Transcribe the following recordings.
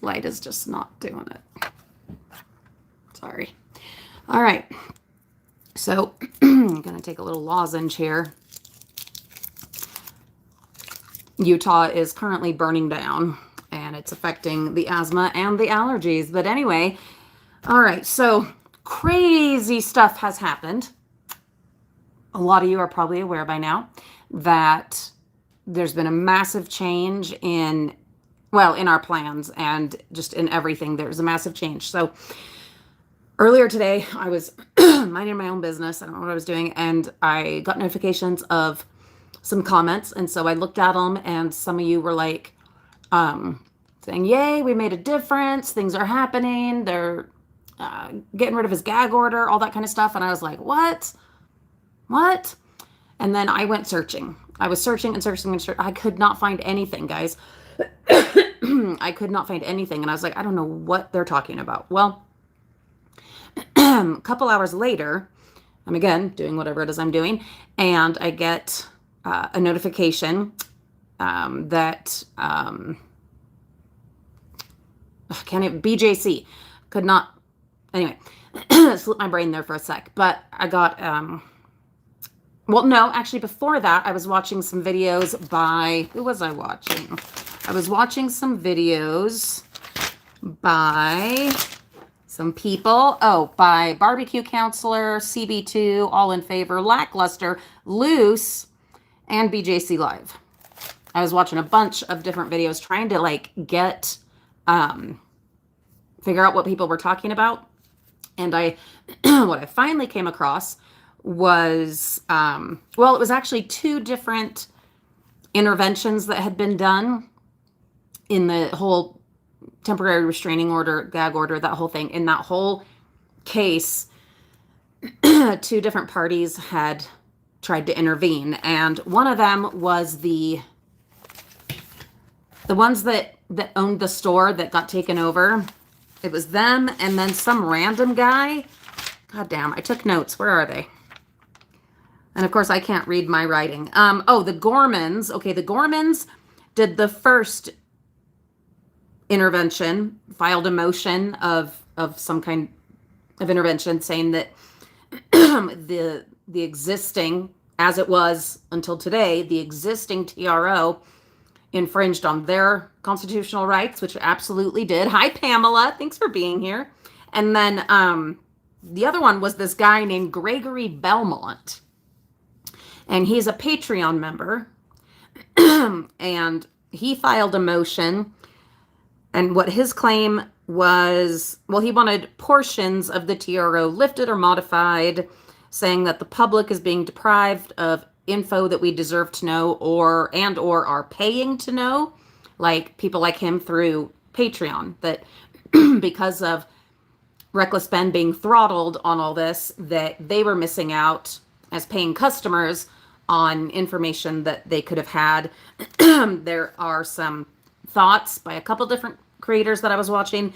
light is just not doing it. Sorry. All right. So I'm going to take a little lozenge here. Utah is currently burning down, and it's affecting the asthma and the allergies. But anyway, all right, so crazy stuff has happened. A lot of you are probably aware by now that there's been a massive change in our plans and just in everything. There's a massive change. So earlier today, I was minding my own business. I don't know what I was doing, and I got notifications of some comments, and so I looked at them, and some of you were like saying, yay, we made a difference, things are happening, they're getting rid of his gag order, all that kind of stuff. And I was like, what? And then I went searching. I was searching and searching and searching. I could not find anything, guys. I could not find anything, and I was like, I don't know what they're talking about. Well, a couple hours later, I'm again doing whatever it is I'm doing, and I get a notification that BJC could not, anyway, slipped my brain there for a sec, but I got, well, no, actually before that, I was watching some videos by, who was I watching? I was watching some videos by some people, by Barbecue Counselor, CB2, All in Favor, Lackluster, Loose, and BJC Live. I was watching a bunch of different videos trying to like get, figure out what people were talking about. And what I finally came across was, it was actually two different interventions that had been done in the whole temporary restraining order, gag order, that whole thing. In that whole case, two different parties had tried to intervene, and one of them was the ones that owned the store that got taken over. It was them, and then some random guy. God damn, I took notes. Where are they? And of course, I can't read my writing. The Gormans. Okay, the Gormans did the first intervention, filed a motion of some kind of intervention saying that the existing, as it was until today, the existing TRO infringed on their constitutional rights, which it absolutely did. Hi, Pamela. Thanks for being here. And then the other one was this guy named Gregory Belmont. And he's a Patreon member. And he filed a motion. And what his claim was, he wanted portions of the TRO lifted or modified, saying that the public is being deprived of info that we deserve to know or are paying to know, like people like him through Patreon, that because of Reckless Ben being throttled on all this, that they were missing out as paying customers on information that they could have had. There are some thoughts by a couple different creators that I was watching,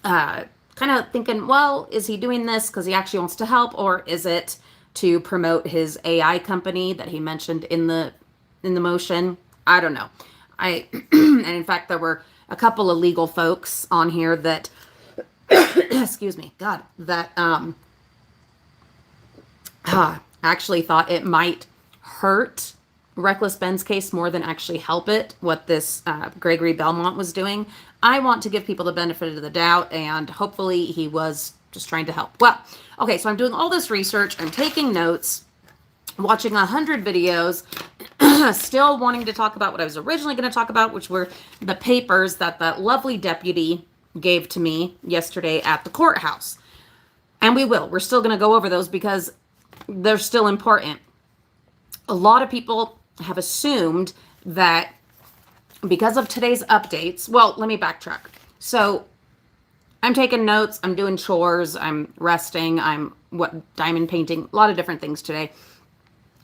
kind of thinking, well, is he doing this because he actually wants to help, or is it to promote his AI company that he mentioned in the motion? I don't know. And in fact, there were a couple of legal folks on here that, excuse me, God, that actually thought it might hurt Reckless Ben's case more than actually help it, what this Gregory Belmont was doing. I want to give people the benefit of the doubt, and hopefully he was just trying to help. Well, okay, so I'm doing all this research, I'm taking notes, watching 100 videos, still wanting to talk about what I was originally going to talk about, which were the papers that lovely deputy gave to me yesterday at the courthouse. And we're still going to go over those because they're still important. A lot of people have assumed that because of today's updates, let me backtrack. So I'm taking notes, I'm doing chores, I'm resting, I'm diamond painting, a lot of different things today.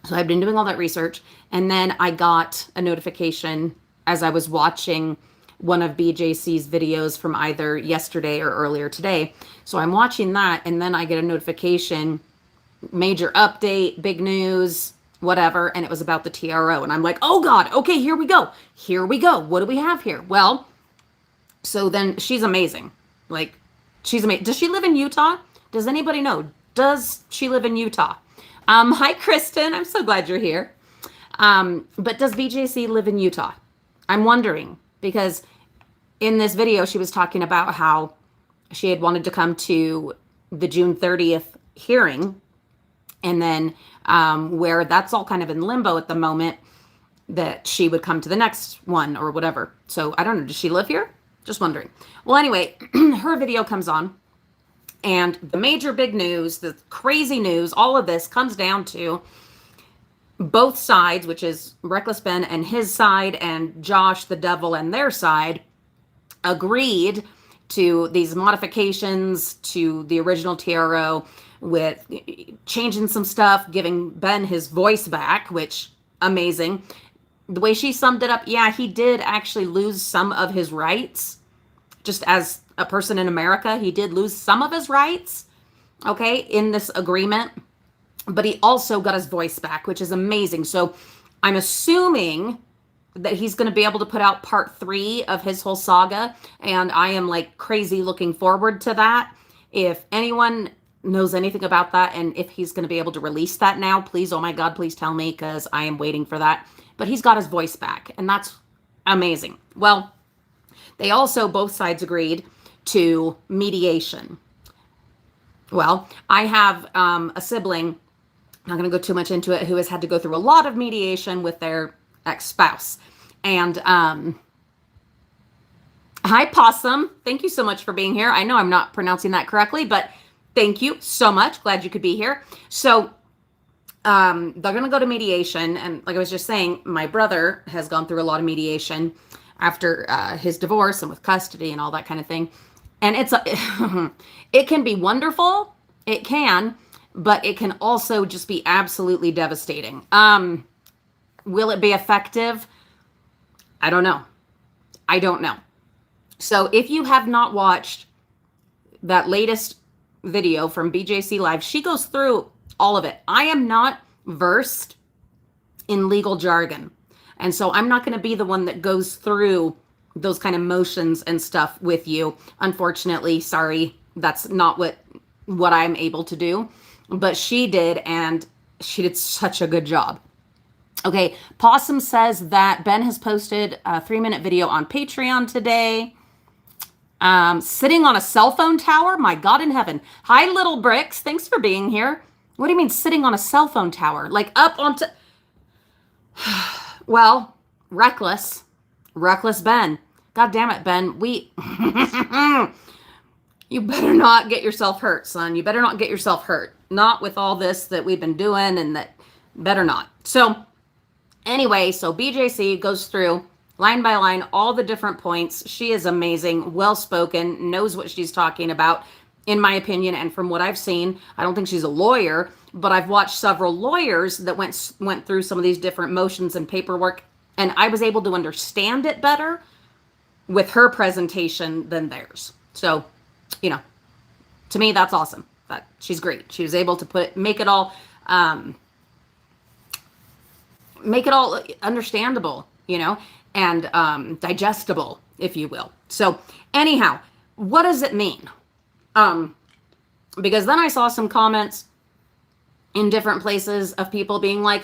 So I've been doing all that research, and then I got a notification as I was watching one of BJC's videos from either yesterday or earlier today. So I'm watching that, and then I get a notification, major update, big news, whatever, and it was about the TRO. And I'm like, oh God, okay, here we go. What do we have here? Well, So then she's amazing. Like, she's amazing. Does she live in Utah? Does anybody know? Does she live in Utah? Hi, Kristen. I'm so glad you're here. But does BJC live in Utah? I'm wondering because in this video, she was talking about how she had wanted to come to the June 30th hearing, and then where that's all kind of in limbo at the moment, that she would come to the next one or whatever. So I don't know. Does she live here? Just wondering. Well, anyway, her video comes on, and the major big news, the crazy news, all of this comes down to both sides, which is Reckless Ben and his side, and Josh the Devil and their side, agreed to these modifications to the original TRO with changing some stuff, giving Ben his voice back, which amazing. The way she summed it up, yeah, he did actually lose some of his rights. Just as a person in America, he did lose some of his rights, okay, in this agreement. But he also got his voice back, which is amazing. So I'm assuming that he's going to be able to put out part 3 of his whole saga. And I am like crazy looking forward to that. If anyone knows anything about that, and if he's going to be able to release that now, please, oh my God, please tell me, because I am waiting for that. But he's got his voice back, and that's amazing. Well, they also, both sides agreed to mediation. Well, I have a sibling, I'm not going to go too much into it, who has had to go through a lot of mediation with their ex-spouse. And hi, Possum. Thank you so much for being here. I know I'm not pronouncing that correctly, but thank you so much. Glad you could be here. So they're going to go to mediation. And like I was just saying, my brother has gone through a lot of mediation after his divorce and with custody and all that kind of thing. And it can be wonderful. It can, but it can also just be absolutely devastating. Will it be effective? I don't know. I don't know. So if you have not watched that latest video from BJC Live, she goes through all of it. I am not versed in legal jargon. And so I'm not going to be the one that goes through those kind of motions and stuff with you. Unfortunately, sorry, that's not what I'm able to do. But she did, and she did such a good job. Okay, Possum says that Ben has posted a 3-minute video on Patreon today. Sitting on a cell phone tower? My God in heaven. Hi, Little Bricks. Thanks for being here. What do you mean sitting on a cell phone tower? Like up onto... Well, reckless Ben. God damn it, Ben. You better not get yourself hurt, son. You better not get yourself hurt. Not with all this that we've been doing, and that better not. So anyway, so BJC goes through line by line all the different points. She is amazing, well-spoken, knows what she's talking about, in my opinion, and from what I've seen. I don't think she's a lawyer, but I've watched several lawyers that went through some of these different motions and paperwork, and I was able to understand it better with her presentation than theirs. So, you know, to me, that's awesome. But she's great. She was able to make it all understandable, you know, and digestible, if you will. So anyhow, what does it mean? Because then I saw some comments in different places of people being like,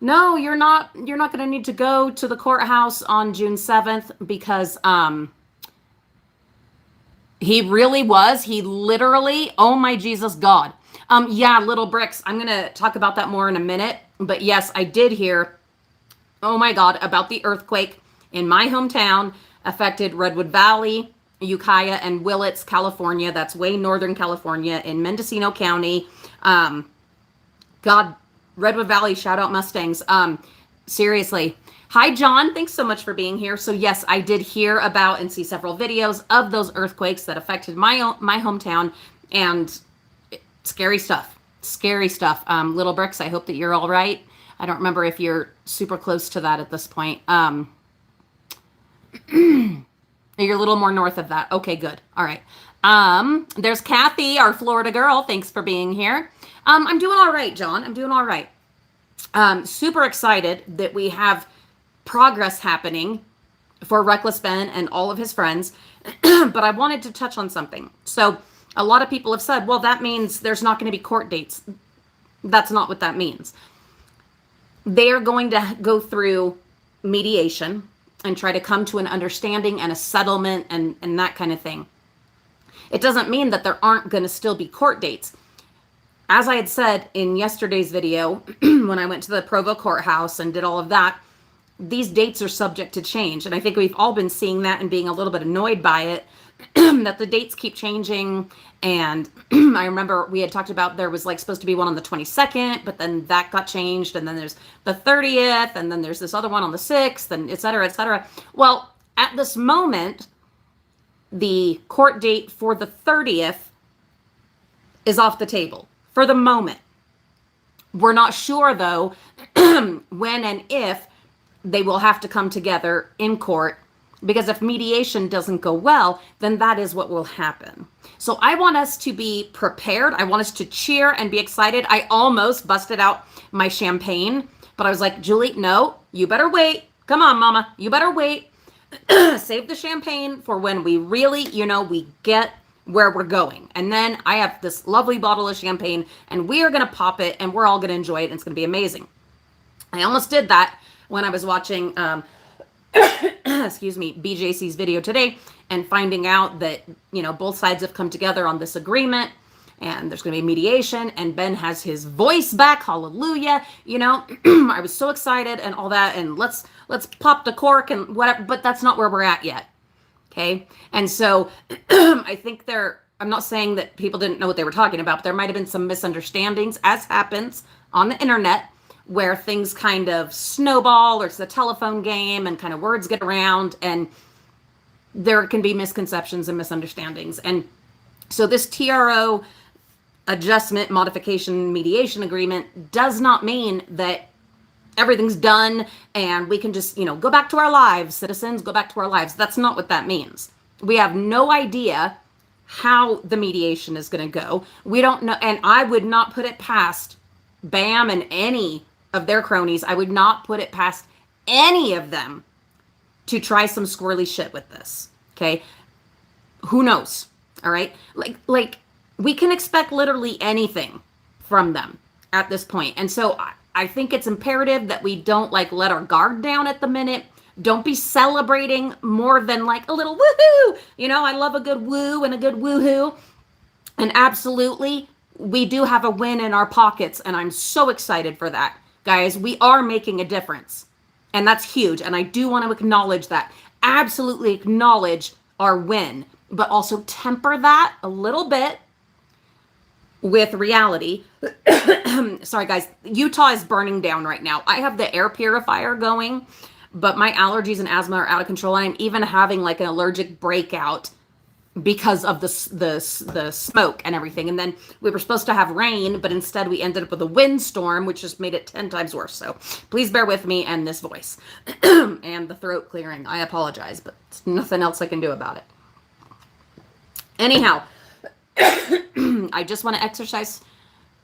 no, you're not going to need to go to the courthouse on June 7th because he literally, oh my Jesus God. Yeah, Little Bricks, I'm going to talk about that more in a minute. But yes, I did hear, oh my God, about the earthquake in my hometown, affected Redwood Valley, Ukiah, and Willits, California. That's way northern California in Mendocino County. God, Redwood Valley, shout out Mustangs. Seriously. Hi, John. Thanks so much for being here. So yes, I did hear about and see several videos of those earthquakes that affected my hometown, and scary stuff. Scary stuff. Little Bricks, I hope that you're all right. I don't remember if you're super close to that at this point. You're a little more north of that. Okay, good. All right. There's Kathy, our Florida girl. Thanks for being here. I'm doing all right, John. I'm doing all right. Super excited that we have progress happening for Reckless Ben and all of his friends. But I wanted to touch on something. So a lot of people have said, well, that means there's not going to be court dates. That's not what that means. They are going to go through mediation and try to come to an understanding and a settlement and that kind of thing. It doesn't mean that there aren't going to still be court dates. As I had said in yesterday's video, when I went to the Provo courthouse and did all of that, these dates are subject to change. And I think we've all been seeing that and being a little bit annoyed by it, that the dates keep changing. And I remember we had talked about there was like supposed to be one on the 22nd, but then that got changed. And then there's the 30th, and then there's this other one on the 6th, and et cetera, et cetera. Well, at this moment, the court date for the 30th is off the table for the moment. We're not sure, though, when and if they will have to come together in court, because if mediation doesn't go well, then that is what will happen. So I want us to be prepared. I want us to cheer and be excited. I almost busted out my champagne, but I was like, Julie, no, you better wait. Come on, mama, you better wait. Save the champagne for when we really, we get where we're going. And then I have this lovely bottle of champagne, and we are going to pop it, and we're all going to enjoy it, and it's going to be amazing. I almost did that when I was watching, excuse me, BJC's video today, and finding out that, both sides have come together on this agreement, and there's going to be mediation, and Ben has his voice back. Hallelujah. I was so excited and all that, and let's pop the cork and whatever, but that's not where we're at yet. Okay. And so I think I'm not saying that people didn't know what they were talking about, but there might have been some misunderstandings, as happens on the internet, where things kind of snowball, or it's a telephone game and kind of words get around, and there can be misconceptions and misunderstandings. And so this TRO adjustment modification mediation agreement does not mean that everything's done and we can just, go back to our lives, citizens, go back to our lives. That's not what that means. We have no idea how the mediation is going to go. We don't know. And I would not put it past BAM and any of their cronies. I would not put it past any of them to try some squirrely shit with this. Okay. Who knows? All right. Like we can expect literally anything from them at this point. And so I think it's imperative that we don't let our guard down at the minute. Don't be celebrating more than a little woohoo. I love a good woo and a good woohoo. And absolutely, we do have a win in our pockets. And I'm so excited for that. Guys, we are making a difference. And that's huge. And I do want to acknowledge that. Absolutely acknowledge our win. But also temper that a little bit with reality. Sorry, guys. Utah is burning down right now. I have the air purifier going, but my allergies and asthma are out of control. I'm even having an allergic breakout because of the smoke and everything. And then we were supposed to have rain, but instead we ended up with a windstorm, which just made it 10 times worse. So please bear with me and this voice and the throat clearing. I apologize, but there's nothing else I can do about it. Anyhow, I just want to exercise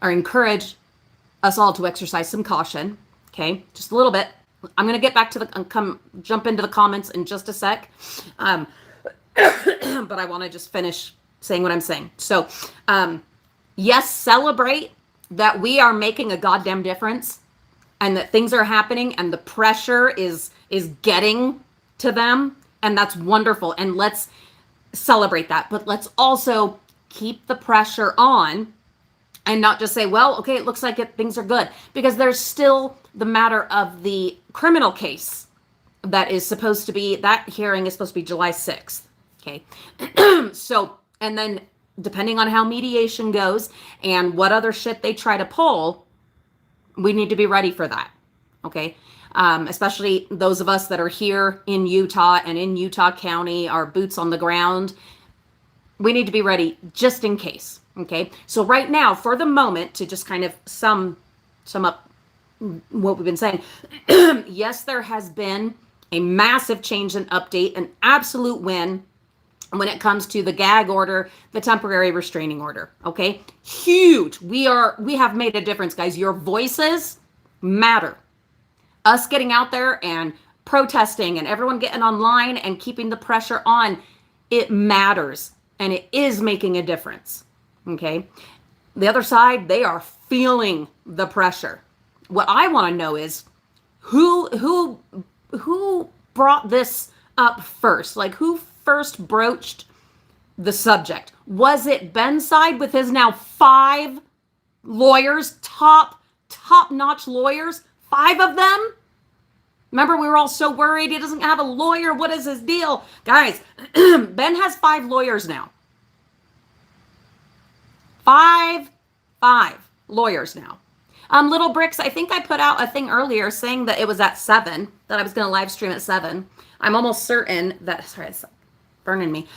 or encourage us all to exercise some caution. Okay, just a little bit. I'm going to get back to jump into the comments in just a sec. But I want to just finish saying what I'm saying. So, yes, celebrate that we are making a goddamn difference and that things are happening and the pressure is getting to them. And that's wonderful. And let's celebrate that. But let's also keep the pressure on and not just say, well, okay, it looks like things are good, because there's still the matter of the criminal case that hearing is supposed to be July 6th. Okay. So, and then depending on how mediation goes and what other shit they try to pull, we need to be ready for that. Okay. Especially those of us that are here in Utah and in Utah County, our boots on the ground. We need to be ready just in case. Okay. So right now, for the moment, to just kind of sum up what we've been saying, yes, there has been a massive change and update, an absolute win when it comes to the gag order, the temporary restraining order. Okay. Huge. We have made a difference, guys. Your voices matter. Us getting out there and protesting and everyone getting online and keeping the pressure on, it matters and it is making a difference. Okay. The other side, they are feeling the pressure. What I want to know is who brought this up first? Like, who first broached the subject? Was it Ben's side with his now 5 lawyers, top-notch lawyers, 5 of them? Remember, we were all so worried he doesn't have a lawyer. What is his deal? Guys, Ben has 5 lawyers now. 5 lawyers now. Little Bricks, I think I put out a thing earlier saying that it was at 7, that I was going to live stream at 7. I'm almost certain that, sorry, it's burning me.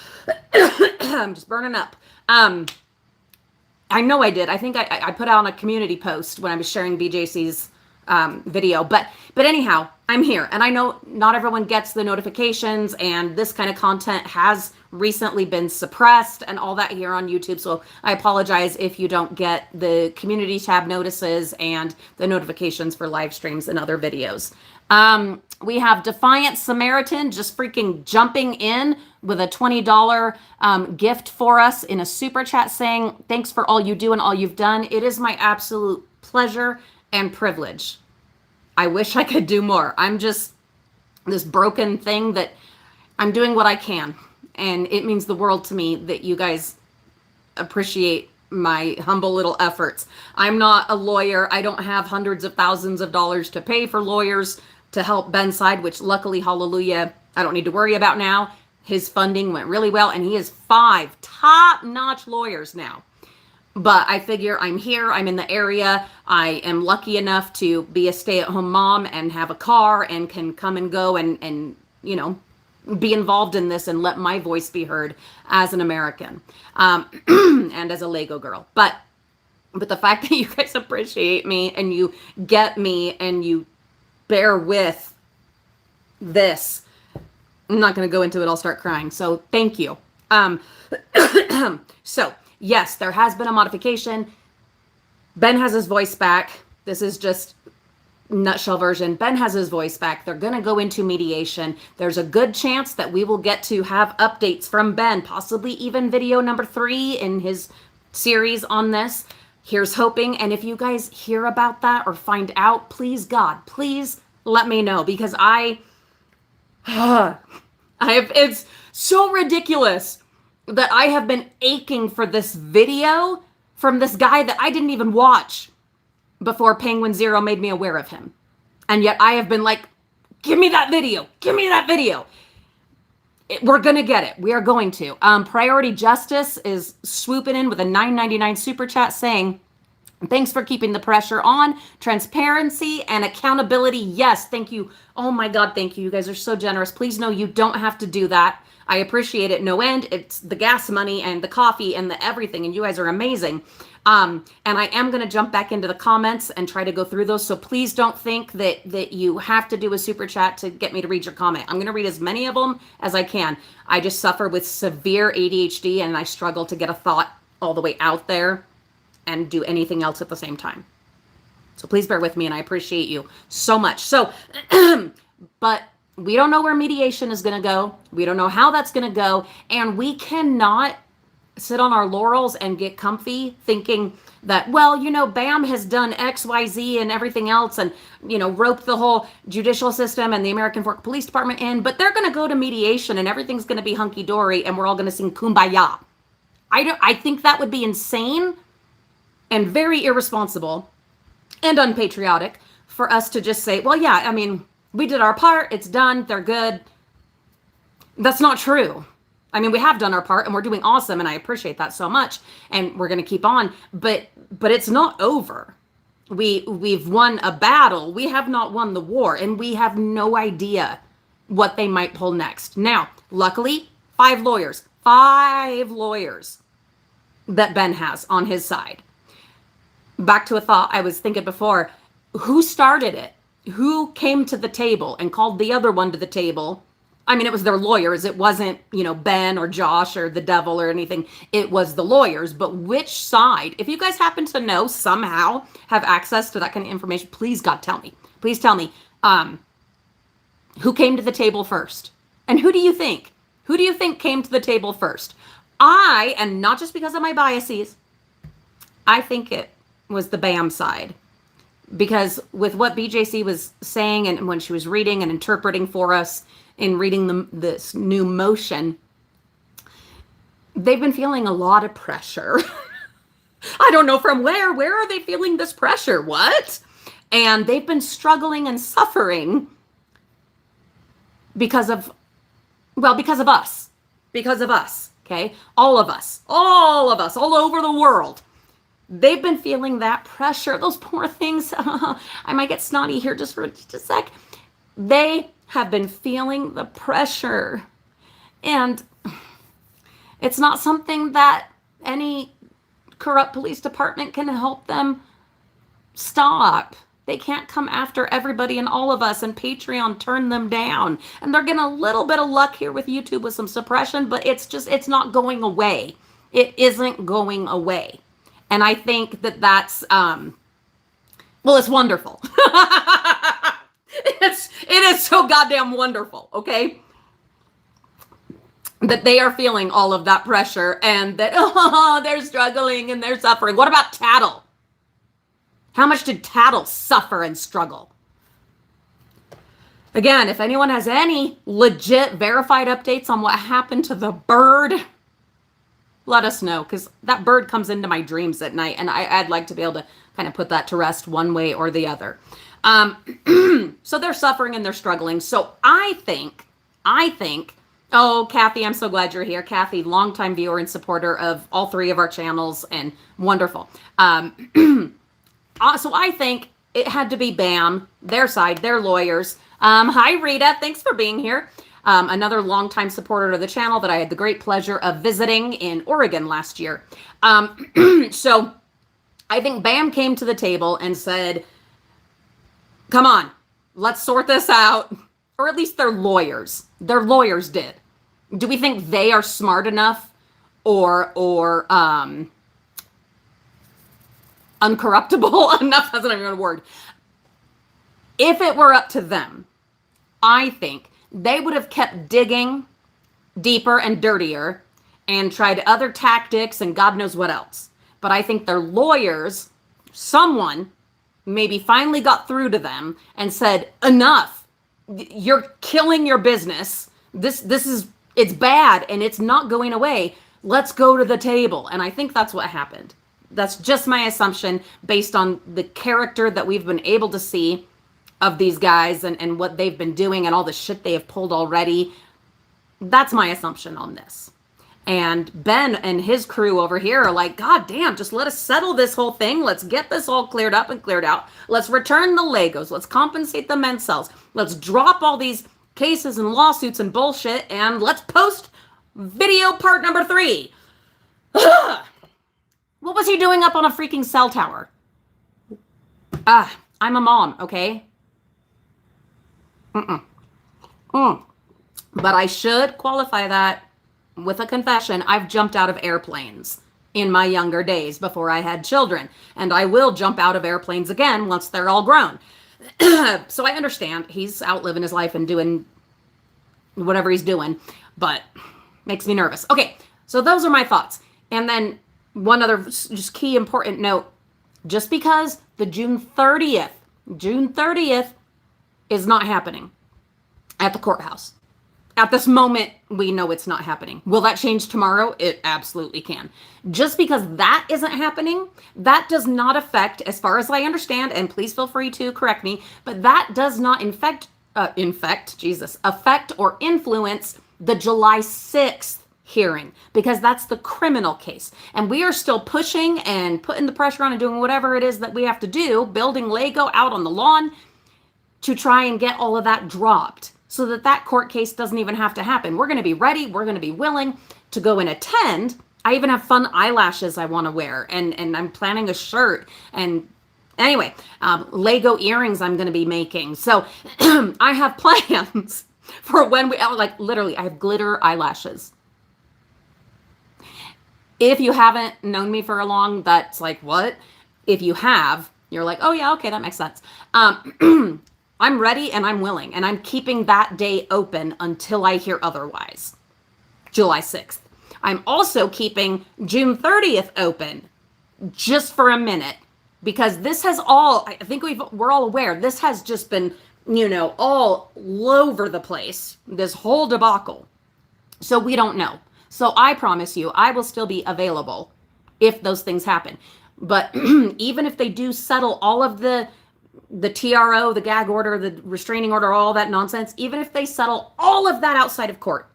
I'm just burning up. I know I did. I think I put out on a community post when I was sharing BJC's video. But anyhow, I'm here. And I know not everyone gets the notifications, and this kind of content has recently been suppressed and all that here on YouTube. So I apologize if you don't get the community tab notices and the notifications for live streams and other videos. We have Defiant Samaritan just freaking jumping in with a $20 gift for us in a super chat saying, thanks for all you do and all you've done. It is my absolute pleasure and privilege. I wish I could do more. I'm just this broken thing that I'm doing what I can. And it means the world to me that you guys appreciate my humble little efforts. I'm not a lawyer. I don't have hundreds of thousands of dollars to pay for lawyers to help Ben's side, which luckily, hallelujah, I don't need to worry about now. His funding went really well, and he has 5 top-notch lawyers now. But I figure I'm here, I'm in the area, I am lucky enough to be a stay-at-home mom and have a car and can come and go and you know, be involved in this and let my voice be heard as an American and as a Lego girl. But the fact that you guys appreciate me and you get me and you bear with this, I'm not going to go into it. I'll start crying. So thank you. So yes, there has been a modification. Ben has his voice back. This is just nutshell version. Ben has his voice back. They're going to go into mediation. There's a good chance that we will get to have updates from Ben, possibly even video number 3 in his series on this. Here's hoping. And if you guys hear about that or find out, please, God, please let me know, because it's so ridiculous that I have been aching for this video from this guy that I didn't even watch before Penguin Zero made me aware of him. And yet I have been like, give me that video. Give me that video. We're going to get it. We are going to. Priority Justice is swooping in with a $9.99 super chat saying, thanks for keeping the pressure on. Transparency and accountability. Yes, thank you. Oh my God, thank you. You guys are so generous. Please know you don't have to do that. I appreciate it no end. It's the gas money and the coffee and the everything, and you guys are amazing. And I am going to jump back into the comments and try to go through those. So please don't think that you have to do a super chat to get me to read your comment. I'm going to read as many of them as I can. I just suffer with severe ADHD and I struggle to get a thought all the way out there and do anything else at the same time. So please bear with me, and I appreciate you so much. So, but we don't know where mediation is going to go. We don't know how that's going to go. And we cannot sit on our laurels and get comfy thinking that, well, you know, BAM has done X, Y, Z and everything else and, you know, roped the whole judicial system and the American Fork Police Department in, but they're going to go to mediation and everything's going to be hunky-dory and we're all going to sing Kumbaya. I think that would be insane and very irresponsible and unpatriotic for us to just say, well, yeah, I mean, we did our part. It's done. They're good. That's not true. I mean, we have done our part and we're doing awesome. And I appreciate that so much. And we're going to keep on. But it's not over. We've won a battle. We have not won the war. And we have no idea what they might pull next. Now, luckily, 5 lawyers that Ben has on his side. Back to a thought I was thinking before. Who started it? Who came to the table and called the other one to the table? I mean, it was their lawyers. It wasn't, you know, Ben or Josh or the devil or anything. It was the lawyers. But which side? If you guys happen to know, somehow have access to that kind of information, please, God, tell me. Please tell me. Who came to the table first? And who do you think? Who do you think came to the table first? And not just because of my biases, I think it was the BAM side. Because with what BJC was saying and when she was reading and interpreting for us in reading this new motion, they've been feeling a lot of pressure. I don't know from where. Where are they feeling this pressure? What? And they've been struggling and suffering because of us. Because of us, okay? All of us, all over the world. They've been feeling that pressure. Those poor things. I might get snotty here just for just a sec. They have been feeling the pressure. And it's not something that any corrupt police department can help them stop. They can't come after everybody and all of us and Patreon turn them down. And they're getting a little bit of luck here with YouTube with some suppression, but it's not going away. It isn't going away. And I think that's, it's wonderful. It is so goddamn wonderful, okay? That they are feeling all of that pressure and that, they're struggling and they're suffering. What about Tattle? How much did Tattle suffer and struggle? Again, if anyone has any legit verified updates on what happened to the bird, let us know, because that bird comes into my dreams at night, and I'd like to be able to kind of put that to rest one way or the other. So they're suffering and they're struggling. So I think, oh, Kathy, I'm so glad you're here. Kathy, longtime viewer and supporter of all three of our channels, and wonderful. So I think it had to be BAM, their side, their lawyers. Hi, Rita. Thanks for being here. Another longtime supporter of the channel that I had the great pleasure of visiting in Oregon last year. So I think BAM came to the table and said, come on, let's sort this out. Or at least their lawyers. Their lawyers did. Do we think they are smart enough or uncorruptible enough? That's not even a word. If it were up to them, I think they would have kept digging deeper and dirtier and tried other tactics and God knows what else. But I think their lawyers, someone maybe finally got through to them and said, enough, you're killing your business. It's bad and it's not going away. Let's go to the table. And I think that's what happened. That's just my assumption based on the character that we've been able to see of these guys and what they've been doing and all the shit they have pulled already. That's my assumption on this. And Ben and his crew over here are like, God damn, just let us settle this whole thing. Let's get this all cleared up and cleared out. Let's return the Legos. Let's compensate the men's cells. Let's drop all these cases and lawsuits and bullshit. And let's post video part number 3. What was he doing up on a freaking cell tower? I'm a mom, okay? But I should qualify that with a confession. I've jumped out of airplanes in my younger days before I had children. And I will jump out of airplanes again once they're all grown. So I understand he's out living his life and doing whatever he's doing, but makes me nervous. Okay, so those are my thoughts. And then one other just key important note, just because the June 30th is not happening at the courthouse. At this moment, we know it's not happening. Will that change tomorrow? It absolutely can. Just because that isn't happening, that does not affect, as far as I understand, and please feel free to correct me, but that does not affect or influence the July 6th hearing, because that's the criminal case. And we are still pushing and putting the pressure on and doing whatever it is that we have to do, building Lego out on the lawn to try and get all of that dropped so that that court case doesn't even have to happen. We're going to be ready. We're going to be willing to go and attend. I even have fun eyelashes I want to wear, and I'm planning a shirt. And anyway, Lego earrings I'm going to be making. So I have plans for when we, like, literally, I have glitter eyelashes. If you haven't known me for a long, that's like, what? If you have, you're like, oh yeah, okay, that makes sense. I'm ready and I'm willing, and I'm keeping that day open until I hear otherwise. July 6th. I'm also keeping June 30th open just for a minute, because this has all, I think we're all aware, this has just been, all over the place, this whole debacle. So we don't know. So I promise you, I will still be available if those things happen. But even if they do settle all of the TRO, the gag order, the restraining order, all that nonsense, even if they settle all of that outside of court,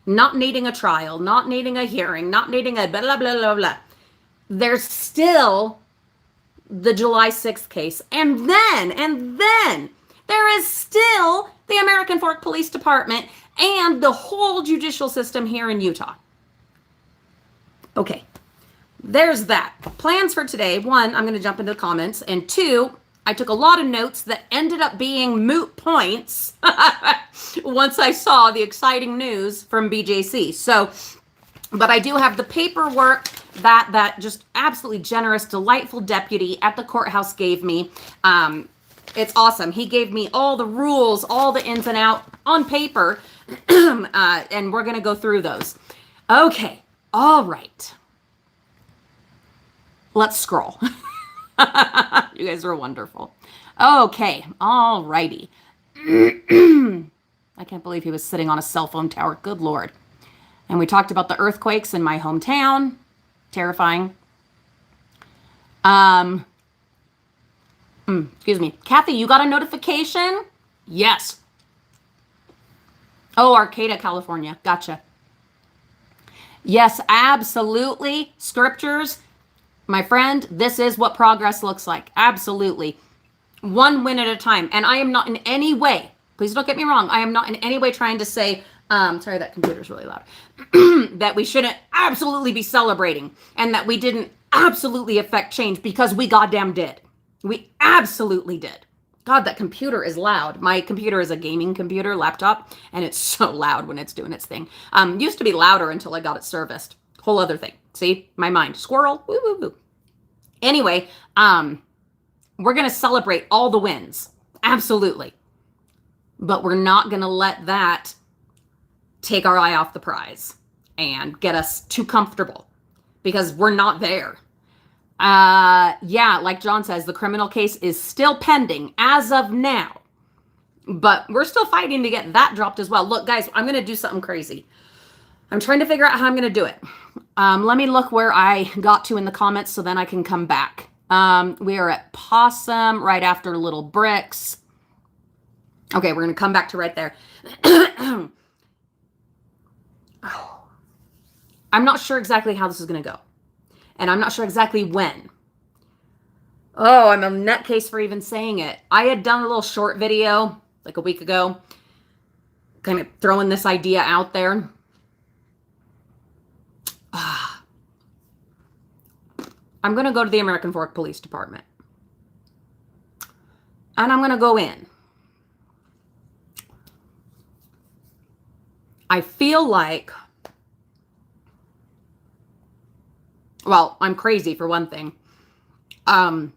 not needing a trial, not needing a hearing, not needing a blah, blah, blah, blah, blah, there's still the July 6th case. And then there is still the American Fork Police Department and the whole judicial system here in Utah. Okay, there's that. Plans for today. 1, I'm going to jump into the comments. And 2, I took a lot of notes that ended up being moot points once I saw the exciting news from BJC. So, but I do have the paperwork that just absolutely generous, delightful deputy at the courthouse gave me. It's awesome. He gave me all the rules, all the ins and out on paper, and we're going to go through those. Okay. All right. Let's scroll. You guys are wonderful. Okay. All righty. I can't believe he was sitting on a cell phone tower. Good Lord. And we talked about the earthquakes in my hometown. Terrifying. Excuse me. Kathy, you got a notification? Yes. Oh, Arcata, California. Gotcha. Yes, absolutely. Scriptures. My friend, this is what progress looks like. Absolutely. One win at a time. And I am not in any way, please don't get me wrong, I am not in any way trying to say, sorry, that computer's really loud, that we shouldn't absolutely be celebrating and that we didn't absolutely affect change, because we goddamn did. We absolutely did. God, that computer is loud. My computer is a gaming computer, laptop, and it's so loud when it's doing its thing. Used to be louder until I got it serviced. Whole other thing. See, my mind, squirrel, woo, woo, woo. Anyway, we're going to celebrate all the wins. Absolutely. But we're not going to let that take our eye off the prize and get us too comfortable, because we're not there. Yeah, like John says, the criminal case is still pending as of now, but we're still fighting to get that dropped as well. Look, guys, I'm going to do something crazy. I'm trying to figure out how I'm going to do it. Let me look where I got to in the comments so then I can come back. We are at Possum right after Little Bricks. Okay, we're going to come back to right there. I'm not sure exactly how this is going to go. And I'm not sure exactly when. Oh, I'm a nutcase for even saying it. I had done a little short video like a week ago, kind of throwing this idea out there. I'm going to go to the American Fork Police Department. And I'm going to go in. I feel like, well, I'm crazy for one thing. What am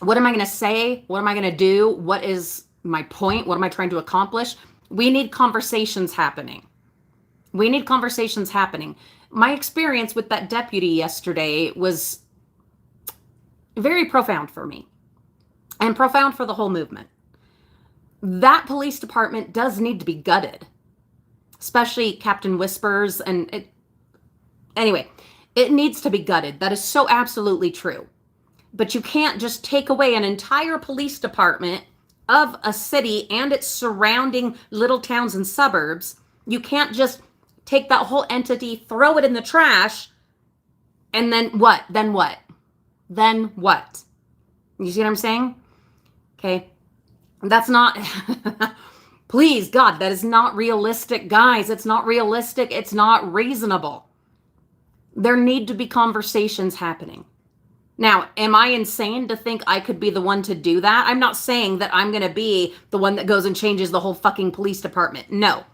I going to say? What am I going to do? What is my point? What am I trying to accomplish? We need conversations happening. We need conversations happening. My experience with that deputy yesterday was very profound for me and profound for the whole movement. That police department does need to be gutted, especially Captain Whispers. Anyway, it needs to be gutted. That is so absolutely true. But you can't just take away an entire police department of a city and its surrounding little towns and suburbs. You can't just take that whole entity, throw it in the trash, and then what? Then what? Then what? You see what I'm saying? Okay. That's not, please, God, that is not realistic, guys. It's not realistic. It's not reasonable. There need to be conversations happening. Now, am I insane to think I could be the one to do that? I'm not saying that I'm going to be the one that goes and changes the whole fucking police department. No.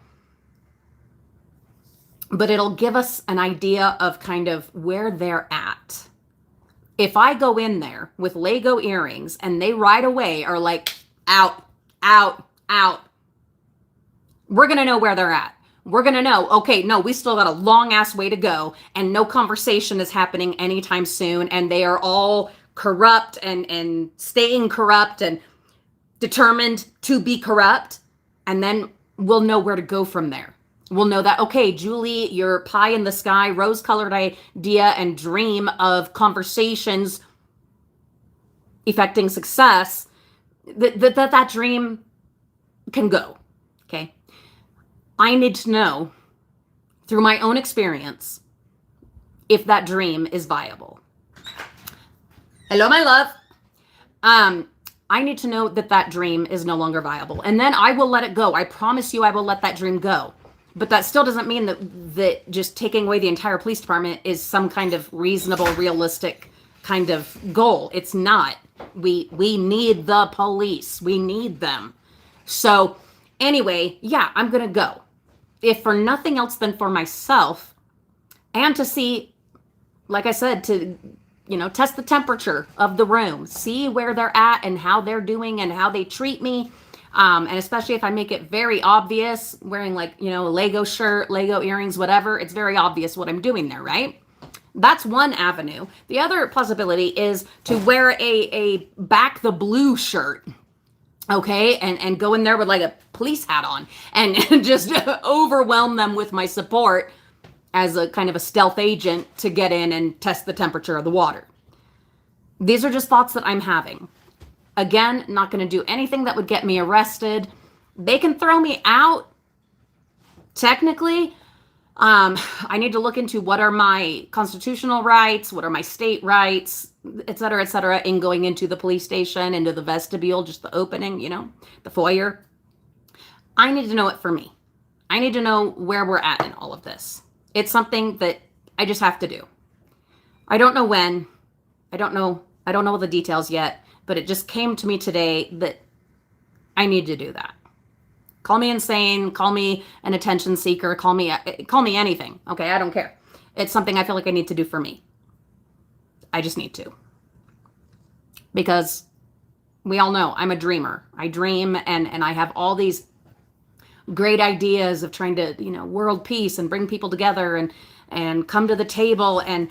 But it'll give us an idea of kind of where they're at. If I go in there with Lego earrings and they right away are like, out, out, out. We're going to know where they're at. We're going to know, okay, no, we still got a long ass way to go, and no conversation is happening anytime soon, and they are all corrupt and staying corrupt and determined to be corrupt. And then we'll know where to go from there. We'll know that, okay, Julie, your pie in the sky, rose-colored idea and dream of conversations effecting success, that dream can go, okay? I need to know through my own experience if that dream is viable. Hello, my love. I need to know that dream is no longer viable, and then I will let it go. I promise you I will let that dream go. But that still doesn't mean that just taking away the entire police department is some kind of reasonable, realistic kind of goal. It's not. We need the police. We need them. So anyway, yeah, I'm going to go. If for nothing else than for myself, and to see, like I said, to, test the temperature of the room, see where they're at and how they're doing and how they treat me. And especially if I make it very obvious, wearing a Lego shirt, Lego earrings, whatever, it's very obvious what I'm doing there, right? That's one avenue. The other possibility is to wear a back the blue shirt, okay, and go in there with like a police hat on and just overwhelm them with my support as a kind of a stealth agent to get in and test the temperature of the water. These are just thoughts that I'm having. Again, not going to do anything that would get me arrested. They can throw me out, technically. I need to look into what are my constitutional rights, what are my state rights, et cetera, in going into the police station, into the vestibule, just the opening, the foyer. I need to know it for me. I need to know where we're at in all of this. It's something that I just have to do. I don't know when. I don't know all the details yet. But it just came to me today that I need to do that. Call me insane, call me an attention seeker, call me anything. Okay, I don't care. It's something I feel like I need to do for me. I just need to. Because we all know I'm a dreamer. I dream and I have all these great ideas of trying to, world peace and bring people together and come to the table. And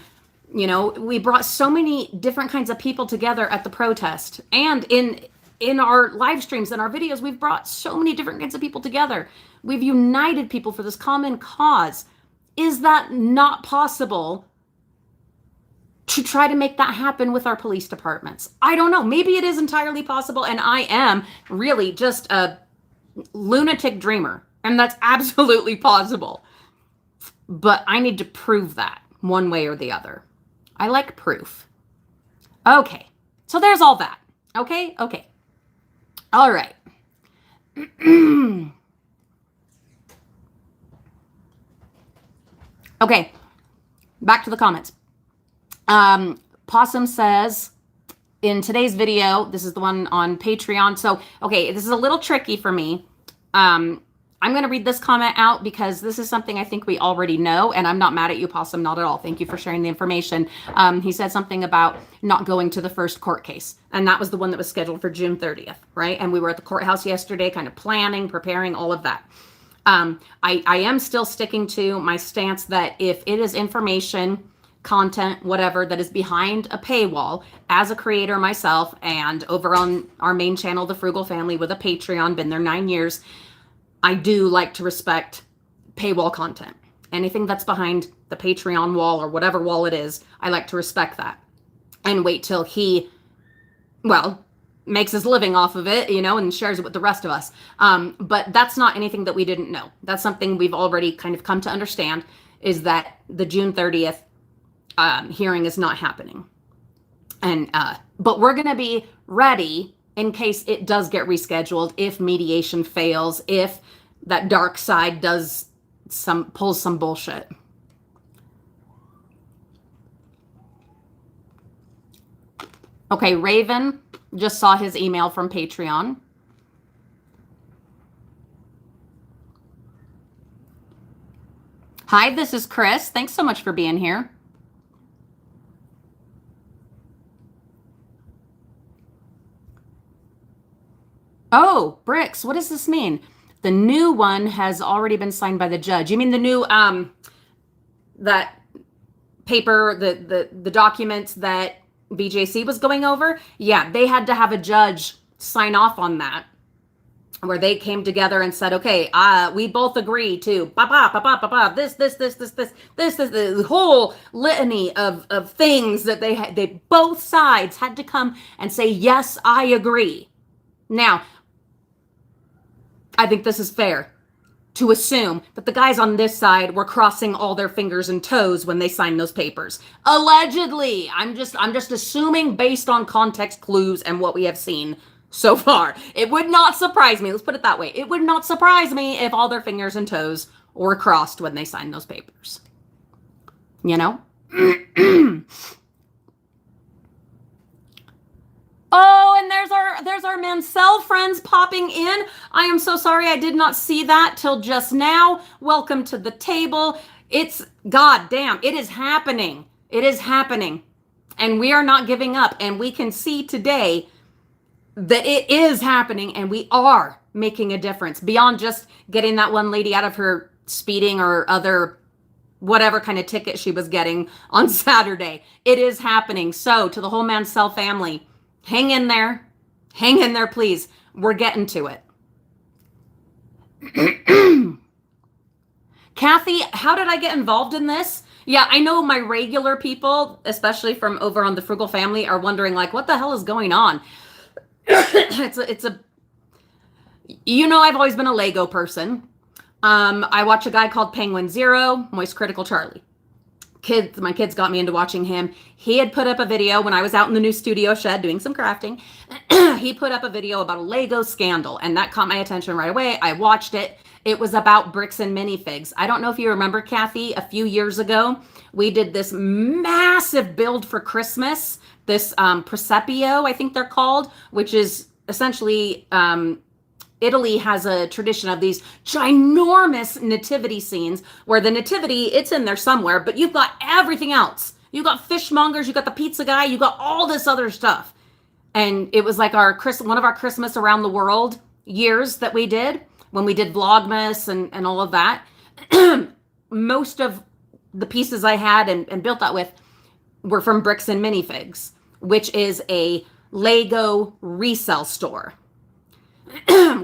we brought so many different kinds of people together at the protest, and in our live streams and our videos, we've brought so many different kinds of people together. We've united people for this common cause. Is that not possible to try to make that happen with our police departments? I don't know. Maybe it is entirely possible, and I am really just a lunatic dreamer, and that's absolutely possible. But I need to prove that one way or the other. I like proof. Okay, so there's all that. Okay. All right. Okay, back to the comments. Possum says, in today's video, this is the one on Patreon. So, okay, this is a little tricky for me. I'm going to read this comment out because this is something I think we already know, and I'm not mad at you, Possum, not at all. Thank you for sharing the information. He said something about not going to the first court case, and that was the one that was scheduled for June 30th, right? And we were at the courthouse yesterday, kind of planning, preparing, all of that. I am still sticking to my stance that if it is information, content, whatever, that is behind a paywall, as a creator myself, and over on our main channel, The Frugal Family, with a Patreon, been there 9 years, I do like to respect paywall content. Anything that's behind the Patreon wall or whatever wall it is, I like to respect that and wait till he, makes his living off of it, and shares it with the rest of us. But that's not anything that we didn't know. That's something we've already kind of come to understand, is that the June 30th hearing is not happening. And but we're going to be ready in case it does get rescheduled, if mediation fails, if that dark side pulls some bullshit. Okay, Raven just saw his email from Patreon. Hi, this is Chris. Thanks so much for being here. Oh, bricks. What does this mean? The new one has already been signed by the judge. You mean the new that paper, the documents that BJC was going over? Yeah, they had to have a judge sign off on that, where they came together and said, okay, we both agree to this, the whole litany of things that they both sides had to come and say, yes, I agree. Now, I think this is fair to assume that the guys on this side were crossing all their fingers and toes when they signed those papers. Allegedly. I'm just assuming based on context clues and what we have seen so far. It would not surprise me. Let's put it that way. It would not surprise me if all their fingers and toes were crossed when they signed those papers. You know? Oh, and there's our Mansell friends popping in. I am so sorry I did not see that till just now. Welcome to the table. It's goddamn, it is happening. It is happening. And we are not giving up. And we can see today that it is happening and we are making a difference beyond just getting that one lady out of her speeding or other whatever kind of ticket she was getting on Saturday. It is happening. So to the whole Mansell family, hang in there. Hang in there, please. We're getting to it. Kathy, how did I get involved in this? Yeah, I know my regular people, especially from over on the Frugal Family, are wondering, like, what the hell is going on? It's a you know, I've always been a Lego person. I watch a guy called Penguin Zero, Moist Critical Charlie. My kids got me into watching him. He had put up a video when I was out in the new studio shed doing some crafting. He put up a video about a Lego scandal, and that caught my attention right away. I watched it. It was about bricks and minifigs. I don't know if you remember, Kathy, a few years ago, we did this massive build for Christmas, this Presepio, I think they're called, which is essentially Italy has a tradition of these ginormous nativity scenes where the nativity, it's in there somewhere, but you've got everything else. You've got fishmongers, you've got the pizza guy, you've got all this other stuff. And it was like one of our Christmas around the world years that we did when we did Vlogmas and all of that. Most of the pieces I had and built that with were from Bricks and Minifigs, which is a Lego resale store.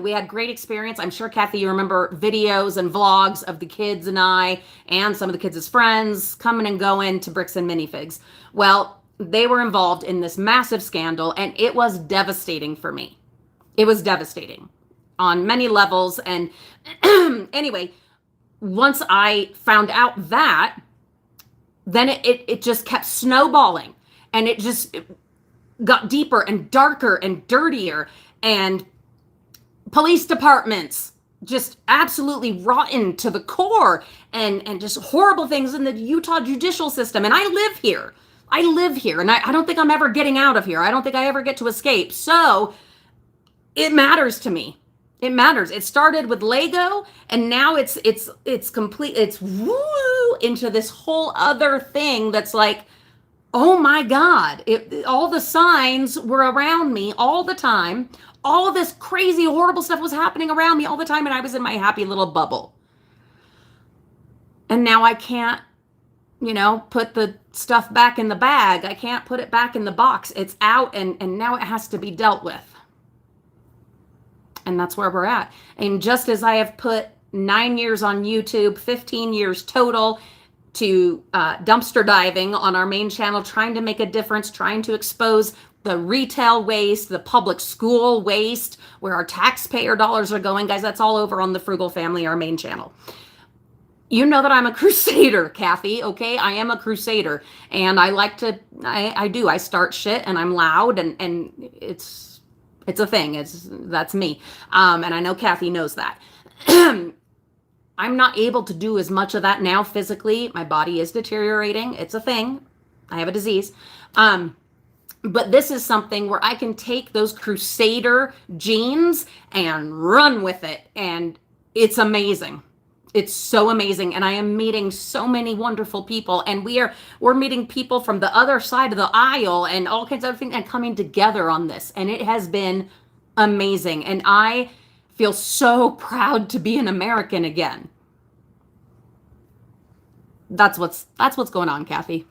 We had great experience. I'm sure, Kathy, you remember videos and vlogs of the kids and I and some of the kids' friends coming and going to Bricks and Minifigs. Well, they were involved in this massive scandal, and it was devastating for me. It was devastating on many levels. And anyway, once I found out that, then it just kept snowballing, and it just got deeper and darker and dirtier, and police departments just absolutely rotten to the core, and just horrible things in the Utah judicial system. And I live here, and I don't think I'm ever getting out of here. I don't think I ever get to escape. So it matters to me. It matters. It started with Lego, and now it's complete. It's woo into this whole other thing that's like, oh my God, all the signs were around me all the time. All this crazy, horrible stuff was happening around me all the time, and I was in my happy little bubble. And now I can't, put the stuff back in the bag. I can't put it back in the box. It's out, and now it has to be dealt with. And that's where we're at. And just as I have put 9 years on YouTube, 15 years total to dumpster diving on our main channel, trying to make a difference, trying to expose the retail waste, the public school waste, where our taxpayer dollars are going. Guys, that's all over on the Frugal Family, our main channel. You know that I'm a crusader, Kathy, okay? I am a crusader. And I like to, I start shit, and I'm loud, and it's a thing. That's me. And I know Kathy knows that. I'm not able to do as much of that now physically. My body is deteriorating. It's a thing. I have a disease. But this is something where I can take those crusader genes and run with it. And it's amazing. It's so amazing. And I am meeting so many wonderful people. And we're meeting people from the other side of the aisle and all kinds of things and coming together on this. And it has been amazing. And I feel so proud to be an American again. That's what's going on, Kathy.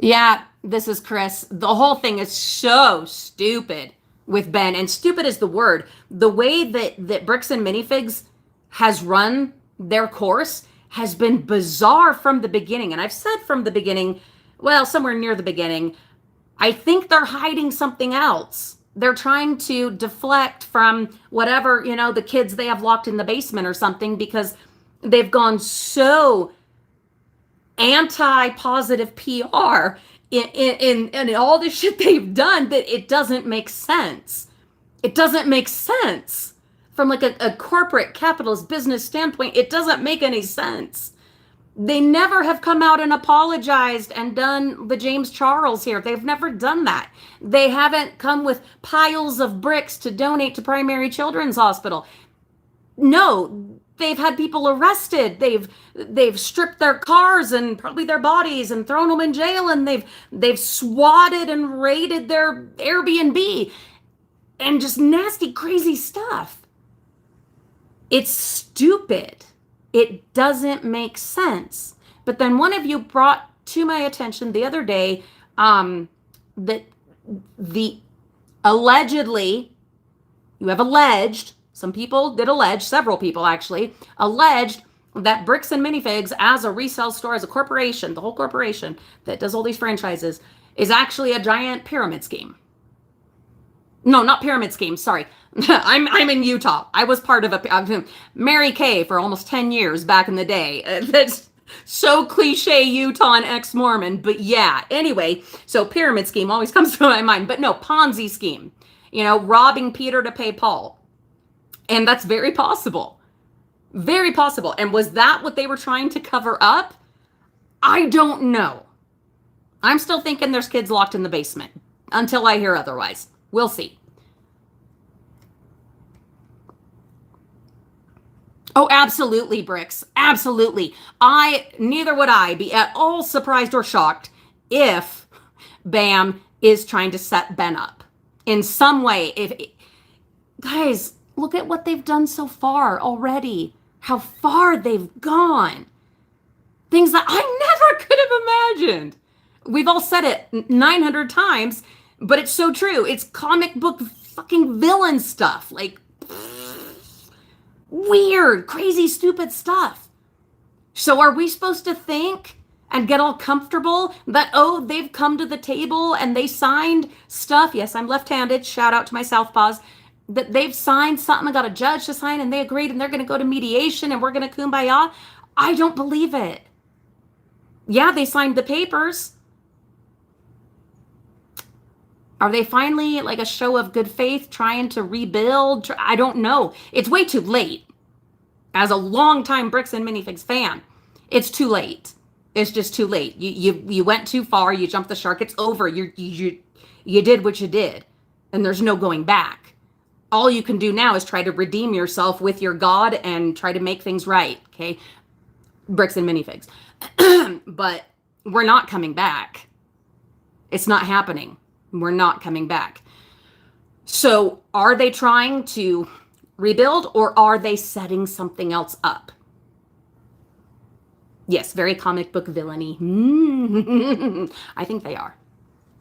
Yeah, this is Chris. The whole thing is so stupid with Ben, and stupid is the word. The way that Bricks and Minifigs has run their course has been bizarre from the beginning. And I've said from the beginning, well, somewhere near the beginning, I think they're hiding something else. They're trying to deflect from whatever, the kids they have locked in the basement or something, because they've gone so anti-positive PR in all the shit they've done that it doesn't make sense. It doesn't make sense. From like a corporate capitalist business standpoint, it doesn't make any sense. They never have come out and apologized and done the James Charles here. They've never done that. They haven't come with piles of bricks to donate to Primary Children's Hospital. No, they've had people arrested. They've stripped their cars and probably their bodies and thrown them in jail, and they've swatted and raided their Airbnb and just nasty, crazy stuff. It's stupid. It doesn't make sense. But then one of you brought to my attention the other day that the allegedly, you have alleged, some people did allege, several people actually, alleged that Bricks and Minifigs as a resale store, as a corporation, the whole corporation that does all these franchises, is actually a giant pyramid scheme. No, not pyramid scheme, sorry. I'm in Utah. I was part of a Mary Kay for almost 10 years back in the day. That's so cliche, Utah and ex-Mormon, but yeah. Anyway, so pyramid scheme always comes to my mind, but no, Ponzi scheme. Robbing Peter to pay Paul. And that's very possible. Very possible. And was that what they were trying to cover up? I don't know. I'm still thinking there's kids locked in the basement until I hear otherwise. We'll see. Oh, absolutely, Bricks. Absolutely. Neither would I be at all surprised or shocked if Bam is trying to set Ben up in some way. Guys, look at what they've done so far already. How far they've gone. Things that I never could have imagined. We've all said it 900 times, but it's so true. It's comic book fucking villain stuff. Like, weird, crazy, stupid stuff. So are we supposed to think and get all comfortable that, oh, they've come to the table and they signed stuff? Yes, I'm left-handed. Shout out to my southpaws. That they've signed something and got a judge to sign and they agreed and they're going to go to mediation and we're going to kumbaya. I don't believe it. Yeah, they signed the papers. Are they finally like a show of good faith trying to rebuild? I don't know. It's way too late. As a longtime Bricks and Minifigs fan, it's too late. It's just too late. You went too far. You jumped the shark. It's over. You did what you did, and there's no going back. All you can do now is try to redeem yourself with your God and try to make things right. Okay, Bricks and Minifigs, but we're not coming back. It's not happening. We're not coming back. So are they trying to rebuild or are they setting something else up? Yes, very comic book villainy. I think they are.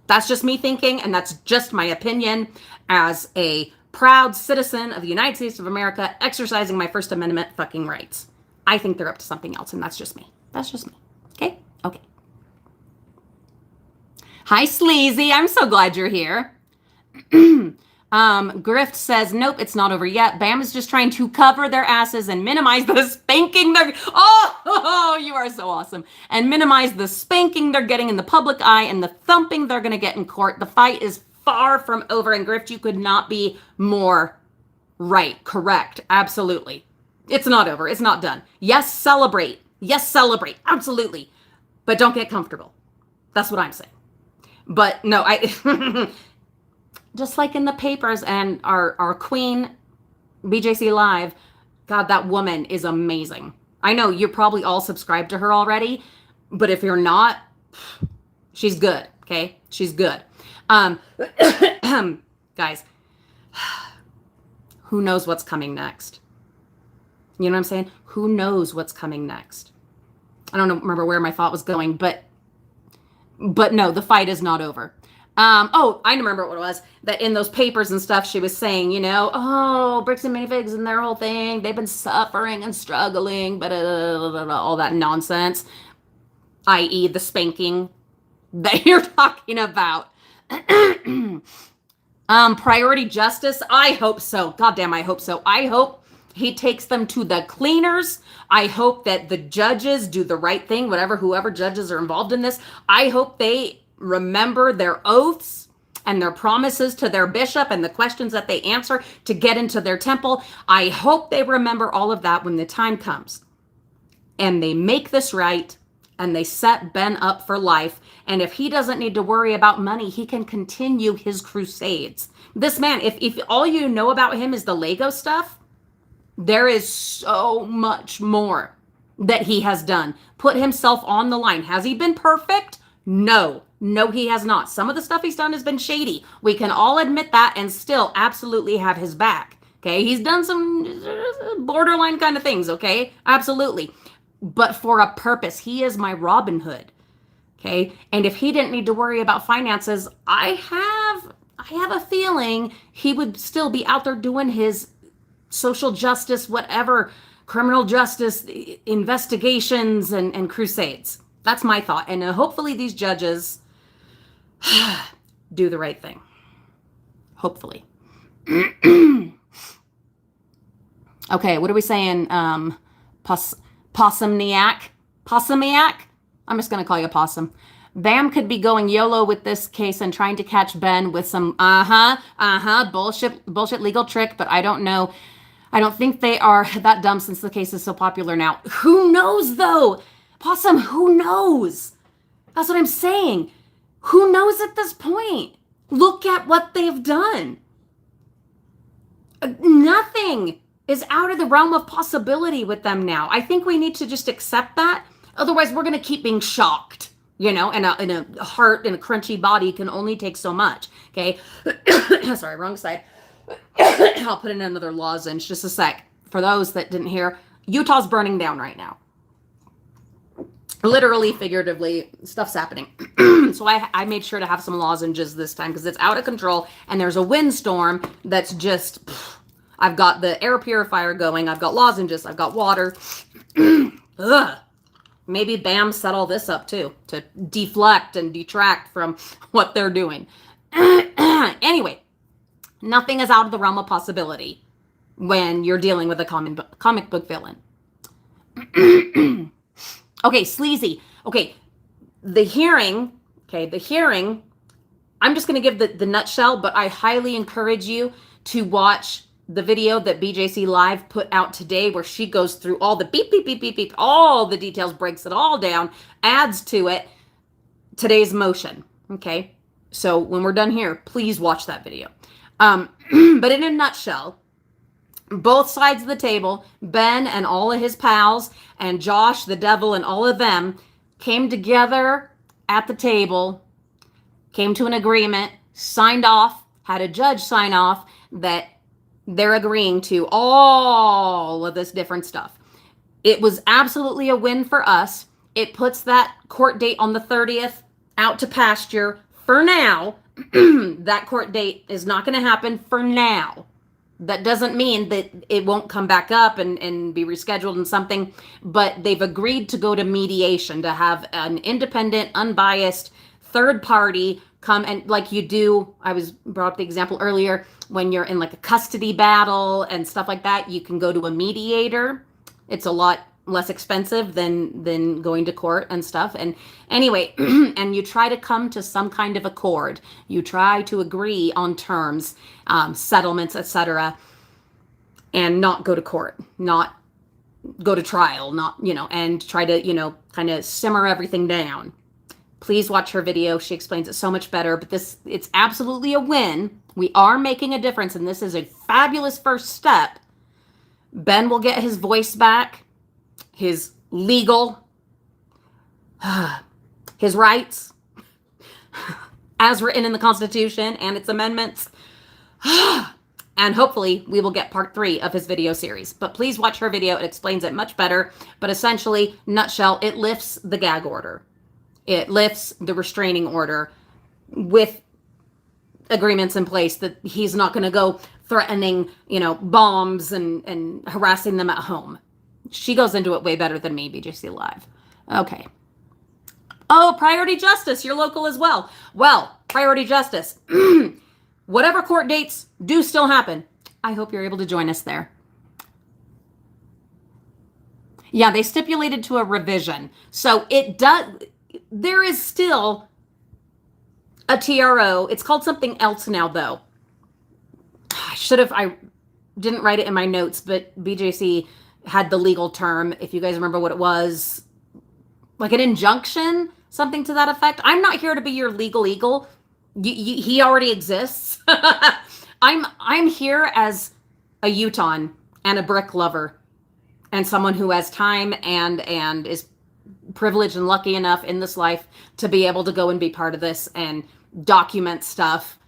That's just me thinking, and that's just my opinion as a proud citizen of the United States of America exercising my First Amendment fucking rights. I think they're up to something else, and that's just me. That's just me. Okay? Okay. Hi, Sleazy. I'm so glad you're here. Grift says, nope, it's not over yet. Bam is just trying to cover their asses and minimize the spanking they're... Oh, you are so awesome. And minimize the spanking they're getting in the public eye and the thumping they're going to get in court. The fight is far from over. And Grift, you could not be more right. Correct. Absolutely. It's not over. It's not done. Yes, celebrate. Yes, celebrate. Absolutely. But don't get comfortable. That's what I'm saying. But no, just like in the papers and our queen, BJC Live, God, that woman is amazing. I know you're probably all subscribed to her already, but if you're not, she's good. Okay, she's good. Guys, who knows what's coming next? You know what I'm saying? Who knows what's coming next? I don't remember where my thought was going, but no, the fight is not over. Oh, I remember what it was, that in those papers and stuff, she was saying, oh, bricks and minifigs and their whole thing, they've been suffering and struggling, but all that nonsense, i.e. the spanking that you're talking about. Priority justice, I hope so. Goddamn, I hope so. I hope he takes them to the cleaners. I hope that the judges do the right thing, whoever judges are involved in this. I hope they remember their oaths and their promises to their bishop and the questions that they answer to get into their temple. I hope they remember all of that when the time comes. And they make this right and they set Ben up for life. And if he doesn't need to worry about money, he can continue his crusades. This man, if all you know about him is the Lego stuff, there is so much more that he has done. Put himself on the line. Has he been perfect? No, he has not. Some of the stuff he's done has been shady. We can all admit that and still absolutely have his back. Okay, he's done some borderline kind of things. Okay, absolutely. But for a purpose. He is my Robin Hood. Okay, and if he didn't need to worry about finances, I have a feeling he would still be out there doing his social justice, whatever, criminal justice investigations and crusades. That's my thought. And hopefully these judges do the right thing. Hopefully. Okay, what are we saying? Possumniac? I'm just going to call you a possum. Bam could be going YOLO with this case and trying to catch Ben with some bullshit legal trick, but I don't know. I don't think they are that dumb since the case is so popular now. Who knows, though? Possum, who knows? That's what I'm saying. Who knows at this point? Look at what they've done. Nothing is out of the realm of possibility with them now. I think we need to just accept that. Otherwise, we're going to keep being shocked. And a heart and a crunchy body can only take so much. Okay. Sorry, wrong side. I'll put in another lozenge just a sec. For those that didn't hear, Utah's burning down right now. Literally, figuratively, stuff's happening. So I made sure to have some lozenges this time because it's out of control and there's a windstorm that's just... I've got the air purifier going. I've got lozenges. I've got water. Ugh. Maybe Bam set all this up too to deflect and detract from what they're doing. Anyway, nothing is out of the realm of possibility when you're dealing with a comic book villain. Okay, sleazy. Okay, the hearing. I'm just going to give the nutshell, but I highly encourage you to watch the video that BJC Live put out today where she goes through all the beep, all the details, breaks it all down, adds to it today's motion. Okay, so when we're done here, please watch that video. But in a nutshell, both sides of the table, Ben and all of his pals and Josh, the devil, and all of them came together at the table, came to an agreement, signed off, had a judge sign off that they're agreeing to all of this different stuff. It was absolutely a win for us. It puts that court date on the 30th out to pasture for now. That court date is not going to happen for now. That doesn't mean that it won't come back up and be rescheduled and something, but they've agreed to go to mediation, to have an independent, unbiased third party come and, like you do, I was brought up the example earlier, when you're in like a custody battle and stuff like that, you can go to a mediator. It's a lot less expensive than going to court and stuff. And anyway, and you try to come to some kind of accord. You try to agree on terms, settlements, etc., and not go to court, not go to trial, not, and try to, kind of simmer everything down. Please watch her video. She explains it so much better, but it's absolutely a win. We are making a difference, and this is a fabulous first step. Ben will get his voice back, his legal, his rights. as written in the Constitution and its amendments. And hopefully we will get part 3 of his video series. But please watch her video. It explains it much better. But essentially, nutshell, it lifts the gag order. It lifts the restraining order with agreements in place that he's not going to go threatening, bombs and harassing them at home. She goes into it way better than me, BJC Live. Okay. Oh, Priority Justice, you're local as well. Well, Priority Justice, whatever court dates do still happen. I hope you're able to join us there. Yeah, they stipulated to a revision. So there is still a TRO. It's called something else now, though. I didn't write it in my notes, but BJC had the legal term, if you guys remember what it was, like an injunction, something to that effect. I'm not here to be your legal eagle. He already exists. I'm here as a Utahn and a brick lover and someone who has time and is privileged and lucky enough in this life to be able to go and be part of this and document stuff.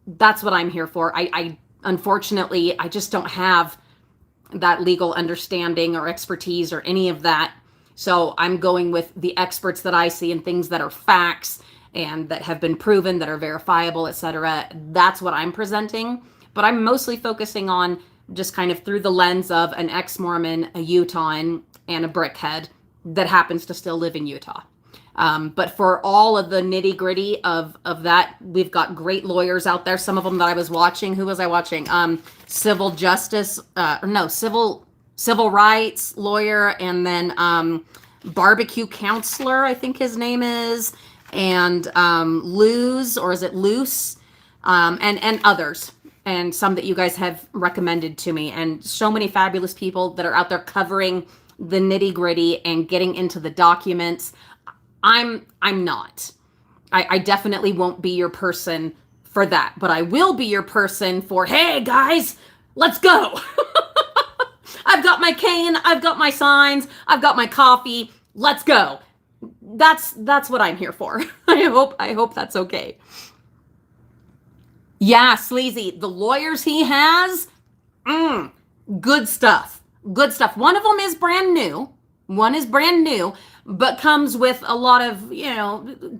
That's what I'm here for. I unfortunately, I just don't have that legal understanding or expertise or any of that. So I'm going with the experts that I see and things that are facts and that have been proven, that are verifiable, etc. That's what I'm presenting. But I'm mostly focusing on just kind of through the lens of an ex-Mormon, a Utahn, and a brickhead that happens to still live in Utah. But for all of the nitty gritty of that, we've got great lawyers out there. Some of them that I was watching. Who was I watching? Civil justice, civil rights lawyer, and then barbecue counselor, I think his name is, and Luz, or is it Luce? And others, and some that you guys have recommended to me, and so many fabulous people that are out there covering the nitty gritty and getting into the documents. I'm not. I definitely won't be your person for that, but I will be your person for, hey guys, let's go. I've got my cane, I've got my signs, I've got my coffee, let's go. That's what I'm here for. I hope that's okay. Yeah, Sleazy, the lawyers he has, good stuff. Good stuff. One of them is brand new. One is brand new, but comes with a lot of,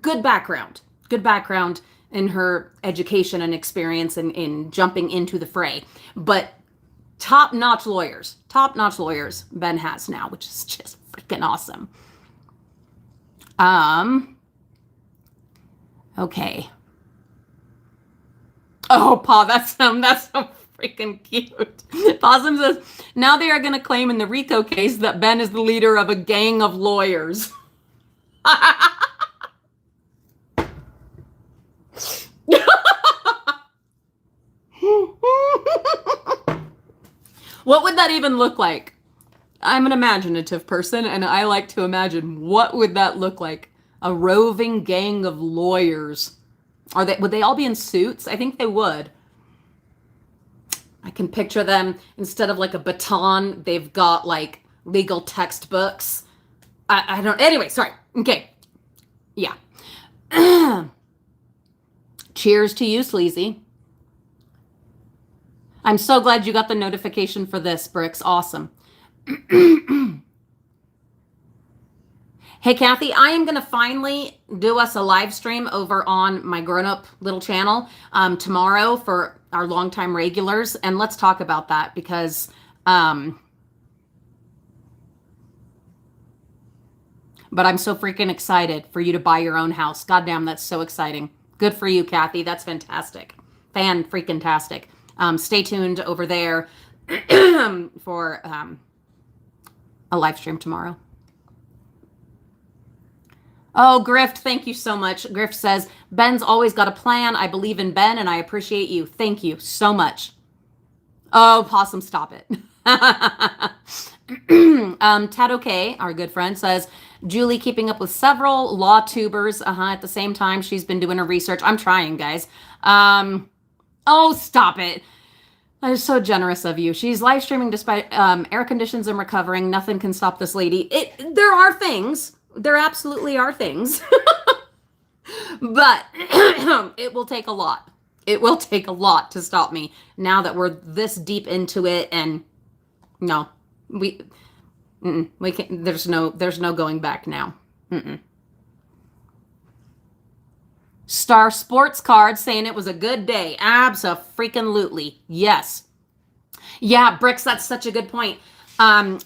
good background. Good background in her education and experience in jumping into the fray. But top-notch lawyers Ben has now, which is just freaking awesome. Okay. Oh, Pa, that's so freaking cute. Possum says, now they are going to claim in the RICO case that Ben is the leader of a gang of lawyers. What would that even look like? I'm an imaginative person, and I like to imagine what would that look like? A roving gang of lawyers. Would they all be in suits? I think they would. I can picture them, instead of like a baton, they've got like legal textbooks. I don't, anyway, sorry. Okay. Yeah. Cheers to you, Sleazy. I'm so glad you got the notification for this, Bricks. Awesome. Hey, Kathy, I am going to finally do us a live stream over on my grown-up little channel tomorrow for our longtime regulars. And let's talk about that because but I'm so freaking excited for you to buy your own house. Goddamn, that's so exciting. Good for you, Kathy. That's fantastic. Fan-freaking-tastic. Stay tuned over there for a live stream tomorrow. Oh, Grift, thank you so much. Grift says, Ben's always got a plan. I believe in Ben, and I appreciate you. Thank you so much. Oh, Possum, stop it. Tad OK, our good friend, says, Julie keeping up with several law tubers. At the same time, she's been doing her research. I'm trying, guys. Oh, stop it. That is so generous of you. She's live streaming despite air conditions and recovering. Nothing can stop this lady. There are things. There absolutely are things. But it will take a lot. It will take a lot to stop me now that we're this deep into it. And no, we can't. There's no going back now. Star Sports Card saying it was a good day. Abso-freaking-lutely. Yes. Yeah, Bricks, that's such a good point.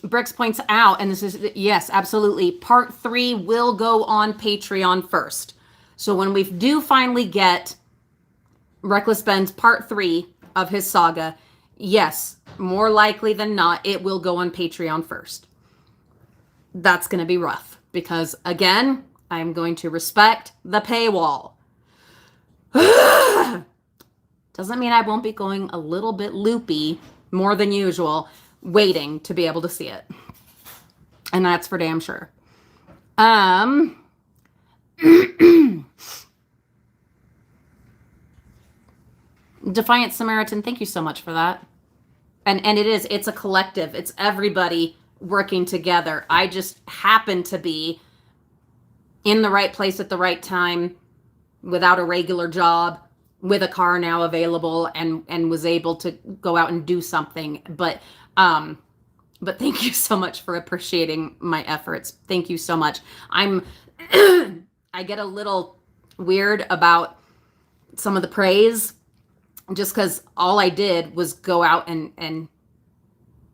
Bricks points out, and this is, yes, absolutely. Part 3 will go on Patreon first. So when we do finally get Reckless Ben's Part 3 of his saga, yes, more likely than not, it will go on Patreon first. That's going to be rough because, again, I'm going to respect the paywall. Doesn't mean I won't be going a little bit loopy more than usual, waiting to be able to see it. And that's for damn sure. Defiant Samaritan, thank you so much for that. And it's a collective. It's everybody working together. I just happen to be in the right place at the right time, without a regular job, with a car now available, and was able to go out and do something. But thank you so much for appreciating my efforts. Thank you so much. I get a little weird about some of the praise just because all I did was go out and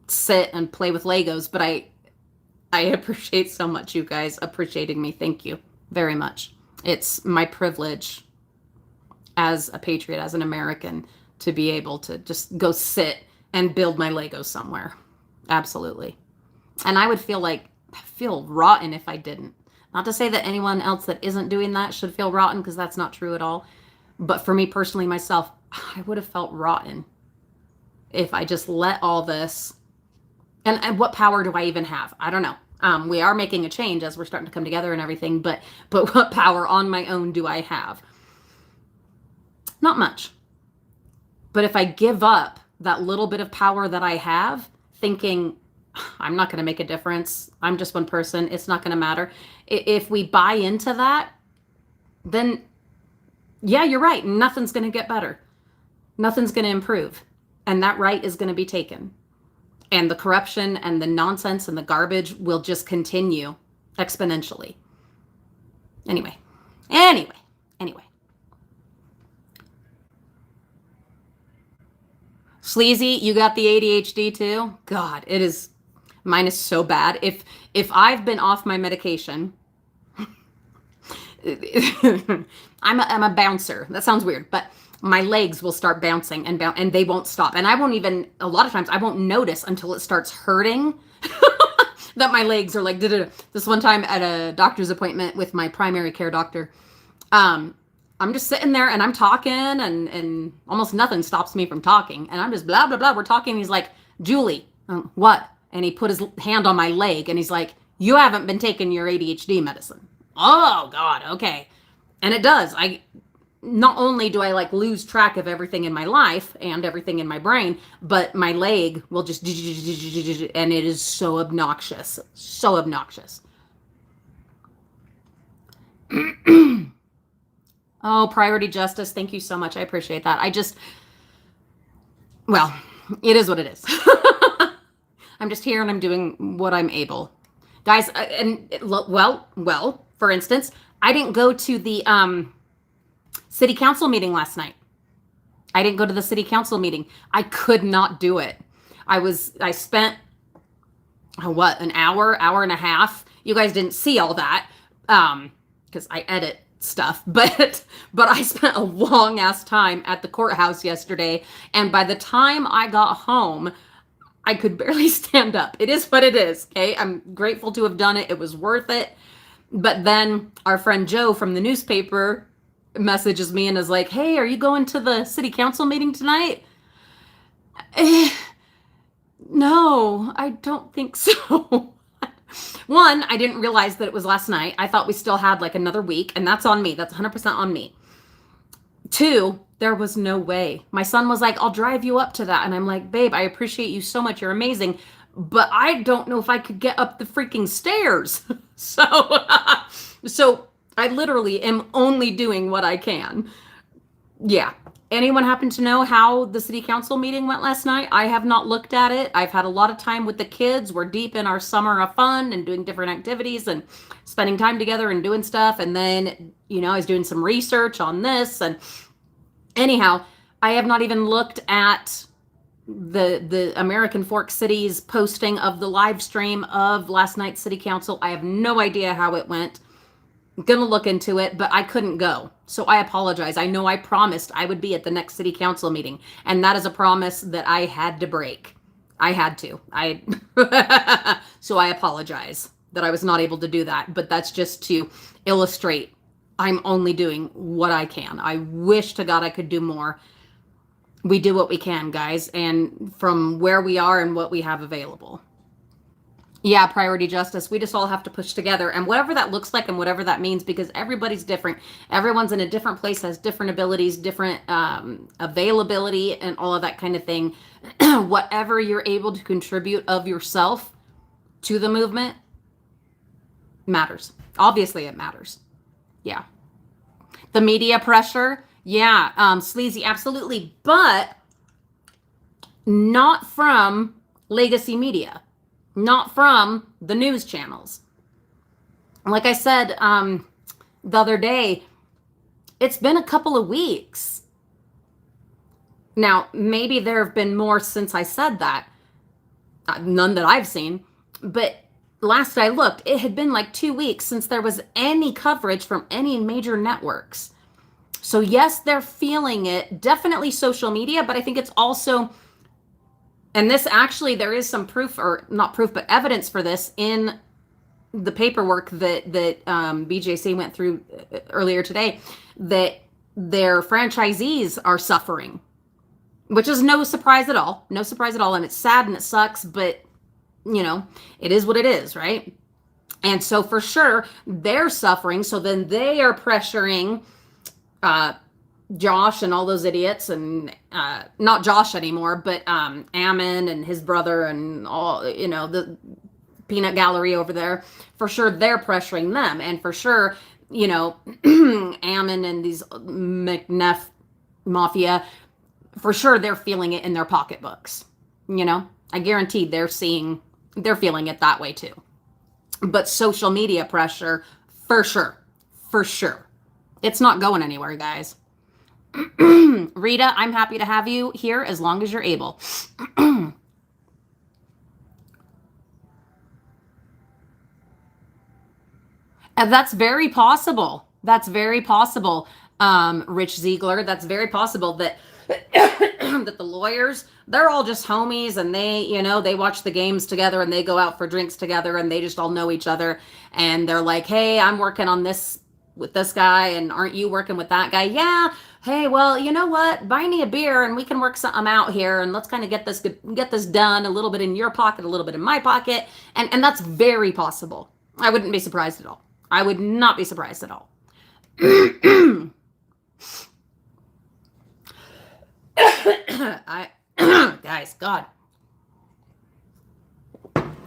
sit and play with Legos. But I appreciate so much you guys appreciating me. Thank you very much. It's my privilege as a patriot, as an American, to be able to just go sit and build my Legos somewhere. Absolutely. And I would feel rotten if I didn't. Not to say that anyone else that isn't doing that should feel rotten, because that's not true at all. But for me personally, myself, I would have felt rotten if I just let all this. And what power do I even have? I don't know. We are making a change as we're starting to come together and everything, but what power on my own do I have? Not much. But if I give up that little bit of power that I have, thinking I'm not going to make a difference, I'm just one person, it's not going to matter. If we buy into that, then yeah, you're right. Nothing's going to get better. Nothing's going to improve. And that right is going to be taken. And the corruption and the nonsense and the garbage will just continue exponentially. Anyway. Sleazy, you got the ADHD too? God, mine is so bad. If I've been off my medication, I'm a bouncer. That sounds weird, but my legs will start bouncing and they won't stop. And a lot of times I won't notice until it starts hurting that my legs are like, da-da-da. This one time at a doctor's appointment with my primary care doctor, I'm just sitting there and I'm talking and almost nothing stops me from talking. And I'm just blah, blah, blah. We're talking. He's like, Julie, what? And he put his hand on my leg and he's like, you haven't been taking your ADHD medicine. Oh God. Okay. And it does. Not only do I lose track of everything in my life and everything in my brain, but my leg will just, and it is so obnoxious. So obnoxious. Oh, Priority Justice. Thank you so much. I appreciate that. Well, it is what it is. I'm just here and I'm doing what I'm able. Guys, for instance, I didn't go to the city council meeting last night. I didn't go to the city council meeting. I could not do it. I spent, an hour and a half. You guys didn't see all that because I edit stuff, but I spent a long ass time at the courthouse yesterday, and by the time I got home, I could barely stand up. It is what it is, okay? I'm grateful to have done it. It was worth it. But then our friend Joe from the newspaper messages me and is like, hey, are you going to the city council meeting tonight? No, I don't think so. One, I didn't realize that it was last night. I thought we still had another week, and that's on me. That's 100% on me. Two, there was no way. My son was like, I'll drive you up to that. And I'm like, babe, I appreciate you so much. You're amazing. But I don't know if I could get up the freaking stairs. So I literally am only doing what I can. Yeah. Anyone happen to know how the city council meeting went last night? I have not looked at it. I've had a lot of time with the kids. We're deep in our summer of fun and doing different activities and spending time together and doing stuff. And then, I was doing some research on this. And anyhow, I have not even looked at the American Fork City's posting of the live stream of last night's city council. I have no idea how it went. Gonna look into it, but I couldn't go. So I apologize. I know I promised I would be at the next city council meeting, and that is a promise that I had to break. I had to. So I apologize that I was not able to do that, but that's just to illustrate I'm only doing what I can. I wish to God I could do more. We do what we can, guys, and from where we are and what we have available. Yeah, priority justice. We just all have to push together, and whatever that looks like and whatever that means, because everybody's different. Everyone's in a different place, has different abilities, different availability, and all of that kind of thing. Whatever you're able to contribute of yourself to the movement matters. Obviously, it matters. Yeah. The media pressure. Yeah. Sleazy. Absolutely. But not from legacy media. Not from the news channels. Like I said the other day, it's been a couple of weeks. Now, maybe there have been more since I said that. None that I've seen. But last I looked, it had been like 2 weeks since there was any coverage from any major networks. So yes, they're feeling it. Definitely social media, but I think it's also... And this actually, there is some proof, or not proof, but evidence for this in the paperwork that BJC went through earlier today, that their franchisees are suffering, which is no surprise at all. No surprise at all. And it's sad and it sucks, but, it is what it is, right? And so for sure, they're suffering. So then they are pressuring Josh and all those idiots, and not Josh anymore, but Ammon and his brother and all, the peanut gallery over there. For sure, they're pressuring them. And for sure, Ammon and these McNeff mafia, for sure, they're feeling it in their pocketbooks. I guarantee they're feeling it that way too. But social media pressure, for sure. It's not going anywhere, guys. Rita, I'm happy to have you here as long as you're able. And that's very possible. That's very possible, Rich Ziegler. That's very possible that that the lawyers, they're all just homies, and they watch the games together and they go out for drinks together and they just all know each other, and they're like, hey, I'm working on this with this guy, and aren't you working with that guy? Yeah. Hey, well, you know what? Buy me a beer and we can work something out here, and let's kind of get this done. A little bit in your pocket, a little bit in my pocket, and that's very possible. I wouldn't be surprised at all. I would not be surprised at all. Guys, God.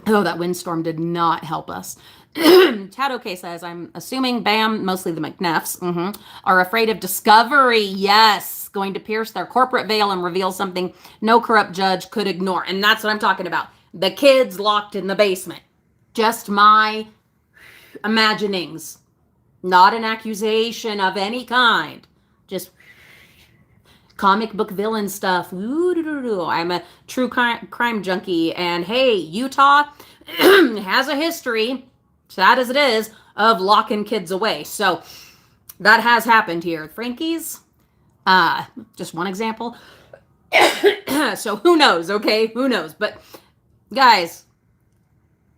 Oh, that windstorm did not help us. Tad OK says, I'm assuming Bam, mostly the McNeffs, are afraid of discovery. Yes, going to pierce their corporate veil and reveal something no corrupt judge could ignore. And that's what I'm talking about. The kids locked in the basement. Just my imaginings. Not an accusation of any kind. Just comic book villain stuff. I'm a true crime junkie. And hey, Utah has a history, sad as it is, of locking kids away. So that has happened here. Frankie's, just one example. So who knows, okay? Who knows? But guys,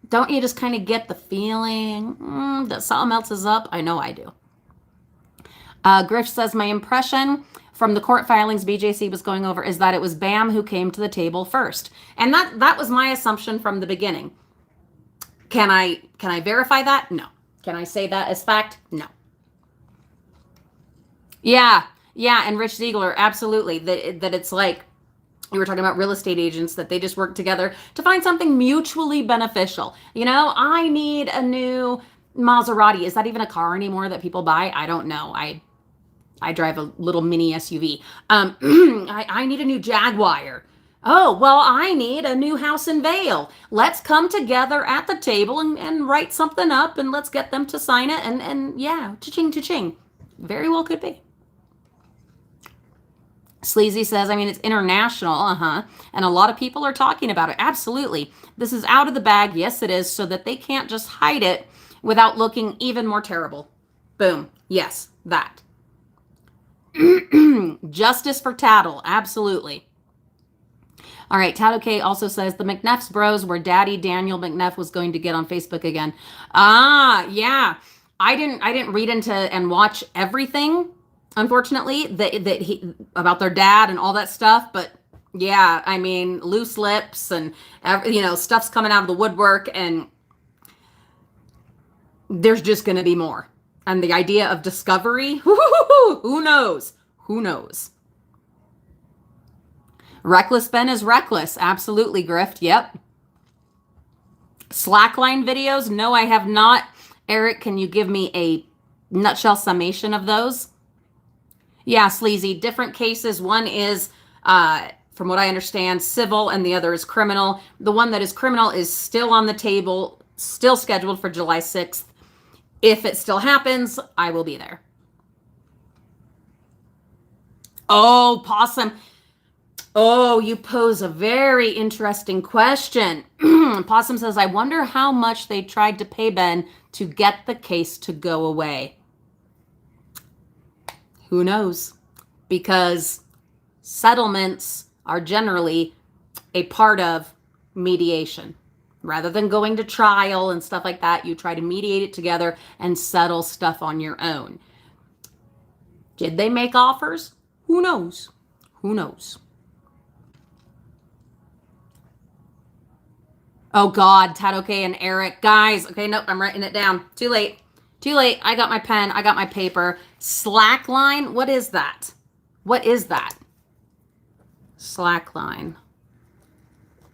don't you just kind of get the feeling that something else is up? I know I do. Griff says, my impression from the court filings BJC was going over is that it was Bam who came to the table first. And that was my assumption from the beginning. Can I verify that? No. Can I say that as fact? No. Yeah, and Rich Ziegler, absolutely. That it's like, you were talking about real estate agents, that they just work together to find something mutually beneficial. I need a new Maserati, is that even a car anymore that people buy? I don't know. I drive a little mini SUV. I need a new Jaguar. Oh, well, I need a new house in Vale. Let's come together at the table and write something up, and let's get them to sign it. And yeah, cha-ching, cha-ching. Very well could be. Sleazy says, I mean, it's international, and a lot of people are talking about it. Absolutely. This is out of the bag. Yes, it is, so that they can't just hide it without looking even more terrible. Boom. Yes, that. Justice for Tattle. Absolutely. All right. Tattle K also says the McNeff's bros were Daddy Daniel McNeff was going to get on Facebook again. Yeah. I didn't read into and watch everything, unfortunately, that he about their dad and all that stuff. But yeah, I mean, loose lips and stuff's coming out of the woodwork, and there's just going to be more. And the idea of discovery, who knows? Who knows? Reckless Ben is reckless. Absolutely, Grift. Yep. Slackline videos? No, I have not. Eric, can you give me a nutshell summation of those? Yeah, Sleazy. Different cases. One is, from what I understand, civil, and the other is criminal. The one that is criminal is still on the table, still scheduled for July 6th. If it still happens, I will be there. Oh, Possum. Oh, you pose a very interesting question. Possum says, I wonder how much they tried to pay Ben to get the case to go away. Who knows? Because settlements are generally a part of mediation. Rather than going to trial and stuff like that, you try to mediate it together and settle stuff on your own. Did they make offers? Who knows? Who knows? Oh, God, Tadoke and Eric. Guys, okay, nope, I'm writing it down. Too late. Too late. I got my pen. I got my paper. Slackline? What is that? What is that? Slackline.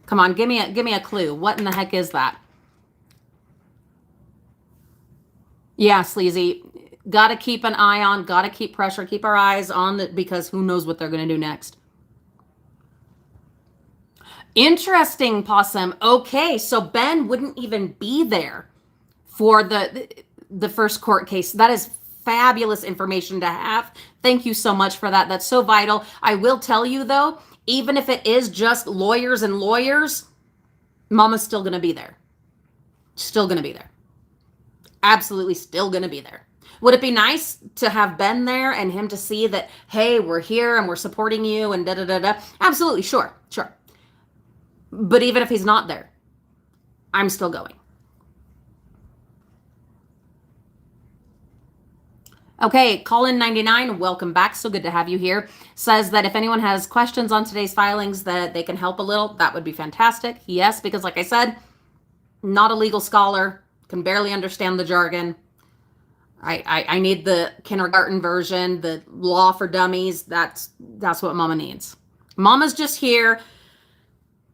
Come on, give me a clue. What in the heck is that? Yeah, Sleazy. Got to keep an eye on, got to keep pressure, keep our eyes on it, because who knows what they're going to do next. Interesting, Possum. Okay, so Ben wouldn't even be there for the first court case. That is fabulous information to have. Thank you so much for that. That's so vital. I will tell you, though, even if it is just lawyers and lawyers, Mama's still going to be there. Still going to be there. Absolutely still going to be there. Would it be nice to have Ben there and him to see that, hey, we're here and we're supporting you and da-da-da-da? Absolutely, sure. But even if he's not there, I'm still going. Okay, Colin 99, welcome back. So good to have you here. Says that if anyone has questions on today's filings that they can help a little, that would be fantastic. Yes, because like I said, not a legal scholar, can barely understand the jargon. I need the kindergarten version, the law for dummies. That's what Mama needs. Mama's just here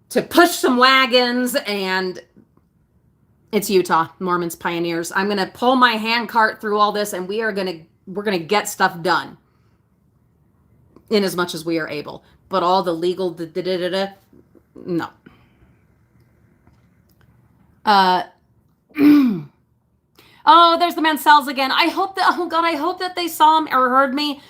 to push some wagons, and it's Utah, Mormons, pioneers. I'm going to pull my handcart through all this, and we're going to get stuff done in as much as we are able. But all the legal no. Oh, there's the Mansells again. I hope that they saw me or heard me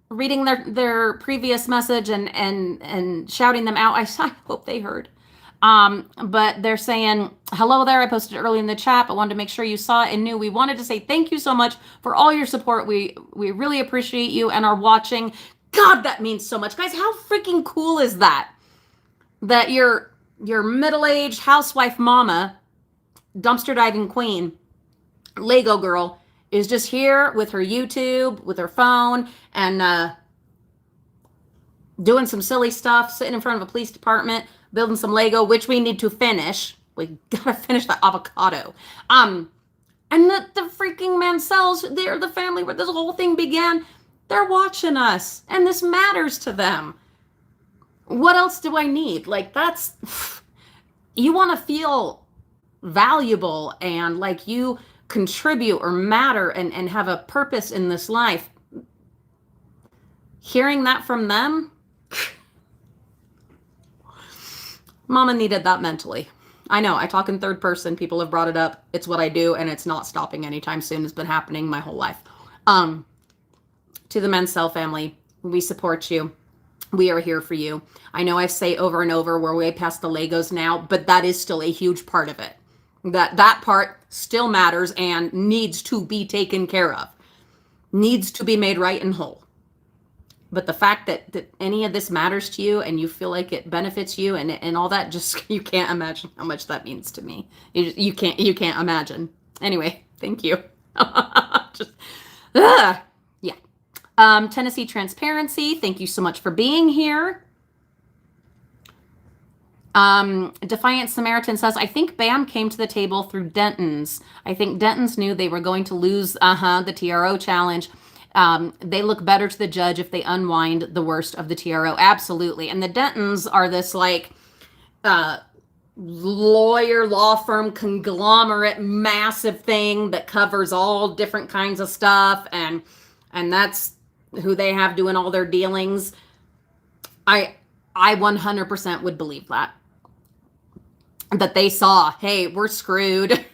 reading their previous message and shouting them out. I hope they heard. But they're saying, hello there. I posted early in the chat, but wanted to make sure you saw it and knew. We wanted to say thank you so much for all your support. We really appreciate you and are watching. God, that means so much. Guys, how freaking cool is that? That your middle-aged housewife mama, dumpster diving queen, Lego girl, is just here with her YouTube, with her phone, and doing some silly stuff, sitting in front of a police department, building some Lego, which we need to finish. We gotta finish that avocado. And the freaking Mansells, they're the family where this whole thing began. They're watching us, and this matters to them. What else do I need? Like, you want to feel valuable and like you contribute or matter and have a purpose in this life, hearing that from them, mama needed that mentally. I know I talk in third person. People have brought it up. It's what I do, and it's not stopping anytime soon. It's been happening my whole life. To the Men's Cell family, we support you. We are here for you. I know I say over and over, we're way past the Legos now, but that is still a huge part of it. That part still matters and needs to be taken care of, needs to be made right and whole. But the fact that any of this matters to you and you feel like it benefits you and all that, just you can't imagine how much that means to me. You can't imagine. Anyway, thank you. Just, yeah. Tennessee Transparency, thank you so much for being here. Defiant Samaritan says, I think BAM came to the table through Denton's. I think Denton's knew they were going to lose the TRO challenge. They look better to the judge if they unwind the worst of the TRO. Absolutely. And the Dentons are this like lawyer, law firm, conglomerate, massive thing that covers all different kinds of stuff. And that's who they have doing all their dealings. I 100% would believe that they saw, hey, we're screwed.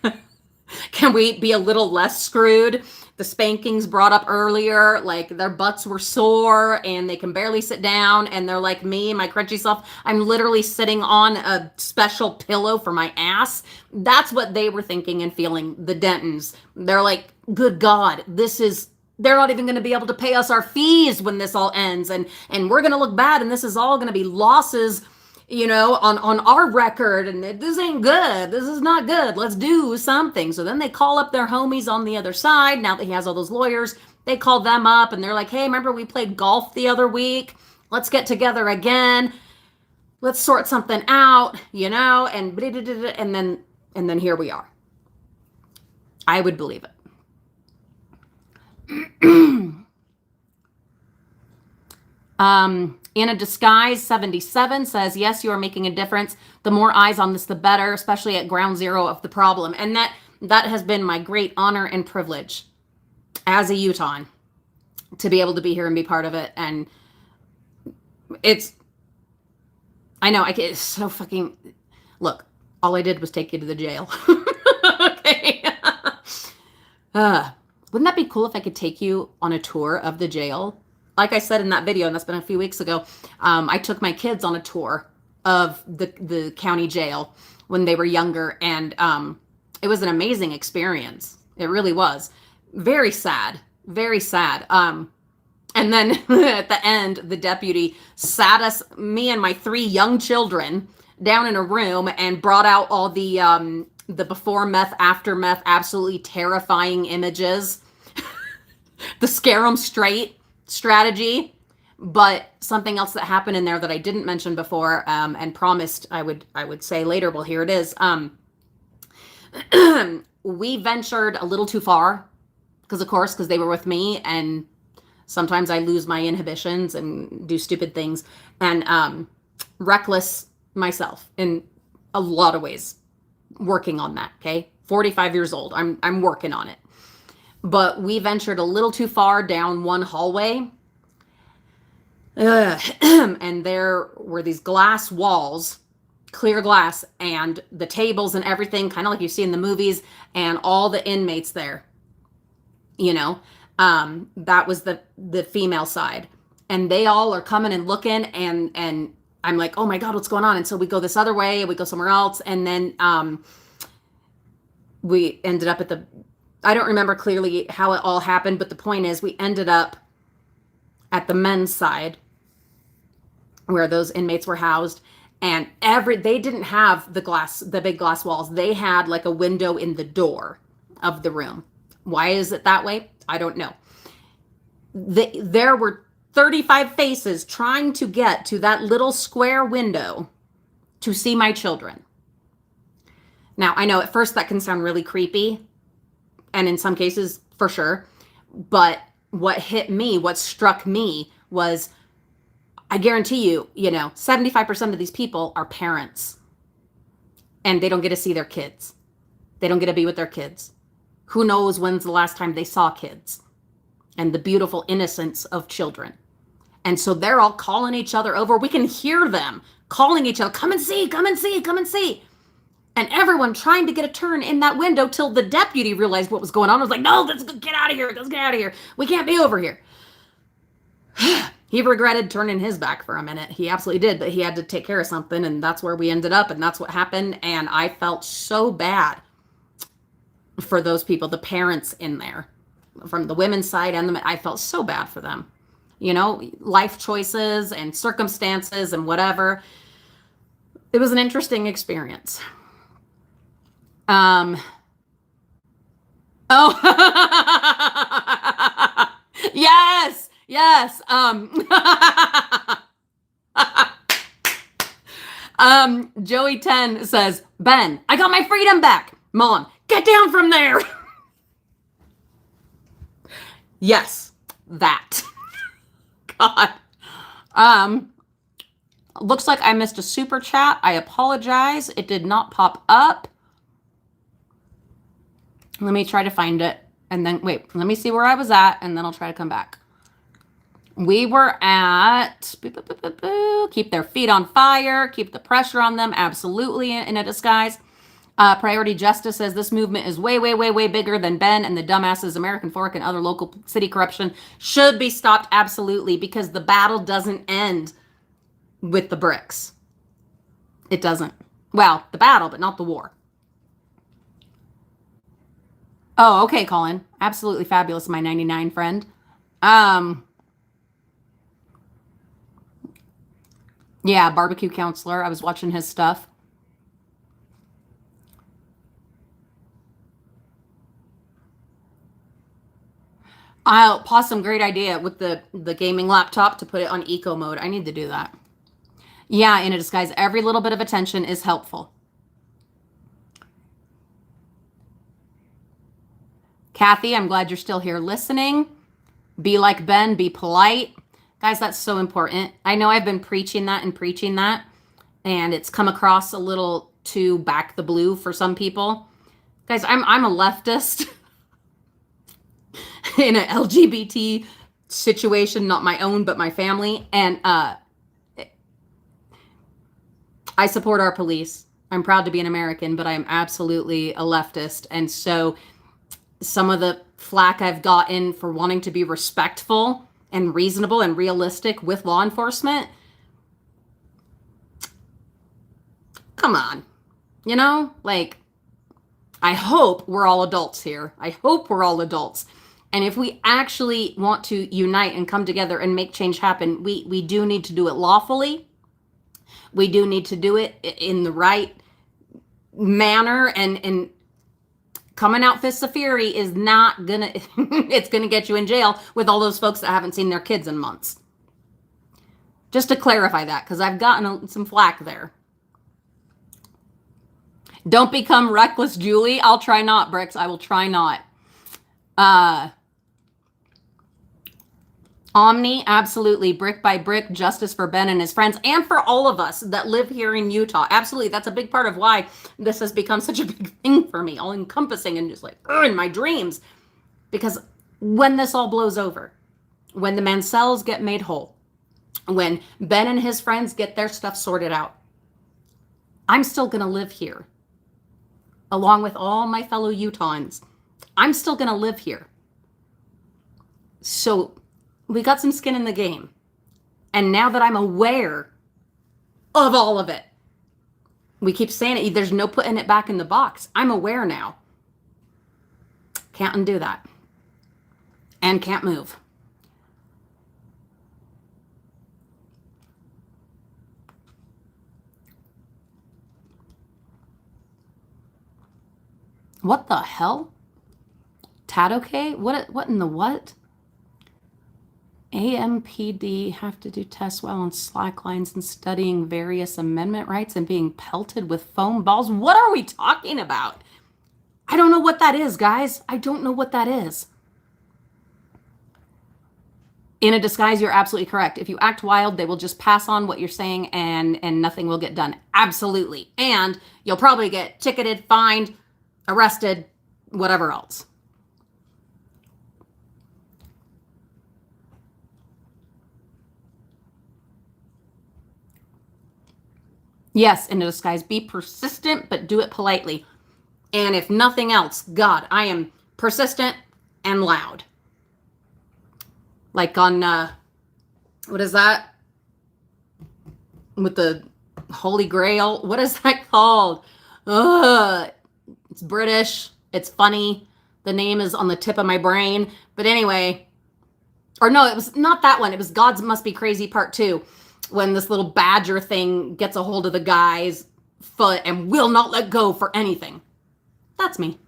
Can we be a little less screwed? The spankings brought up earlier, like their butts were sore and they can barely sit down. And they're like me, my crunchy self. I'm literally sitting on a special pillow for my ass. That's what they were thinking and feeling, the Dentons. They're like, good God, they're not even going to be able to pay us our fees when this all ends. And we're going to look bad. And this is all going to be losses, on our record, and this ain't good. This is not good. Let's do something. So then they call up their homies on the other side. Now that he has all those lawyers, they call them up and they're like, hey, remember we played golf the other week? Let's get together again. Let's sort something out, and then here we are. I would believe it. In a Disguise 77 says, yes, you are making a difference. The more eyes on this, the better, especially at ground zero of the problem. And that has been my great honor and privilege as a Utahn to be able to be here and be part of it. And it's so fucking, look, all I did was take you to the jail. Okay. Wouldn't that be cool if I could take you on a tour of the jail? Like I said in that video, and that's been a few weeks ago, I took my kids on a tour of the county jail when they were younger, and it was an amazing experience. It really was. Very sad, very sad. And then at the end, the deputy sat me and my 3 young children down in a room and brought out all the before meth, after meth, absolutely terrifying images. The scare 'em straight strategy. But something else that happened in there that I didn't mention before, and promised I would say later, well, here it is. We ventured a little too far because they were with me, and sometimes I lose my inhibitions and do stupid things, and reckless myself in a lot of ways. Working on that, okay? 45 years old. I'm working on it. But we ventured a little too far down one hallway. And there were these glass walls, clear glass, and the tables and everything, kind of like you see in the movies, and all the inmates there. That was the female side. And they all are coming and looking, and I'm like, oh my God, what's going on? And so we go this other way, we go somewhere else, and then we ended up I don't remember clearly how it all happened, but the point is we ended up at the men's side where those inmates were housed, and they didn't have the big glass walls. They had like a window in the door of the room. Why is it that way? I don't know. There were 35 faces trying to get to that little square window to see my children. Now, I know at first that can sound really creepy, and in some cases, for sure. But what struck me was, I guarantee you, 75% of these people are parents. And they don't get to see their kids. They don't get to be with their kids. Who knows when's the last time they saw kids and the beautiful innocence of children. And so they're all calling each other over. We can hear them calling each other, come and see, come and see, come and see. And everyone trying to get a turn in that window till the deputy realized what was going on. I was like, no, let's get out of here. Let's get out of here. We can't be over here. He regretted turning his back for a minute. He absolutely did, but he had to take care of something, and that's where we ended up, and that's what happened. And I felt so bad for those people, the parents in there, from the women's side and I felt so bad for them. You know, life choices and circumstances and whatever. It was an interesting experience. Oh, yes, yes. Joey 10 says, Ben, I got my freedom back. Mom, get down from there. Yes, that. God. Looks like I missed a super chat. I apologize. It did not pop up. Let me try to find it. And then, wait, let me see where I was at, and then I'll try to come back. We were at, keep their feet on fire, keep the pressure on them, absolutely in a disguise. Priority Justice says this movement is way, way, way, way bigger than Ben and the dumbasses, American Fork and other local city corruption should be stopped, absolutely, because the battle doesn't end with the bricks. It doesn't. Well, the battle, but not the war. Oh, okay, Colin. Absolutely fabulous, my 99 friend. Yeah, barbecue counselor. I was watching his stuff. Possum, great idea with the gaming laptop to put it on eco mode. I need to do that. Yeah, in a disguise. Every little bit of attention is helpful. Kathy, I'm glad you're still here listening. Be like Ben, be polite. Guys, that's so important. I know I've been preaching that, and it's come across a little too back the blue for some people. Guys, I'm a leftist in an LGBT situation, not my own, but my family. And I support our police. I'm proud to be an American, but I'm absolutely a leftist. And so some of the flack I've gotten for wanting to be respectful and reasonable and realistic with law enforcement, come on. You know, like, I hope we're all adults here. I hope we're all adults. And if we actually want to unite and come together and make change happen, we do need to do it lawfully. We do need to do it in the right manner, and coming out fists of fury is not gonna, it's gonna get you in jail with all those folks that haven't seen their kids in months. Just to clarify that, because I've gotten some flack there. Don't become reckless, Julie. I'll try not, Bricks. I will try not. Omni, absolutely. Brick by brick, justice for Ben and his friends, and for all of us that live here in Utah. Absolutely. That's a big part of why this has become such a big thing for me, all encompassing and just like in my dreams. Because when this all blows over, when the Mansells get made whole, when Ben and his friends get their stuff sorted out, I'm still going to live here along with all my fellow Utahns. I'm still going to live here. So we got some skin in the game. And now that I'm aware of all of it, we keep saying it, there's no putting it back in the box. I'm aware now. Can't undo that. And can't move. What the hell? Tadoke? What in the what? AMPD have to do tests while on slack lines and studying various amendment rights and being pelted with foam balls. What are we talking about? I don't know what that is, guys. I don't know what that is. In a disguise, you're absolutely correct. If you act wild, they will just pass on what you're saying and nothing will get done. Absolutely. And you'll probably get ticketed, fined, arrested, whatever else. Yes, in a disguise. Be persistent, but do it politely. And if nothing else, God, I am persistent and loud. Like on, what is that? With the Holy Grail. What is that called? Ugh. It's British. It's funny. The name is on the tip of my brain. But anyway, or no, it was not that one. It was God's Must Be Crazy Part 2, when this little badger thing gets a hold of the guy's foot and will not let go for anything. That's me.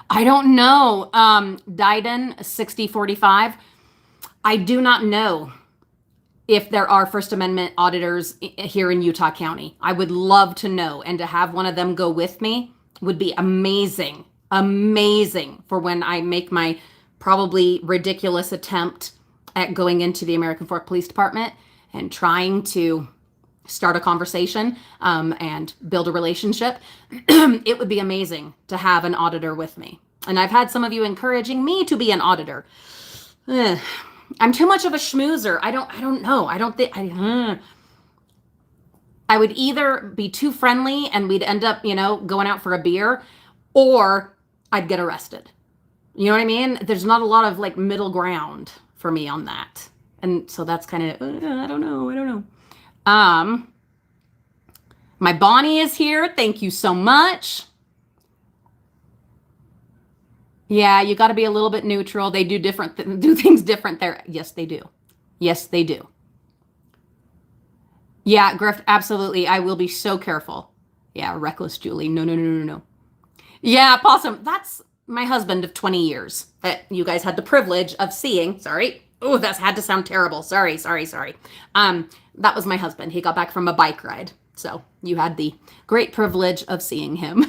I don't know. Dyden 6045. I do not know if there are First Amendment auditors here in Utah County. I would love to know, and to have one of them go with me would be amazing. Amazing for when I make my probably ridiculous attempt at going into the American Fork Police Department and trying to start a conversation and build a relationship. It would be amazing to have an auditor with me. And I've had some of you encouraging me to be an auditor. I'm too much of a schmoozer. I don't know. I don't think I would either be too friendly and we'd end up, going out for a beer, or I'd get arrested. You know what I mean? There's not a lot of like middle ground for me on that. And so that's kind of, I don't know. My Bonnie is here. Thank you so much. Yeah, you got to be a little bit neutral. They do do things different there. Yes, they do. Yes, they do. Yeah, Griff, absolutely. I will be so careful. Yeah, reckless Julie. No. Yeah, Possum. That's my husband of 20 years that you guys had the privilege of seeing. Sorry. Oh, that's had to sound terrible. Sorry. That was my husband. He got back from a bike ride. So you had the great privilege of seeing him.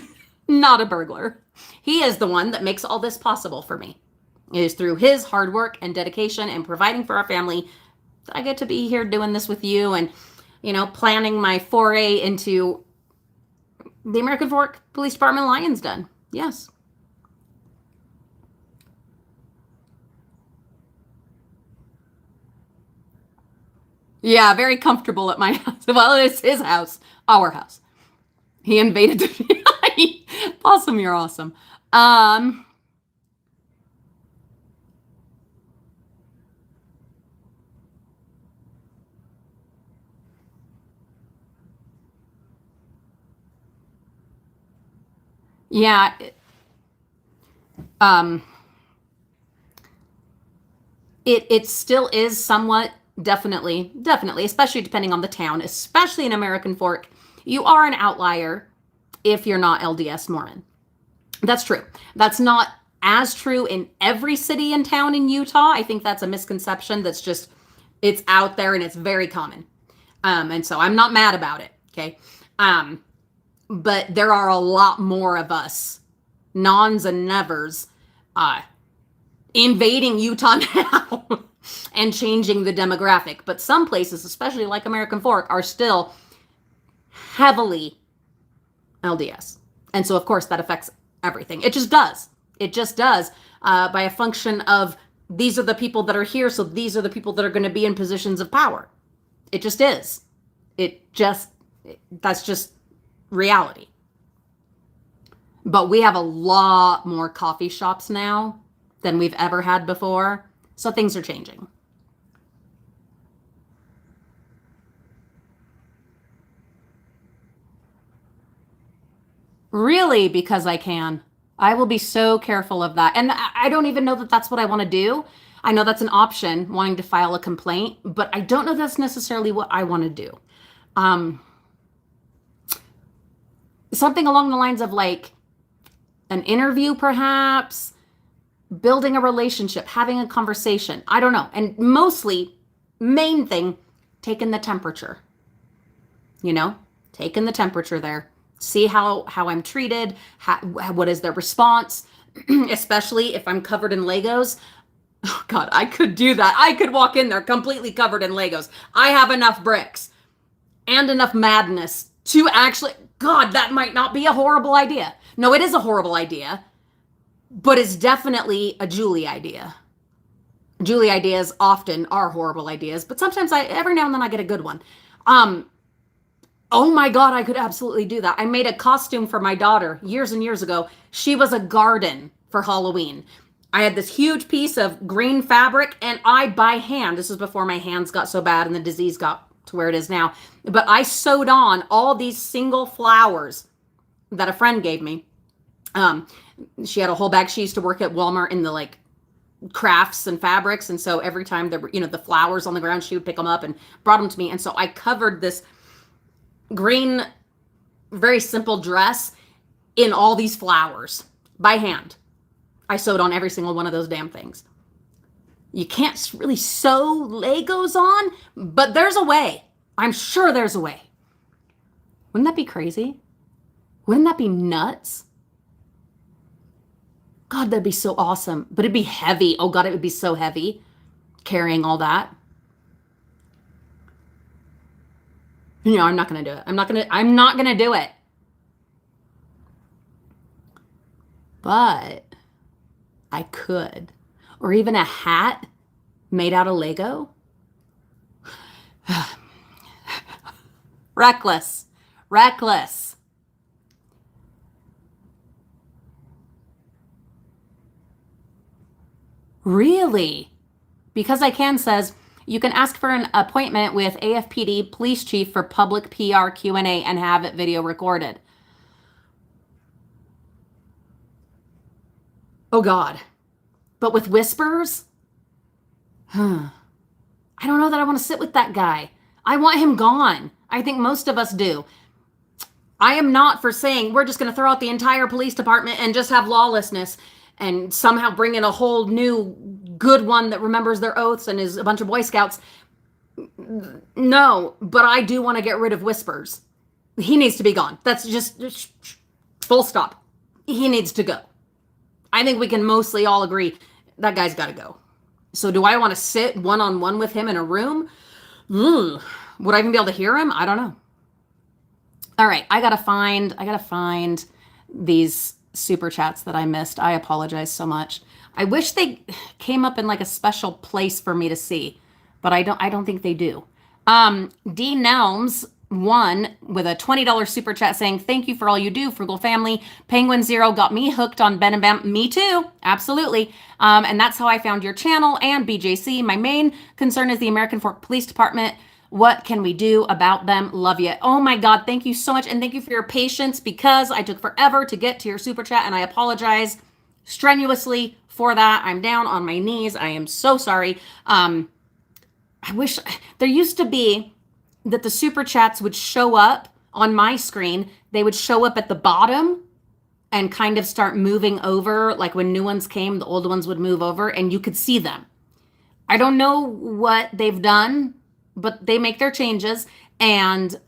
Not a burglar. He is the one that makes all this possible for me. It is through his hard work and dedication and providing for our family that I get to be here doing this with you and, planning my foray into the American Fork Police Department Lions Den. Yes. Yeah, very comfortable at my house. Well, it's his house, our house. He invaded the Awesome, you're awesome. Yeah. Um, it still is somewhat definitely, especially depending on the town, especially in American Fork. You are an outlier if you're not LDS Mormon. That's true. That's not as true in every city and town in Utah. I think that's a misconception that's just, it's out there and it's very common. And so I'm not mad about it. Okay. But there are a lot more of us, nons and nevers, invading Utah now and changing the demographic. But some places, especially like American Fork, are still heavily LDS. And so, of course, that affects everything. It just does. It just does by a function of these are the people that are here, so these are the people that are going to be in positions of power. It just is. That's just reality. But we have a lot more coffee shops now than we've ever had before. So things are changing. Really, because I can. I will be so careful of that. And I don't even know that that's what I want to do. I know that's an option, wanting to file a complaint, but I don't know that's necessarily what I want to do. Something along the lines of like an interview, perhaps, building a relationship, having a conversation. I don't know. And mostly, main thing, taking the temperature. Taking the temperature there. See how I'm treated, what is their response, especially if I'm covered in Legos. Oh God, I could do that. I could walk in there completely covered in Legos. I have enough bricks. and enough madness to actually, God, that might not be a horrible idea. No, it is a horrible idea, but it's definitely a Julie idea. Julie ideas often are horrible ideas, but sometimes every now and then I get a good one. Oh my God, I could absolutely do that. I made a costume for my daughter years and years ago. She was a garden for Halloween. I had this huge piece of green fabric, and I, by hand, this was before my hands got so bad and the disease got to where it is now, but I sewed on all these single flowers that a friend gave me. She had a whole bag. She used to work at Walmart in the like crafts and fabrics, and so every time there were, the flowers on the ground, she would pick them up and brought them to me. And so I covered this green, very simple dress in all these flowers by hand. I sewed on every single one of those damn things. You can't really sew Legos on, but there's a way. I'm sure there's a way. Wouldn't that be crazy? Wouldn't that be nuts? God, that'd be so awesome. But it'd be heavy. Oh God, it would be so heavy carrying all that. I'm not going to do it. I'm not going to do it. But I could. Or even a hat made out of Lego. Reckless. Reckless. Really? Because I Can says, you can ask for an appointment with AFPD police chief for public PR Q&A and have it video recorded. Oh God. But with whispers? I don't know that I want to sit with that guy. I want him gone. I think most of us do. I am not for saying we're just going to throw out the entire police department and just have lawlessness and somehow bring in a whole new good one that remembers their oaths and is a bunch of Boy Scouts. No, but I do want to get rid of whispers. He needs to be gone. That's just full stop. He needs to go. I think we can mostly all agree that guy's got to go. So do I want to sit one-on-one with him in a room? Would I even be able to hear him? I don't know. All right, I gotta find these super chats that I missed. I apologize so much. I wish they came up in like a special place for me to see, but I don't think they do. D Nelms won with a $20 super chat saying, thank you for all you do, Frugal Family. Penguin Zero got me hooked on Ben and Bam. Me too. Absolutely. And that's how I found your channel and BJC. My main concern is the American Fork Police Department. What can we do about them? Love you. Oh my God. Thank you so much. And thank you for your patience because I took forever to get to your super chat and I apologize strenuously for that. I'm down on my knees. I am so sorry. I wish there used to be that the super chats would show up on my screen. They would show up at the bottom and kind of start moving over. Like when new ones came, the old ones would move over and you could see them. I don't know what they've done, but they make their changes and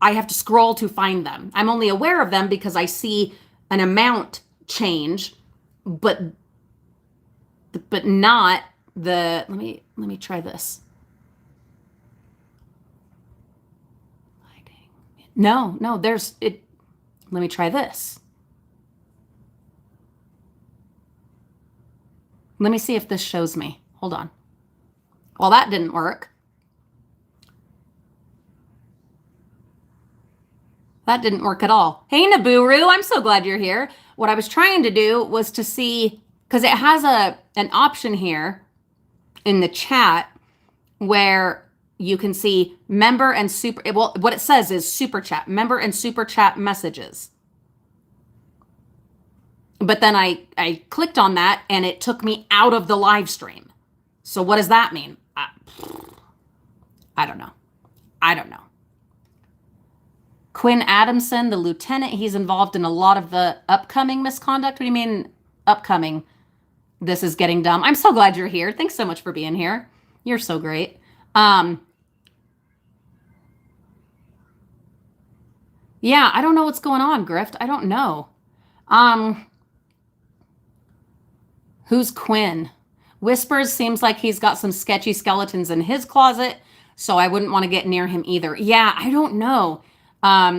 I have to scroll to find them. I'm only aware of them because I see an amount change, but not the, let me try this. No, there's it. Let me try this. Let me see if this shows me. Hold on. Well, that didn't work. That didn't work at all. Hey, Naburu, I'm so glad you're here. What I was trying to do was to see, because it has an option here in the chat where you can see member and super, well, what it says is super chat, member and super chat messages. But then I clicked on that and it took me out of the live stream. So what does that mean? I don't know. Quinn Adamson, the lieutenant, he's involved in a lot of the upcoming misconduct. What do you mean upcoming? This is getting dumb. I'm so glad you're here. Thanks so much for being here. You're so great. Yeah, I don't know what's going on, Grift. I don't know. Who's Quinn? Whispers seems like he's got some sketchy skeletons in his closet. So I wouldn't want to get near him either. Yeah, I don't know.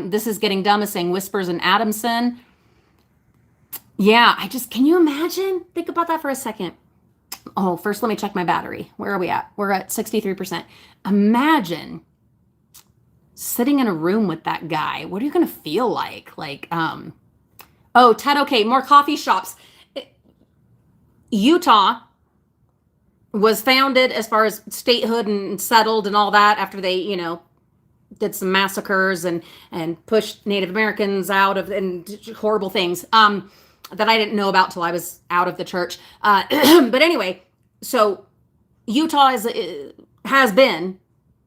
This is getting dumb is saying Whispers and Adamson. Yeah, can you imagine? Think about that for a second. Oh, first let me check my battery. Where are we at? We're at 63%. Imagine sitting in a room with that guy. What are you going to feel like? Oh, Ted, okay, more coffee shops. Utah was founded as far as statehood and settled and all that after they, did some massacres and pushed Native Americans out of and horrible things that I didn't know about till I was out of the church. But anyway, so Utah has been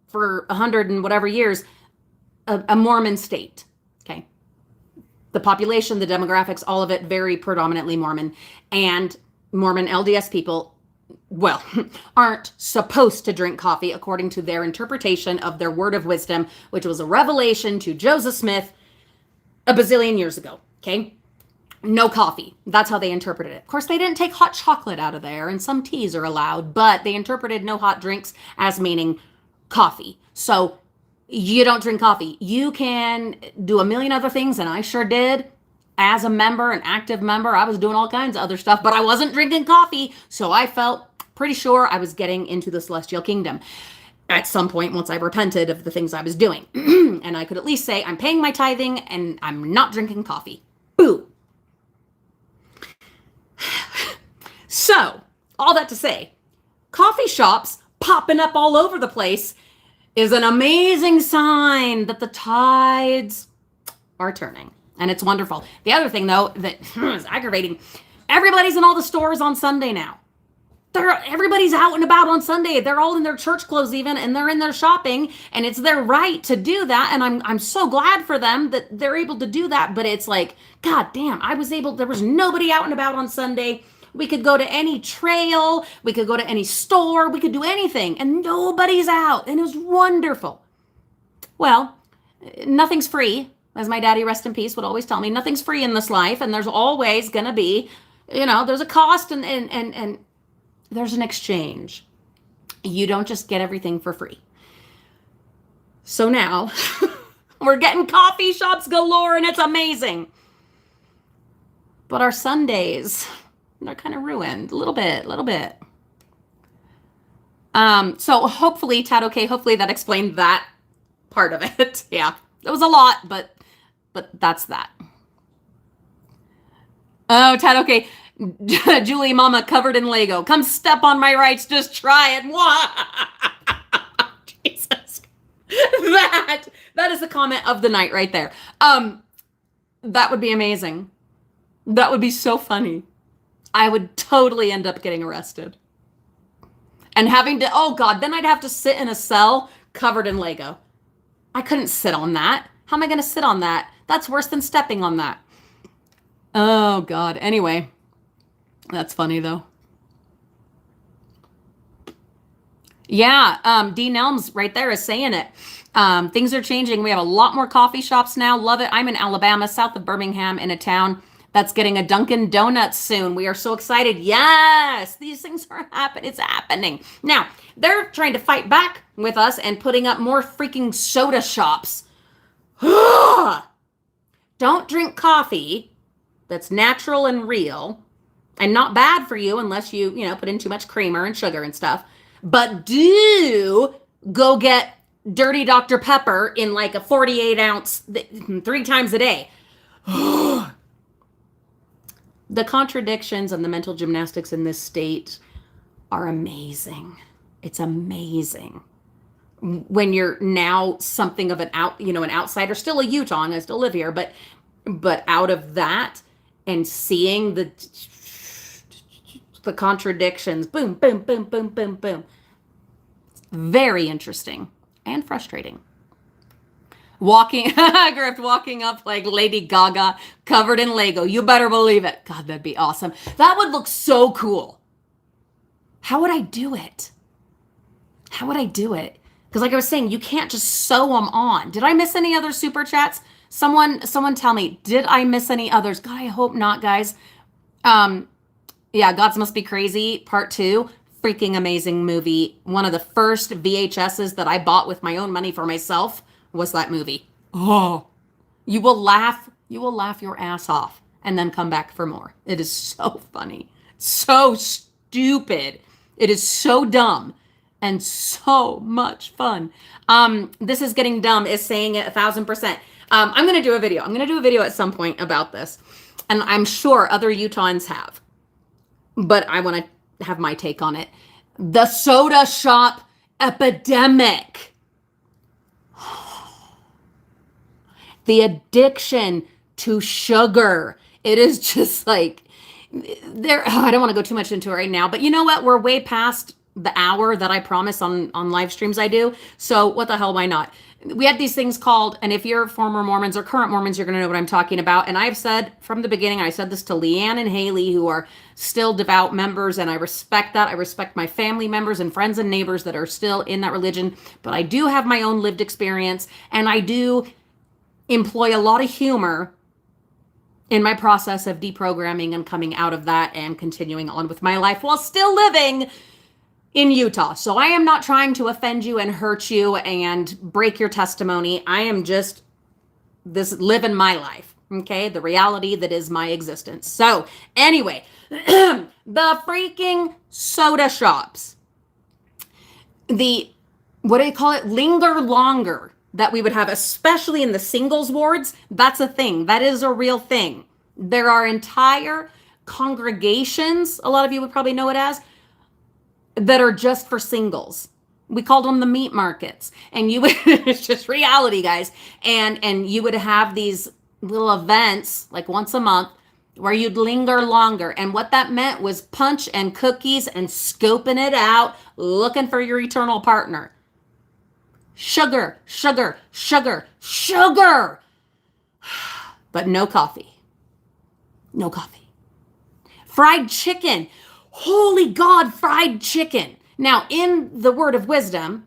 for 100 and whatever years a Mormon state. Okay, the population, the demographics, all of it very predominantly Mormon, and Mormon LDS people, well, aren't supposed to drink coffee according to their interpretation of their word of wisdom, which was a revelation to Joseph Smith a bazillion years ago. Okay, no coffee. That's how they interpreted it. Of course, they didn't take hot chocolate out of there, and some teas are allowed, but they interpreted no hot drinks as meaning coffee. So you don't drink coffee. You can do a million other things, and I sure did. As a member, an active member, I was doing all kinds of other stuff, but I wasn't drinking coffee. So I felt pretty sure I was getting into the celestial kingdom at some point once I repented of the things I was doing. And I could at least say, I'm paying my tithing and I'm not drinking coffee. Boo. So, all that to say, coffee shops popping up all over the place is an amazing sign that the tides are turning. And it's wonderful. The other thing, though, that is aggravating, everybody's in all the stores on Sunday now. Everybody's out and about on Sunday. They're all in their church clothes even, and they're in there shopping, and it's their right to do that. And I'm so glad for them that they're able to do that. But it's like, God damn, there was nobody out and about on Sunday. We could go to any trail. We could go to any store. We could do anything, and nobody's out. And it was wonderful. Well, nothing's free. As my daddy, rest in peace, would always tell me, nothing's free in this life, and there's always going to be, there's a cost and there's an exchange. You don't just get everything for free. So now we're getting coffee shops galore, and it's amazing. But our Sundays, they're kind of ruined a little bit. So hopefully, Tad, okay, hopefully that explained that part of it. Yeah, it was a lot, but that's that. Oh, Tad, okay. Julie, mama covered in Lego. Come step on my rights. Just try it. Jesus. That is the comment of the night right there. That would be amazing. That would be so funny. I would totally end up getting arrested. And having to, oh God, then I'd have to sit in a cell covered in Lego. I couldn't sit on that. How am I going to sit on that? That's worse than stepping on that. Oh God. Anyway, that's funny though. Yeah. D Nelms right there is saying it. Things are changing. We have a lot more coffee shops now. Love it. I'm in Alabama, south of Birmingham, in a town that's getting a Dunkin' Donuts soon. We are so excited. Yes, these things are happening. It's happening. Now, they're trying to fight back with us and putting up more freaking soda shops. Don't drink coffee that's natural and real and not bad for you unless you put in too much creamer and sugar and stuff. But do go get dirty Dr. Pepper in like a 48 ounce 3 times a day. The contradictions and the mental gymnastics in this state are amazing. It's amazing. When you're now something of an outsider, still a Utah, and I still live here, but out of that and seeing the contradictions, boom, boom, boom, boom, boom, boom. Very interesting and frustrating. Walking up like Lady Gaga covered in Lego. You better believe it. God, that'd be awesome. That would look so cool. How would I do it? Because like I was saying, you can't just sew them on. Did I miss any other super chats? Someone tell me, did I miss any others? God, I hope not, guys. Yeah, Gods Must Be Crazy, part 2. freaking amazing movie. One of the first VHSs that I bought with my own money for myself was that movie. Oh, you will laugh. You will laugh your ass off and then come back for more. It is so funny. So stupid. It is so dumb and so much fun. This is getting dumb is saying it 1,000%. I'm going to do a video. I'm going to do a video at some point about this. And I'm sure other Utahns have. But I want to have my take on it. The soda shop epidemic. The addiction to sugar. It is just like, I don't want to go too much into it right now, but you know what? We're way past the hour that I promise on live streams I do. So what the hell, why not? We had these things called, and if you're former Mormons or current Mormons, you're going to know what I'm talking about. And I've said from the beginning, I said this to Leanne and Haley, who are still devout members, and I respect that. I respect my family members and friends and neighbors that are still in that religion. But I do have my own lived experience, and I do employ a lot of humor in my process of deprogramming and coming out of that and continuing on with my life while still living in Utah. So I am not trying to offend you and hurt you and break your testimony. I am just living my life, okay? The reality that is my existence. So anyway, the freaking soda shops, what do you call it? Linger longer that we would have, especially in the singles wards. That's a thing. That is a real thing. There are entire congregations, a lot of you would probably know it as, that are just for singles. We called them the meat markets. And you would, it's just reality, guys. And you would have these little events like once a month where you'd linger longer. And what that meant was punch and cookies and scoping it out, looking for your eternal partner. Sugar, sugar, sugar, sugar. But no coffee. No coffee. Fried chicken. Holy God, fried chicken. Now, in the Word of Wisdom,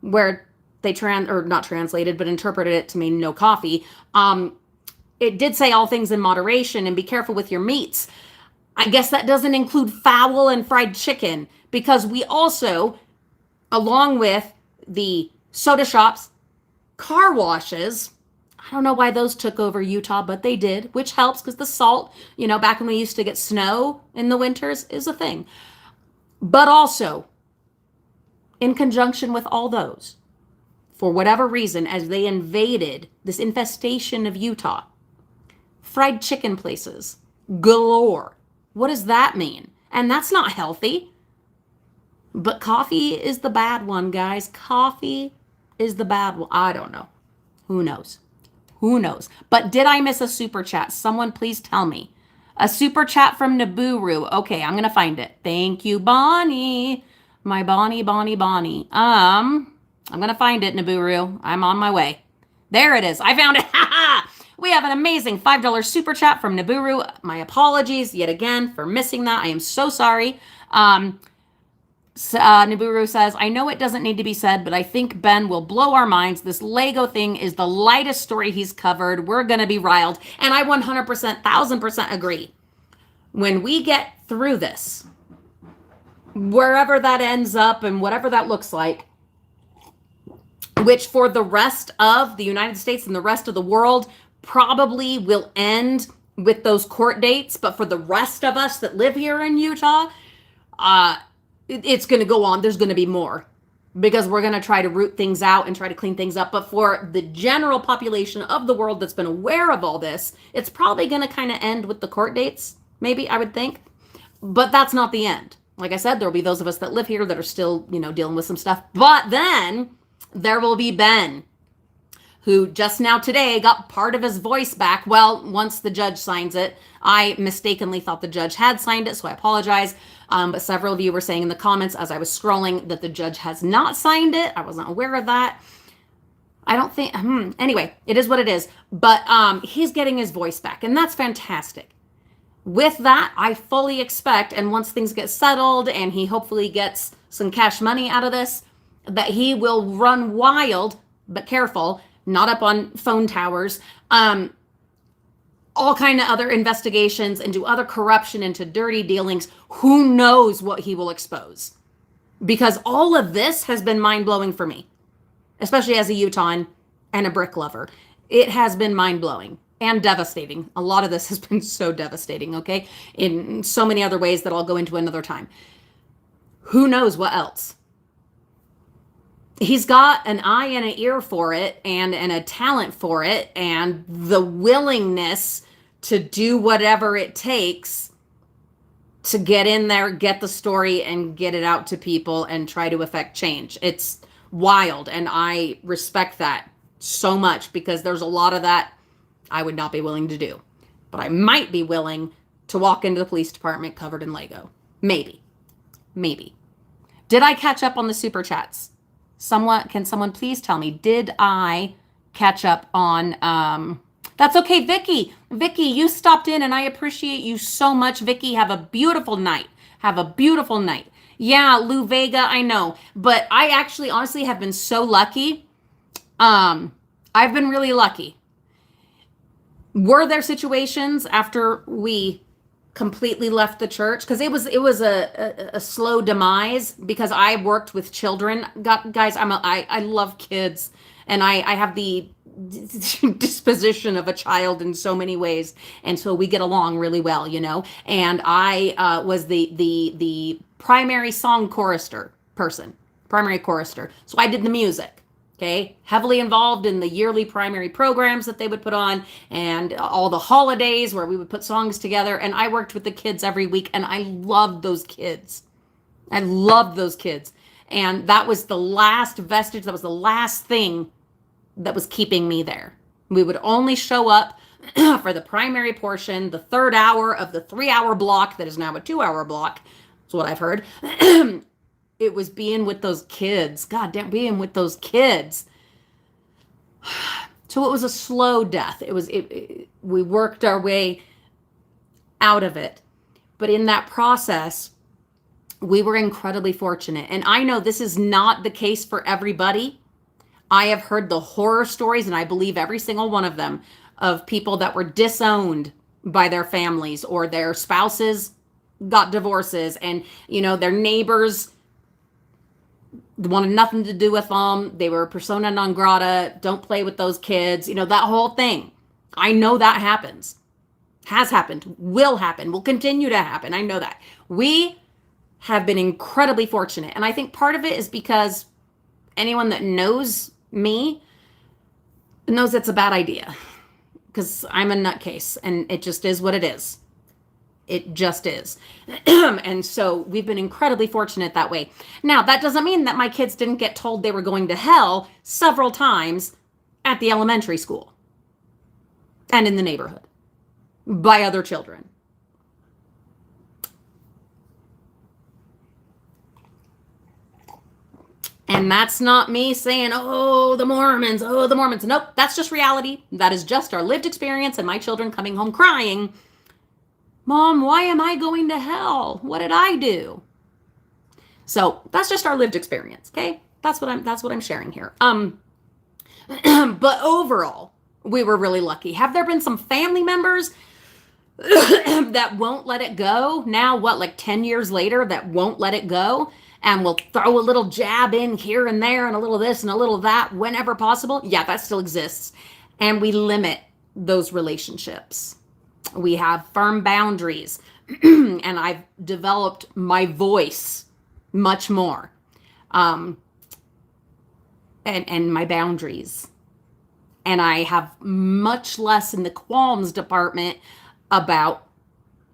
where they not translated, but interpreted it to mean no coffee, it did say all things in moderation and be careful with your meats. I guess that doesn't include fowl and fried chicken, because we also, along with the soda shops, car washes, I don't know why those took over Utah, but they did, which helps because the salt, back when we used to get snow in the winters, is a thing. But also, in conjunction with all those, for whatever reason, as they invaded this infestation of Utah, fried chicken places galore. What does that mean? And that's not healthy. But coffee is the bad one, guys. Coffee is the bad one. I don't know. Who knows? Who knows? But did I miss a super chat? Someone please tell me. A super chat from Nibiru. Okay, I'm going to find it. Thank you, Bonnie. My Bonnie. I'm going to find it, Nibiru. I'm on my way. There it is. I found it. We have an amazing $5 super chat from Nibiru. My apologies yet again for missing that. I am so sorry. Nibiru says, I know it doesn't need to be said, but I think Ben will blow our minds. This Lego thing is the lightest story he's covered. We're going to be riled. And I 100%, 1,000% agree. When we get through this, wherever that ends up and whatever that looks like, which for the rest of the United States and the rest of the world probably will end with those court dates. But for the rest of us that live here in Utah, it's going to go on. There's going to be more because we're going to try to root things out and try to clean things up. But for the general population of the world that's been aware of all this, it's probably going to kind of end with the court dates, maybe, I would think. But that's not the end. Like I said, there'll be those of us that live here that are still, dealing with some stuff. But then there will be Ben, who just now today got part of his voice back. Well, once the judge signs it, I mistakenly thought the judge had signed it, so I apologize. But several of you were saying in the comments as I was scrolling that the judge has not signed it. I wasn't aware of that. I don't think, anyway, it is what it is. But he's getting his voice back, and that's fantastic. With that, I fully expect, and once things get settled and he hopefully gets some cash money out of this, that he will run wild, but careful, not up on phone towers, all kind of other investigations into other corruption, into dirty dealings. Who knows what he will expose? Because all of this has been mind-blowing for me, especially as a Utahn and a brick lover. It has been mind-blowing and devastating. A lot of this has been so devastating, okay? In so many other ways that I'll go into another time. Who knows what else? He's got an eye and an ear for it, and a talent for it, and the willingness to do whatever it takes to get in there, get the story, and get it out to people and try to affect change. It's wild, and I respect that so much, because there's a lot of that I would not be willing to do. But I might be willing to walk into the police department covered in Lego. Maybe. Did I catch up on the super chats? Can someone please tell me, did I catch up on, that's okay, Vicky. Vicky, you stopped in and I appreciate you so much. Vicky, have a beautiful night. Yeah, Lou Vega, I know. But I actually honestly have been so lucky. I've been really lucky. Were there situations after we completely left the church? Because it was a slow demise, because I worked with children. Guys, I love kids, and I have the disposition of a child in so many ways, and so we get along really well, and I was the primary song chorister person, so I did the music. Okay, heavily involved in the yearly primary programs that they would put on, and all the holidays where we would put songs together. And I worked with the kids every week, and I loved those kids. And that was the last vestige. That was the last thing that was keeping me there. We would only show up for the primary portion, the third hour of the 3-hour block that is now a 2-hour block. That's what I've heard. It was being with those kids. God damn, being with those kids. So it was a slow death. We worked our way out of it. But in that process, we were incredibly fortunate. And I know this is not the case for everybody. I have heard the horror stories, and I believe every single one of them, of people that were disowned by their families, or their spouses got divorces, and their neighbors wanted nothing to do with them. They were persona non grata. Don't play with those kids. That whole thing. I know that happens. Has happened. Will happen. Will continue to happen. I know that. We have been incredibly fortunate. And I think part of it is because anyone that knows me knows it's a bad idea. Because I'm a nutcase, and it just is what it is. It just is. And so we've been incredibly fortunate that way. Now, that doesn't mean that my kids didn't get told they were going to hell several times at the elementary school and in the neighborhood by other children. And that's not me saying, oh, the Mormons. Nope, that's just reality. That is just our lived experience, and my children coming home crying, Mom, why am I going to hell? What did I do? So that's just our lived experience, okay? That's what I'm sharing here. But overall, we were really lucky. Have there been some family members that won't let it go? Now, like 10 years later, that won't let it go, and will throw a little jab in here and there, and a little this and a little that whenever possible? Yeah, that still exists. And we limit those relationships. We have firm boundaries, and I've developed my voice much more, and my boundaries. And I have much less in the qualms department about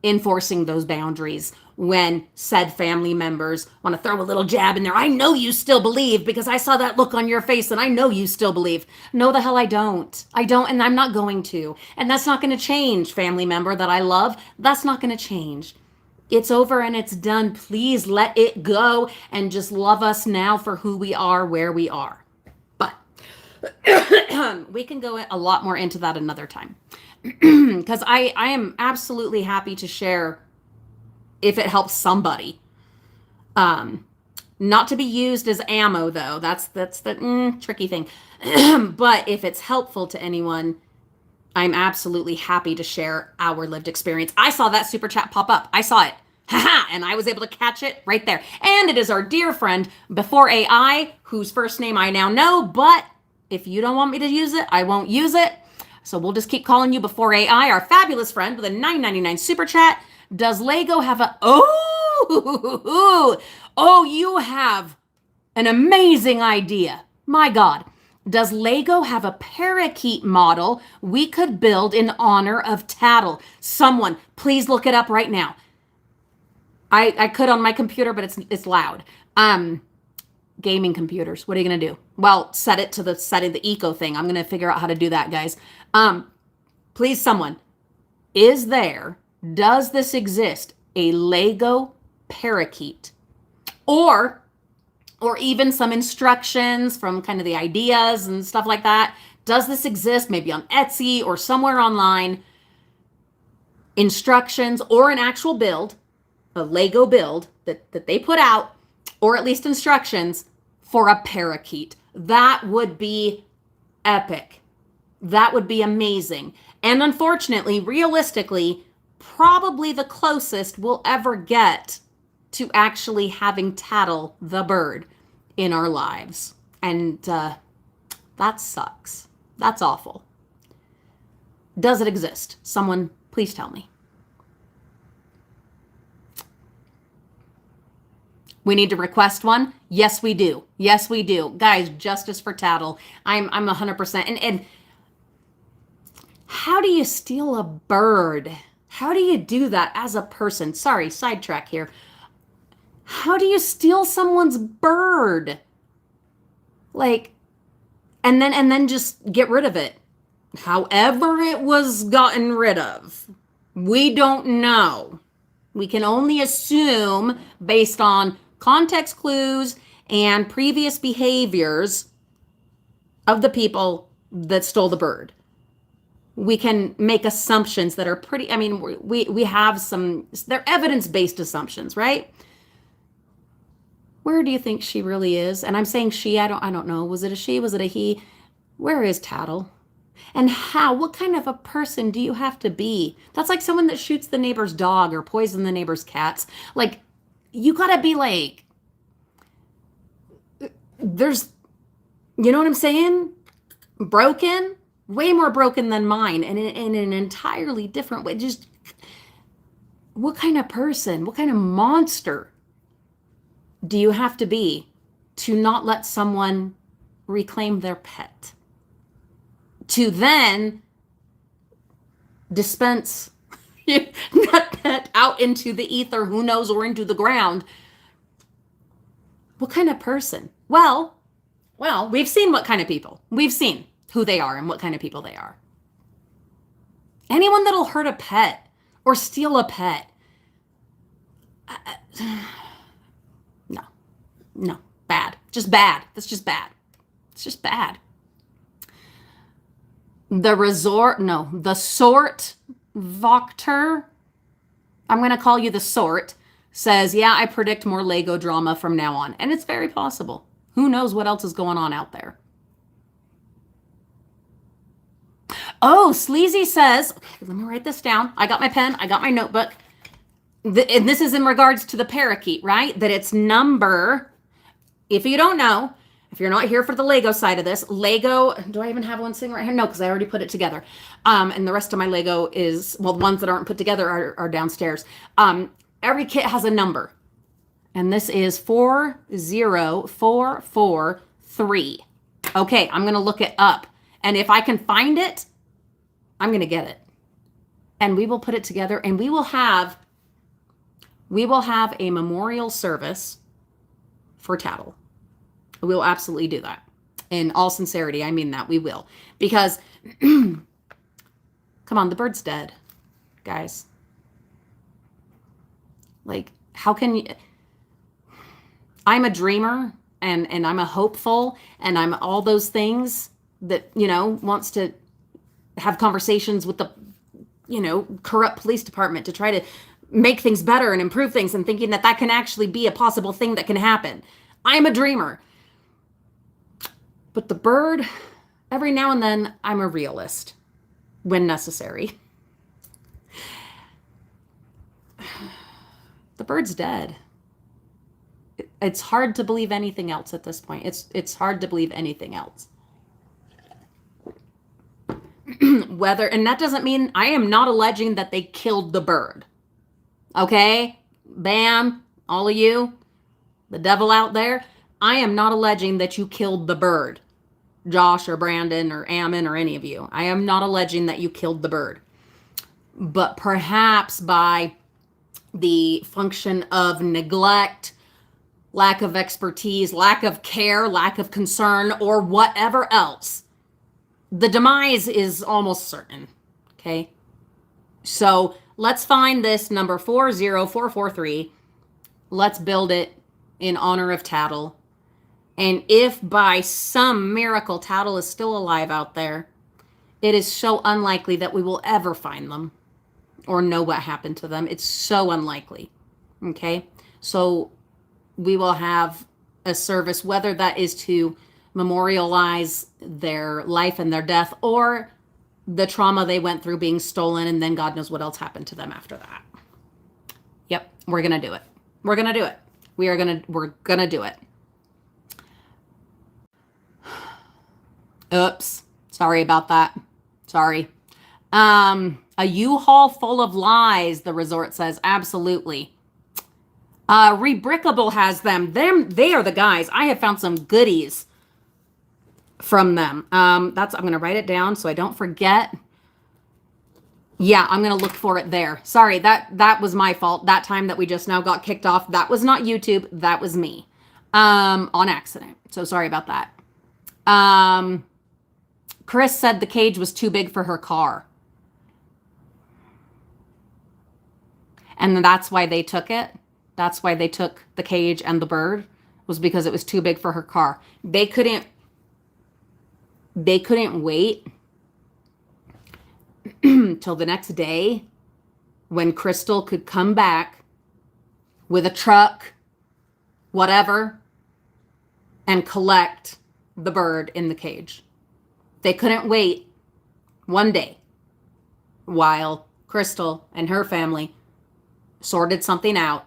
enforcing those boundaries when said family members want to throw a little jab in there. I know you still believe, because I saw that look on your face, and I know you still believe. No, the hell I don't. And I'm not going to. And that's not going to change, family member that I love. That's not going to change. It's over and it's done. Please let it go and just love us now for who we are, where we are. But we can go a lot more into that another time. Because I am absolutely happy to share if it helps somebody. Not to be used as ammo, though. That's the tricky thing. But if it's helpful to anyone, I'm absolutely happy to share our lived experience. I saw that super chat pop up. I saw it. Haha, and I was able to catch it right there. And it is our dear friend, Before AI, whose first name I now know, but if you don't want me to use it, I won't use it. So we'll just keep calling you Before AI, our fabulous friend with a $9.99 super chat. Does Lego have a... Oh, you have an amazing idea. My God. Does Lego have a parakeet model we could build in honor of Tattle? Someone, please look it up right now. I could on my computer, but it's loud. Gaming computers. What are you gonna do? Well, set it to the setting, the eco thing. I'm gonna figure out how to do that, guys. Please, someone, does this exist? A Lego parakeet, or even some instructions from kind of the ideas and stuff like that. Does this exist? Maybe on Etsy or somewhere online. Instructions or an actual build, a Lego build that they put out, or at least instructions for a parakeet. That would be epic. That would be amazing. And unfortunately, realistically, probably the closest we'll ever get to actually having Tattle the bird in our lives. And that sucks. That's awful. Does it exist? Someone, please tell me. We need to request one? Yes, we do. Yes, we do. Guys, justice for Tattle. I'm 100%. And how do you steal a bird? How do you do that as a person? Sorry, sidetrack here. How do you steal someone's bird? Like, and then just get rid of it. However it was gotten rid of. We don't know. We can only assume based on context clues and previous behaviors of the people that stole the bird. We can make assumptions that are pretty, I mean, we have some, they're evidence-based assumptions, right? Where do you think she really is? And I'm saying she, I don't know. Was it a she? Was it a he? Where is Tattle? And how? What kind of a person do you have to be? That's like someone that shoots the neighbor's dog or poisons the neighbor's cats. Like, you gotta be like, there's, you know what I'm saying? Broken, way more broken than mine, and in an entirely different way. Just, what kind of person, what kind of monster do you have to be to not let someone reclaim their pet? To then dispense that pet out into the ether, who knows, or into the ground. What kind of person? Well, we've seen what kind of people. We've seen who they are and what kind of people they are. Anyone that'll hurt a pet or steal a pet. No, bad. Just bad. That's just bad. It's just bad. The sort Voctor, I'm going to call you the sort, says, yeah, I predict more Lego drama from now on. And it's very possible. Who knows what else is going on out there? Oh, Sleazy says, okay, let me write this down. I got my pen. I got my notebook. And this is in regards to the parakeet, right? That it's number, if you don't know, if you're not here for the Lego side of this, Lego, do I even have one sitting right here? No, because I already put it together. And the rest of my Lego is, well, the ones that aren't put together are downstairs. Every kit has a number. And this is 40443. Okay, I'm going to look it up. And if I can find it, I'm going to get it. And we will put it together, and we will have a memorial service for Tattle. We will absolutely do that. In all sincerity, I mean that. We will. Because, come on, the bird's dead, guys. Like, how can you... I'm a dreamer, and I'm a hopeful, and I'm all those things that, wants to have conversations with the, corrupt police department to try to make things better and improve things, and thinking that can actually be a possible thing that can happen. I'm a dreamer. But the bird, every now and then, I'm a realist. when necessary. The bird's dead. It's hard to believe anything else at this point. It's hard to believe anything else. And that doesn't mean, I am not alleging that they killed the bird. Okay? Bam, all of you, the devil out there, I am not alleging that you killed the bird. Josh or Brandon or Ammon or any of you. I am not alleging that you killed the bird. But perhaps by the function of neglect, lack of expertise, lack of care, lack of concern, or whatever else, the demise is almost certain. Okay? So let's find this number 40443. Let's build it in honor of Tattle. And if by some miracle Tattle is still alive out there, it is so unlikely that we will ever find them or know what happened to them. It's so unlikely. Okay? So we will have a service, whether that is to memorialize their life and their death, or the trauma they went through being stolen, and then God knows what else happened to them after that. Yep, we're gonna do it. We're gonna do it. We're gonna do it. Oops. Sorry about that. Sorry. A U-Haul full of lies, the resort says. Absolutely. Rebrickable has them. They are the guys. I have found some goodies from them. I'm going to write it down so I don't forget. Yeah, I'm going to look for it there. Sorry, that was my fault. That time that we just now got kicked off, that was not YouTube. That was me. On accident. So sorry about that. Chris said the cage was too big for her car. And that's why they took it. That's why they took the cage and the bird, was because it was too big for her car. They couldn't wait till the next day when Crystal could come back with a truck, whatever, and collect the bird in the cage. They couldn't wait one day while Crystal and her family sorted something out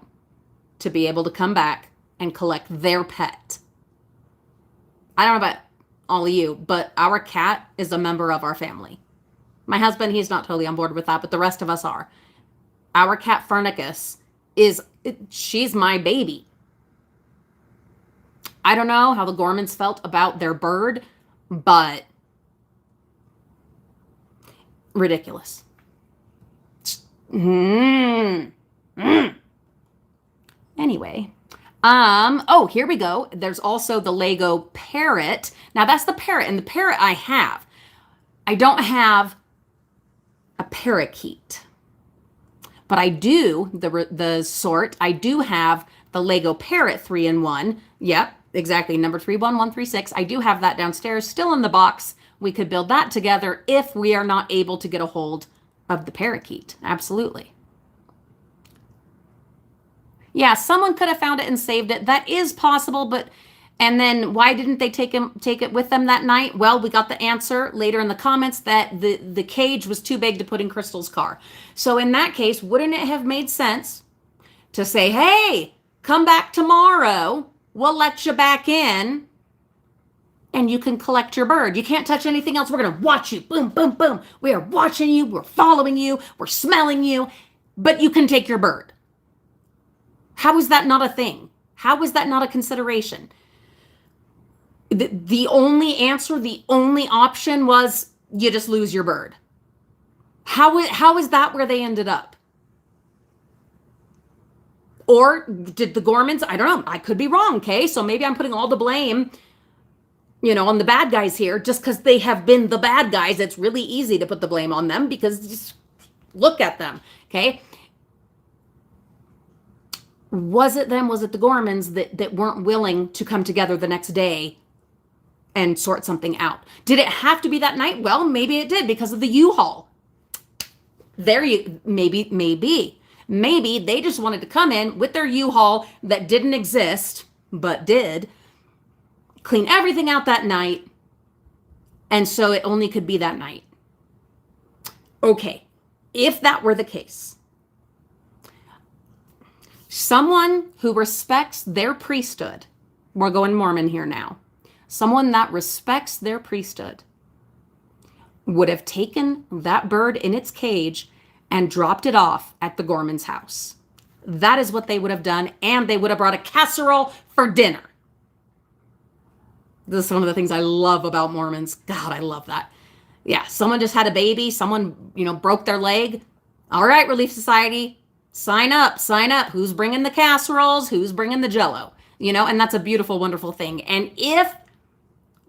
to be able to come back and collect their pet. I don't know about all of you, but our cat is a member of our family. My husband, he's not totally on board with that, but the rest of us are. Our cat Fernicus she's my baby. I don't know how the Gormans felt about their bird, but ridiculous. Anyway, here we go. There's also the Lego parrot. Now that's the parrot, and the parrot I have. I don't have a parakeet, but I do I do have the Lego parrot 3-in-1. Yep, exactly. Number 31136. I do have that downstairs, still in the box. We could build that together if we are not able to get a hold of the parakeet. Absolutely. Yeah, someone could have found it and saved it. That is possible, and then why didn't they take it with them that night? Well, we got the answer later in the comments that the cage was too big to put in Crystal's car. So in that case, wouldn't it have made sense to say, hey, come back tomorrow, we'll let you back in, and you can collect your bird. You can't touch anything else. We're going to watch you. Boom, boom, boom. We are watching you. We're following you. We're smelling you. But you can take your bird. How is that not a thing? How is that not a consideration? The only answer, the only option was you just lose your bird. How is that where they ended up? Or did the Gormans? I don't know. I could be wrong, okay? So maybe I'm putting all the blame, on the bad guys here, just because they have been the bad guys. It's really easy to put the blame on them because just look at them, okay? Was it them? Was it the Gormans that weren't willing to come together the next day and sort something out? Did it have to be that night? Well, maybe it did because of the U-Haul. Maybe they just wanted to come in with their U-Haul that didn't exist, but did, clean everything out that night, and so it only could be that night. Okay, if that were the case, someone who respects their priesthood, we're going Mormon here now, someone that respects their priesthood would have taken that bird in its cage and dropped it off at the Gorman's house. That is what they would have done, and they would have brought a casserole for dinner. This is one of the things I love about Mormons. God, I love that. Yeah, someone just had a baby, someone, broke their leg. All right, Relief Society, sign up, sign up. Who's bringing the casseroles? Who's bringing the jello? And that's a beautiful, wonderful thing. And if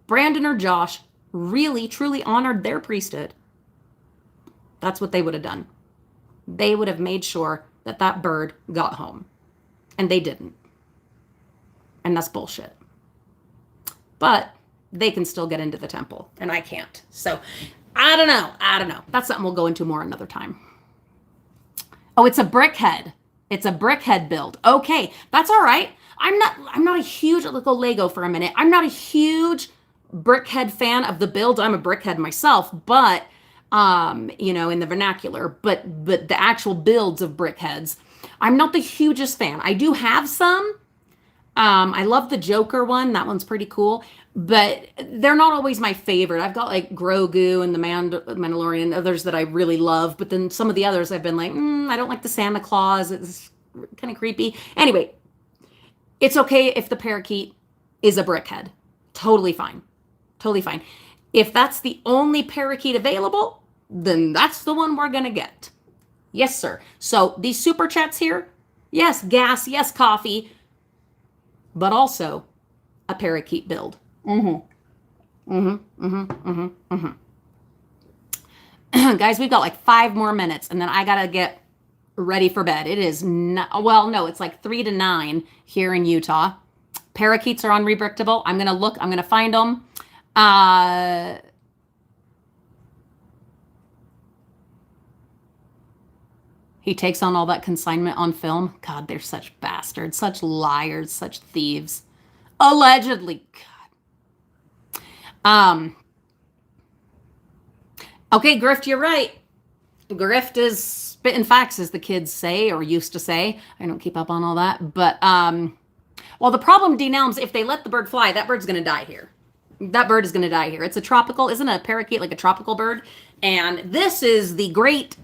Brandon or Josh really, truly honored their priesthood, that's what they would have done. They would have made sure that that bird got home. And they didn't. And that's bullshit. But they can still get into the temple, and I can't. So I don't know. That's something we'll go into more another time. Oh, it's a brickhead. It's a brickhead build. Okay, that's all right. I'm not a huge, let's go Lego for a minute. I'm not a huge brickhead fan of the build. I'm a brickhead myself, but in the vernacular, but the actual builds of brickheads, I'm not the hugest fan. I do have some. I love the Joker one. That one's pretty cool, but they're not always my favorite. I've got like Grogu and the Mandalorian and others that I really love, but then some of the others I've been like, I don't like the Santa Claus. It's kind of creepy. Anyway, it's okay if the parakeet is a brickhead. Totally fine. Totally fine. If that's the only parakeet available, then that's the one we're going to get. Yes, sir. So these super chats here, yes, gas, yes, coffee, but also a parakeet build. Guys, we've got like 5 more minutes, and then I got to get ready for bed. It is it's like 3 to 9 here in Utah. Parakeets are unpredictable. I'm going to look, I'm going to find them. He takes on all that consignment on film. God, they're such bastards, such liars, such thieves. Allegedly. God. Okay, Grift, you're right. Grift is spitting facts, as the kids say, or used to say. I don't keep up on all that. But, the problem, D-Nelms, if they let the bird fly, that bird's going to die here. That bird is going to die here. It's a tropical, isn't a parakeet like a tropical bird? And this is the great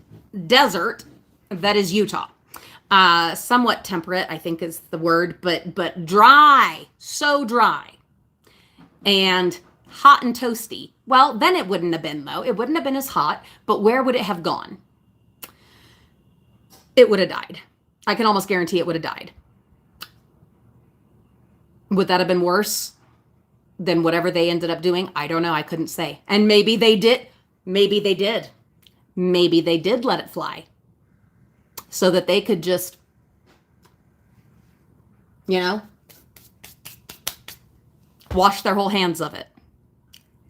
desert that is Utah. Somewhat temperate, I think is the word, but dry, so dry, and hot and toasty. Well, then it wouldn't have been, though. It wouldn't have been as hot, but where would it have gone? It would have died. I can almost guarantee it would have died. Would that have been worse than whatever they ended up doing? I don't know. I couldn't say. And maybe they did. Maybe they did. Maybe they did let it fly so that they could just, wash their whole hands of it.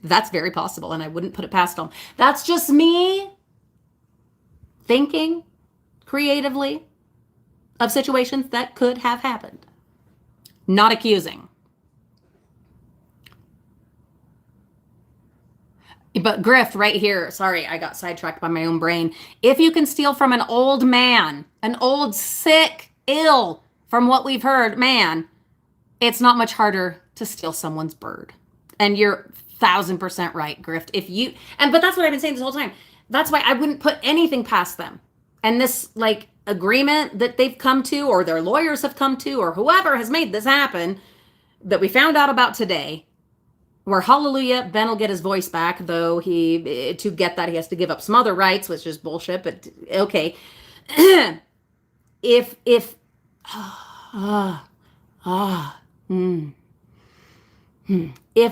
That's very possible, and I wouldn't put it past them. That's just me thinking creatively of situations that could have happened. Not accusing. But Griff, right here, sorry, I got sidetracked by my own brain. If you can steal from an old man, an old, sick, ill, from what we've heard, man, it's not much harder to steal someone's bird. And you're 1,000% right, Grift. But that's what I've been saying this whole time. That's why I wouldn't put anything past them. And this, agreement that they've come to, or their lawyers have come to, or whoever has made this happen, that we found out about today, where, hallelujah, Ben will get his voice back, though to get that, he has to give up some other rights, which is bullshit, but okay. If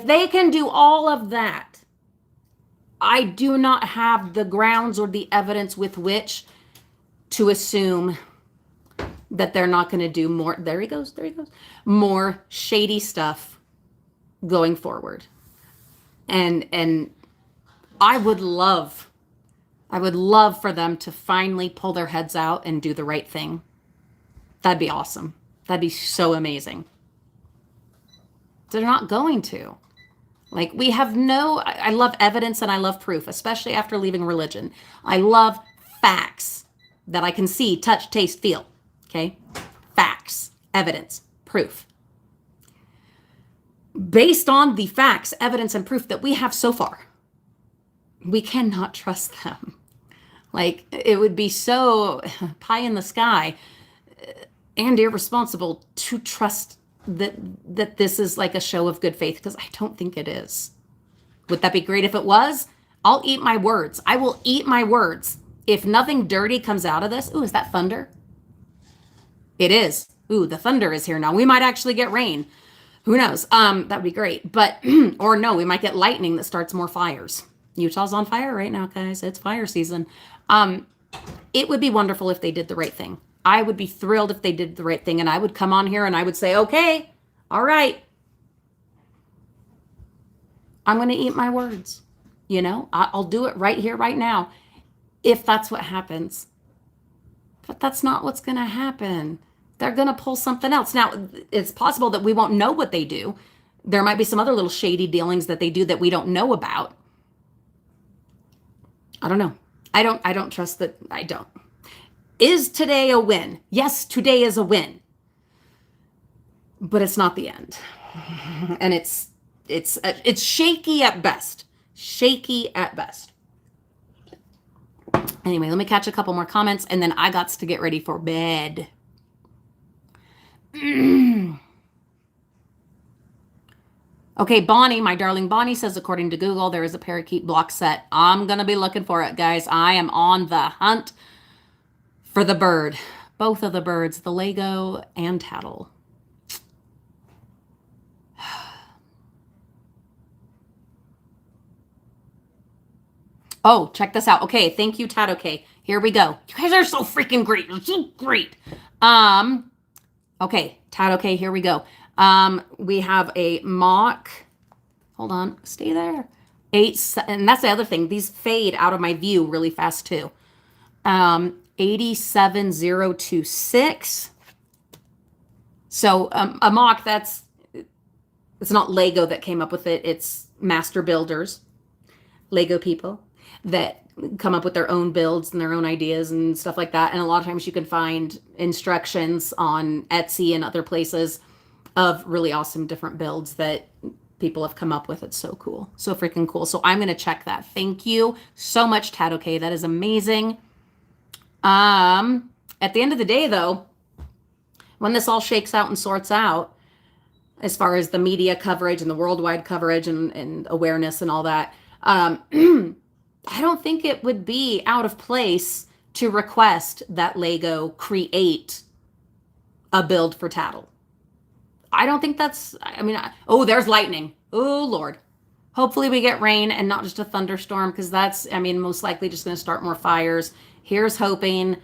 they can do all of that, I do not have the grounds or the evidence with which to assume that they're not going to do more. There he goes. More shady stuff going forward. And I would love for them to finally pull their heads out and do the right thing. That'd be awesome. That'd be so amazing. They're not going to. Like we have I love evidence and I love proof, especially after leaving religion. I love facts that I can see, touch, taste, feel. Okay? Facts, evidence, proof. Based on the facts, evidence, and proof that we have so far, we cannot trust them. Like it would be so pie in the sky and irresponsible to trust that this is like a show of good faith, because I don't think it is. Would that be great if it was? I'll eat my words. I will eat my words. If nothing dirty comes out of this, ooh, is that thunder? It is. Ooh, the thunder is here now. We might actually get rain. Who knows? That would be great. But, or no, we might get lightning that starts more fires. Utah's on fire right now, guys. It's fire season. It would be wonderful if they did the right thing. I would be thrilled if they did the right thing, and I would come on here and I would say, okay, all right, I'm going to eat my words. You know, I'll do it right here, right now, if that's what happens. But that's not what's going to happen. They're going to pull something else. Now, it's possible that we won't know what they do. There might be some other little shady dealings that they do that we don't know about. I don't know. I don't trust that. I don't. Is today a win? Yes, today is a win. But it's not the end. And it's shaky at best. Shaky at best. Anyway, let me catch a couple more comments and then I got to get ready for bed. Okay, Bonnie, my darling Bonnie says, according to Google, there is a parakeet block set. I'm going to be looking for it, guys. I am on the hunt for the bird. Both of the birds, the Lego and Tattle. Oh, check this out. Okay, thank you, Tad. Okay, here we go. You guys are so freaking great. You're so great. Okay, Tad. Okay, here we go. We have a mock. Hold on, stay there. 8, and that's the other thing. These fade out of my view really fast too. 87026. So a mock, it's not Lego that came up with it. It's master builders, Lego people that come up with their own builds and their own ideas and stuff like that. And a lot of times you can find instructions on Etsy and other places of really awesome different builds that people have come up with. It's so cool. So freaking cool. So I'm going to check that. Thank you so much, Tad. Okay, that is amazing. At the end of the day, though, when this all shakes out and sorts out, as far as the media coverage and the worldwide coverage and awareness and all that, I don't think it would be out of place to request that Lego create a build for Tattle. I don't think that's, oh, there's lightning. Oh, Lord. Hopefully we get rain and not just a thunderstorm, because that's, most likely just going to start more fires. Here's hoping.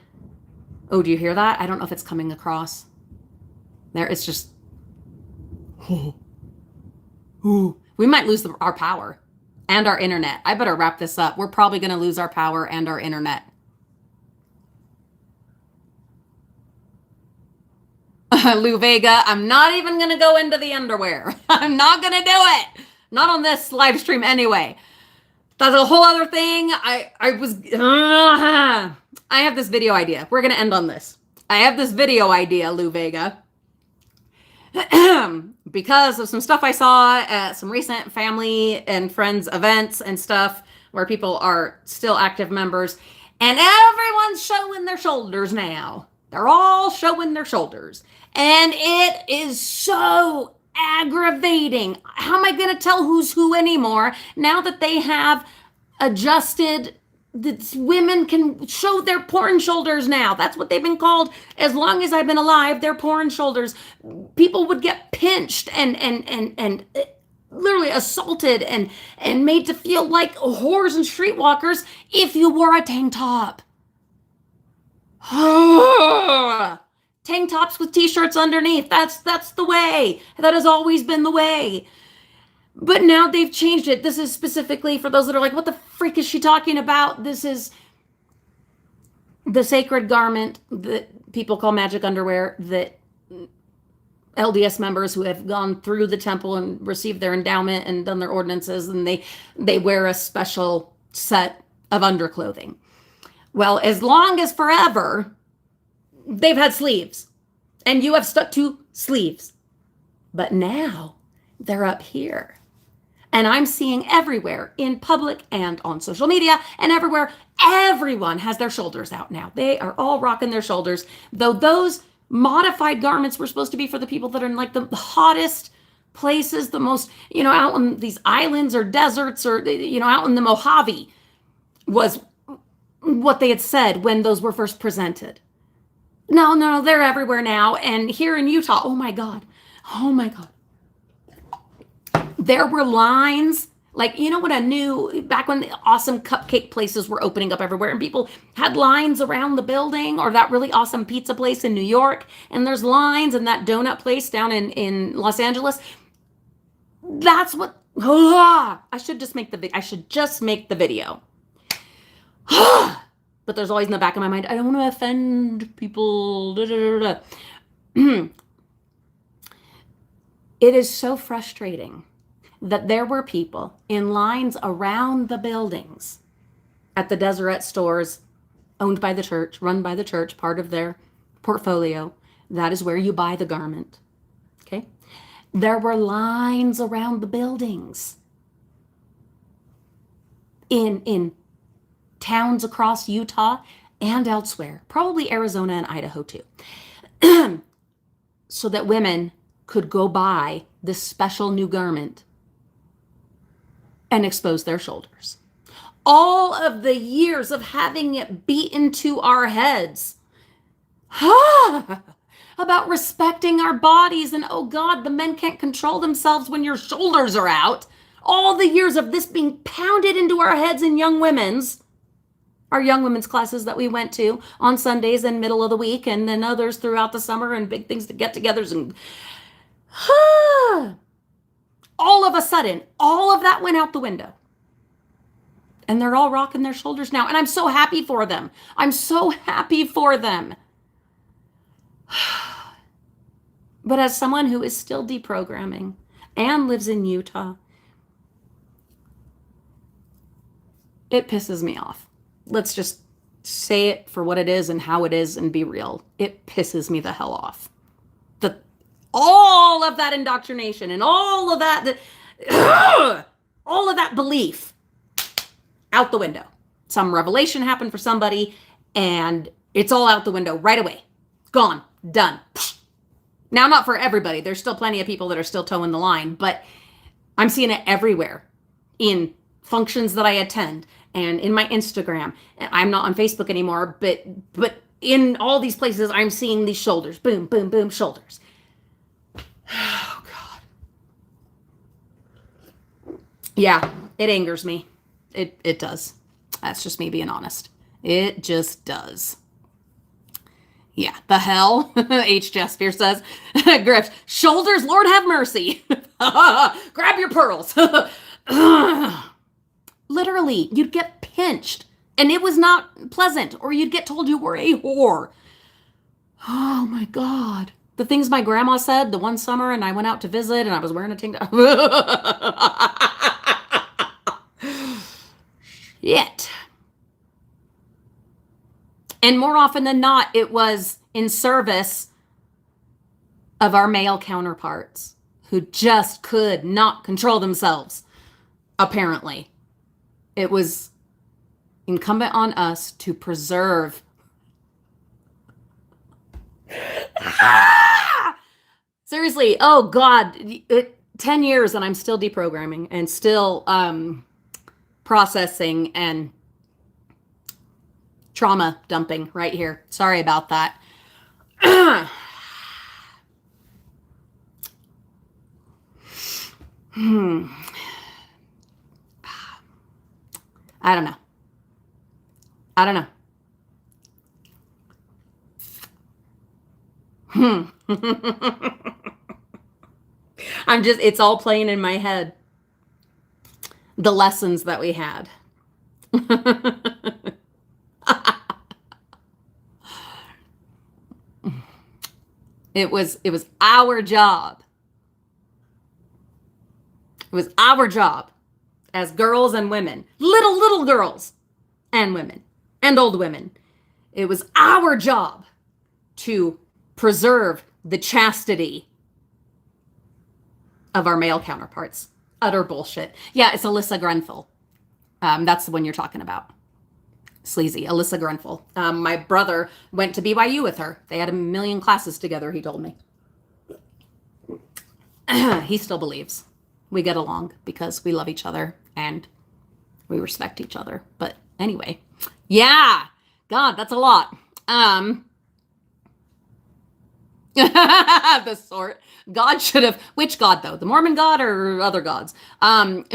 Oh, do you hear that? I don't know if it's coming across. There, it's just, we might lose our power and our internet. I better wrap this up. We're probably going to lose our power and our internet. Lou Vega, I'm not even going to go into the underwear. I'm not going to do it. Not on this live stream anyway. That's a whole other thing. I have this video idea. We're going to end on this. I have this video idea, Lou Vega. Because of some stuff I saw at some recent family and friends events and stuff where people are still active members, and everyone's showing their shoulders now. They're all showing their shoulders. And it is so aggravating. How am I going to tell who's who anymore now that they have adjusted? That women can show their porn shoulders now. That's what they've been called as long as I've been alive. Their porn shoulders. People would get pinched and literally assaulted and made to feel like whores and streetwalkers if you wore a tank top. Tank tops with t-shirts underneath. That's the way. That has always been the way. But now they've changed it. This is specifically for those that are like, what the freak is she talking about? This is the sacred garment that people call magic underwear that LDS members who have gone through the temple and received their endowment and done their ordinances, and they wear a special set of underclothing. Well, as long as forever, they've had sleeves, and you have stuck to sleeves. But now they're up here. And I'm seeing everywhere in public and on social media and everywhere, everyone has their shoulders out now. They are all rocking their shoulders, though those modified garments were supposed to be for the people that are in like the hottest places, the most, out on these islands or deserts or, out in the Mojave was what they had said when those were first presented. No, they're everywhere now. And here in Utah, oh my God. There were lines, like, what I knew back when the awesome cupcake places were opening up everywhere and people had lines around the building, or that really awesome pizza place in New York. And there's lines in that donut place down in Los Angeles. That's what, I should just make the video. But there's always in the back of my mind, I don't want to offend people. It is so frustrating that there were people in lines around the buildings at the Deseret stores owned by the church, run by the church, part of their portfolio. That is where you buy the garment. Okay? There were lines around the buildings in towns across Utah and elsewhere, probably Arizona and Idaho too, so that women could go buy this special new garment and expose their shoulders. All of the years of having it beaten to our heads about respecting our bodies and, oh God, the men can't control themselves when your shoulders are out. All the years of this being pounded into our heads in our young women's classes that we went to on Sundays and middle of the week, and then others throughout the summer and big things to get-togethers. And all of a sudden, all of that went out the window. And they're all rocking their shoulders now. And I'm so happy for them. But as someone who is still deprogramming and lives in Utah, it pisses me off. Let's just say it for what it is and how it is and be real. It pisses me the hell off. All of that indoctrination and all of that belief out the window. Some revelation happened for somebody and it's all out the window right away. Gone. Done. Now, not for everybody. There's still plenty of people that are still towing the line, but I'm seeing it everywhere in functions that I attend and in my Instagram. I'm not on Facebook anymore, but in all these places, I'm seeing these shoulders. Boom, boom, boom, shoulders. Oh, God. Yeah, it angers me. It does. That's just me being honest. It just does. Yeah, the hell, H. Jasper says. Griff, shoulders, Lord have mercy. Grab your pearls. Literally, you'd get pinched, and it was not pleasant, or you'd get told you were a whore. Oh, my God. The things my grandma said the one summer, and I went out to visit, and I was wearing a tank top. Shit. And more often than not, it was in service of our male counterparts who just could not control themselves, apparently. It was incumbent on us to preserve. Seriously, oh God, 10 years and I'm still deprogramming and still processing and trauma dumping right here. Sorry about that. I don't know. It's all playing in my head. The lessons that we had. It was our job. It was our job as girls and women, little girls and women and old women. It was our job to preserve the chastity of our male counterparts. Utter bullshit. Yeah, it's Alyssa Grenfell. That's the one you're talking about. Sleazy, Alyssa Grenfell. My brother went to BYU with her. They had a million classes together, he told me. He still believes we get along because we love each other and we respect each other. But anyway, yeah, God, that's a lot. The sort. God should have, which God though? The Mormon God or other gods?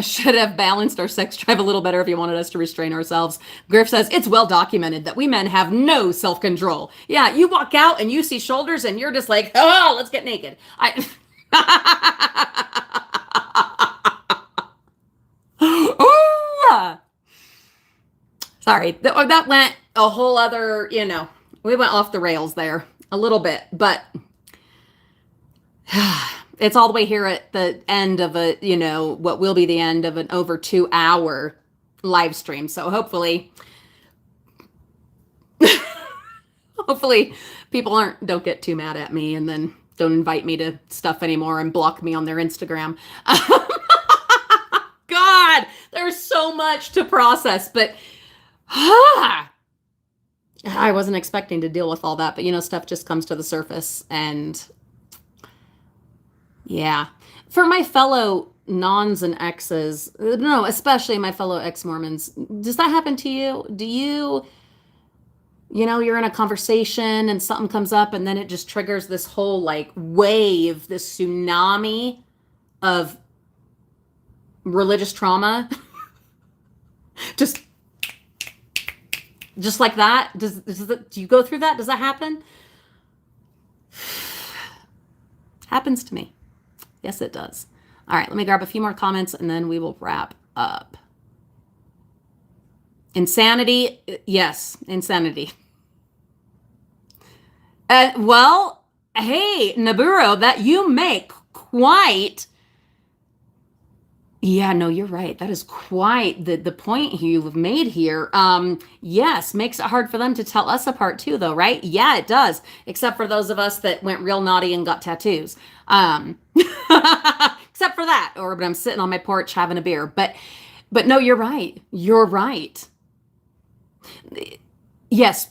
Should have balanced our sex drive a little better if he wanted us to restrain ourselves. Griff says, it's well documented that we men have no self-control. Yeah, you walk out and you see shoulders and you're just like, oh, let's get naked. Sorry, that went a whole other, we went off the rails there a little bit, but it's all the way here at the end of what will be the end of an over 2-hour live stream. So hopefully people don't get too mad at me and then don't invite me to stuff anymore and block me on their Instagram. God, there's so much to process, but I wasn't expecting to deal with all that, but stuff just comes to the surface. And yeah, for my fellow nons and exes, no, especially my fellow ex-Mormons, does that happen to you? Do you're in a conversation and something comes up and then it just triggers this whole wave, this tsunami of religious trauma? just like that? Do you go through that? Does that happen? Happens to me. Yes, it does. All right, let me grab a few more comments and then we will wrap up. Insanity. Yes, insanity. Well, hey, Naburo, that you make quite... Yeah, no, you're right. That is quite the point you've made here. Yes, makes it hard for them to tell us apart too, though, right? Yeah, it does. Except for those of us that went real naughty and got tattoos. Except for that, or when I'm sitting on my porch having a beer. But no, you're right. You're right. Yes,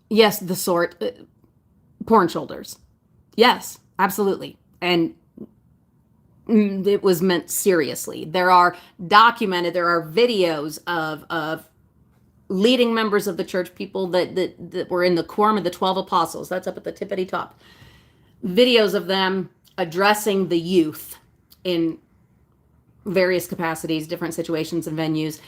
yes, the sort. Porn shoulders. Yes, absolutely. And it was meant seriously. There are videos of leading members of the church, people that were in the quorum of the 12 apostles. That's up at the tippity top. Videos of them addressing the youth in various capacities, different situations and venues.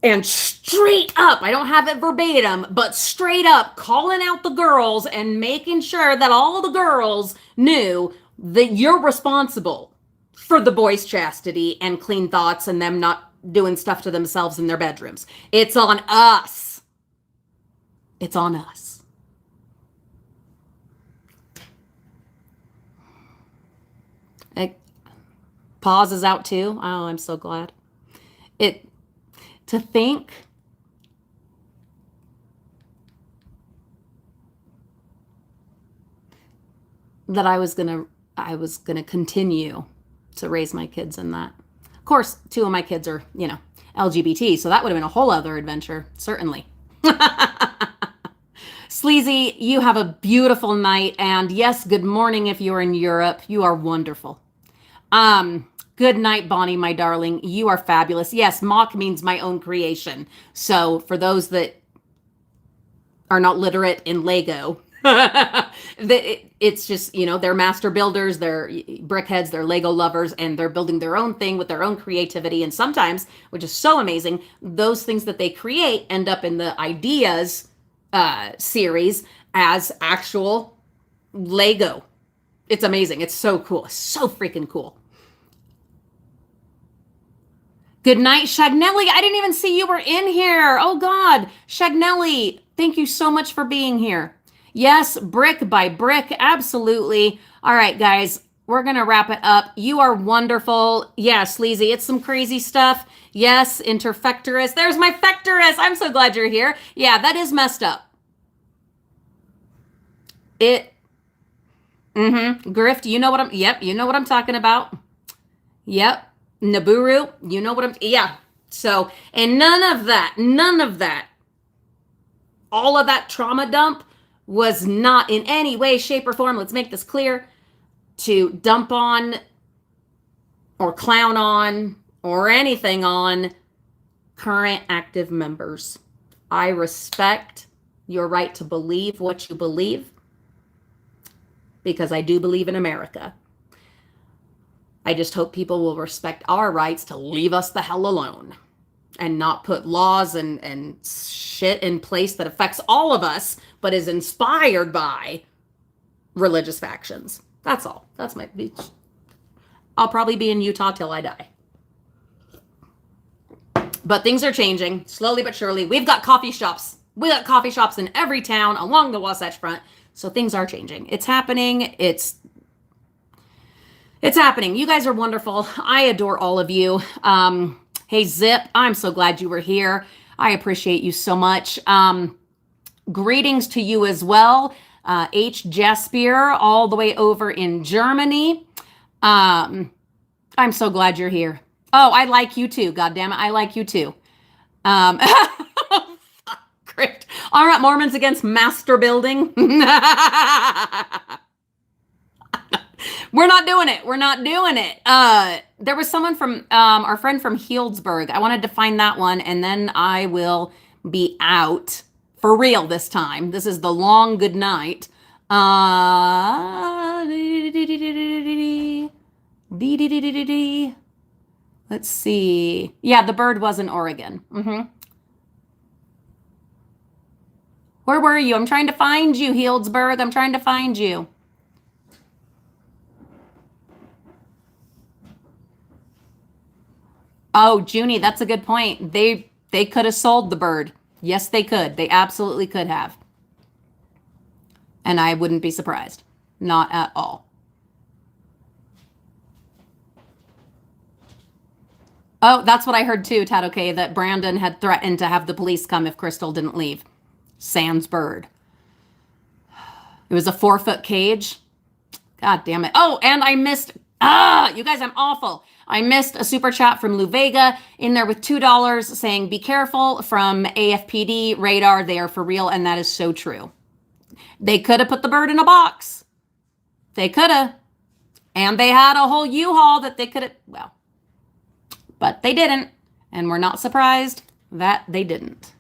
And straight up, I don't have it verbatim, but straight up calling out the girls and making sure that all the girls knew that you're responsible for the boys' chastity and clean thoughts and them not doing stuff to themselves in their bedrooms. It's on us. It's on us. Pause is out too. Oh, I'm so glad. To think that I was gonna continue to raise my kids in that. Of course, 2 of my kids are, LGBT, so that would have been a whole other adventure, certainly. Sleazy, you have a beautiful night, and yes, good morning if you're in Europe. You are wonderful. Good night, Bonnie, my darling. You are fabulous. Yes, mock means my own creation. So for those that are not literate in Lego, it's just, they're master builders, they're brickheads, they're Lego lovers, and they're building their own thing with their own creativity. And sometimes, which is so amazing, those things that they create end up in the ideas series as actual Lego. It's amazing. It's so cool. It's so freaking cool. Good night, Shagnelli. I didn't even see you were in here. Oh, God. Shagnelli, thank you so much for being here. Yes, brick by brick. Absolutely. All right, guys, we're going to wrap it up. You are wonderful. Yeah, Sleazy, it's some crazy stuff. Yes, Interfectorus. There's my Fectorus. I'm so glad you're here. Yeah, that is messed up. Grift, you know what you know what I'm talking about. Yep. Naburu, you know what yeah. So, and none of that, all of that trauma dump was not in any way, shape, or form, let's make this clear, to dump on or clown on or anything on current active members. I respect your right to believe what you believe, because I do believe in America. I just hope people will respect our rights to leave us the hell alone and not put laws and shit in place that affects all of us, but is inspired by religious factions. That's all. That's my beach. I'll probably be in Utah till I die. But things are changing slowly but surely. We've got coffee shops. We got coffee shops in every town along the Wasatch Front. So things are changing. It's happening. It's happening. You guys are wonderful. I adore all of you. Hey, Zip, I'm so glad you were here. I appreciate you so much. Greetings to you as well. H. Jaspier, all the way over in Germany. I'm so glad you're here. Oh, I like you too. God damn it. I like you too. Crypt. All right, Mormons against master building. We're not doing it. We're not doing it. There was someone from our friend from Healdsburg. I wanted to find that one, and then I will be out for real this time. This is the long good night. Let's see. Yeah, the bird was in Oregon. Where were you? I'm trying to find you, Healdsburg. I'm trying to find you. Oh, Junie, that's a good point. They could have sold the bird. Yes, they could. They absolutely could have. And I wouldn't be surprised. Not at all. Oh, that's what I heard too, Tadoke, that Brandon had threatened to have the police come if Crystal didn't leave. Sans bird. It was a 4-foot cage. God damn it. Oh, and I missed... you guys, I'm awful. I missed a super chat from Lou Vega in there with $2 saying, be careful, from AFPD radar. They are for real. And that is so true. They could have put the bird in a box. They could have. And they had a whole U-Haul that they could have, well, but they didn't. And we're not surprised that they didn't.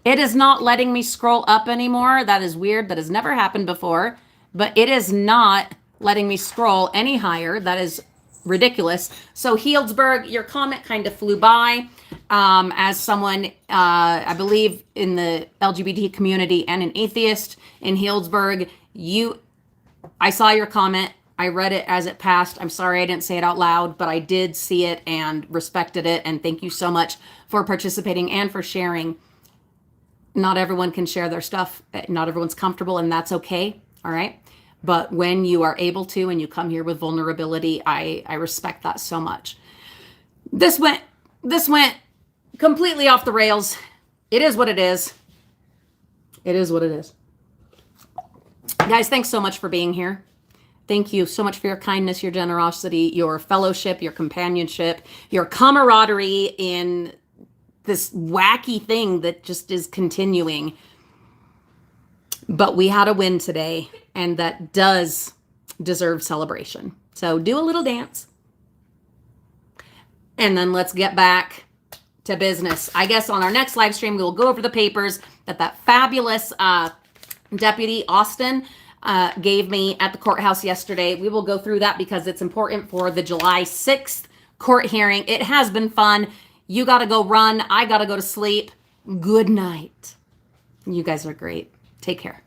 It is not letting me scroll up anymore. That is weird. That has never happened before. But it is not letting me scroll any higher. That is ridiculous. So Healdsburg, your comment kind of flew by. As someone, I believe, in the LGBT community and an atheist in Healdsburg, I saw your comment. I read it as it passed. I'm sorry I didn't say it out loud, but I did see it and respected it. And thank you so much for participating and for sharing. Not everyone can share their stuff. Not everyone's comfortable, and that's okay. All right. But when you are able to and you come here with vulnerability, I respect that so much. This went completely off the rails. It is what it is. It is what it is. Guys, thanks so much for being here. Thank you so much for your kindness, your generosity, your fellowship, your companionship, your camaraderie in this wacky thing that just is continuing. But we had a win today, and that does deserve celebration. So do a little dance. And then let's get back to business. I guess on our next live stream, we will go over the papers that fabulous Deputy Austin gave me at the courthouse yesterday. We will go through that because it's important for the July 6th court hearing. It has been fun. You got to go run. I got to go to sleep. Good night. You guys are great. Take care.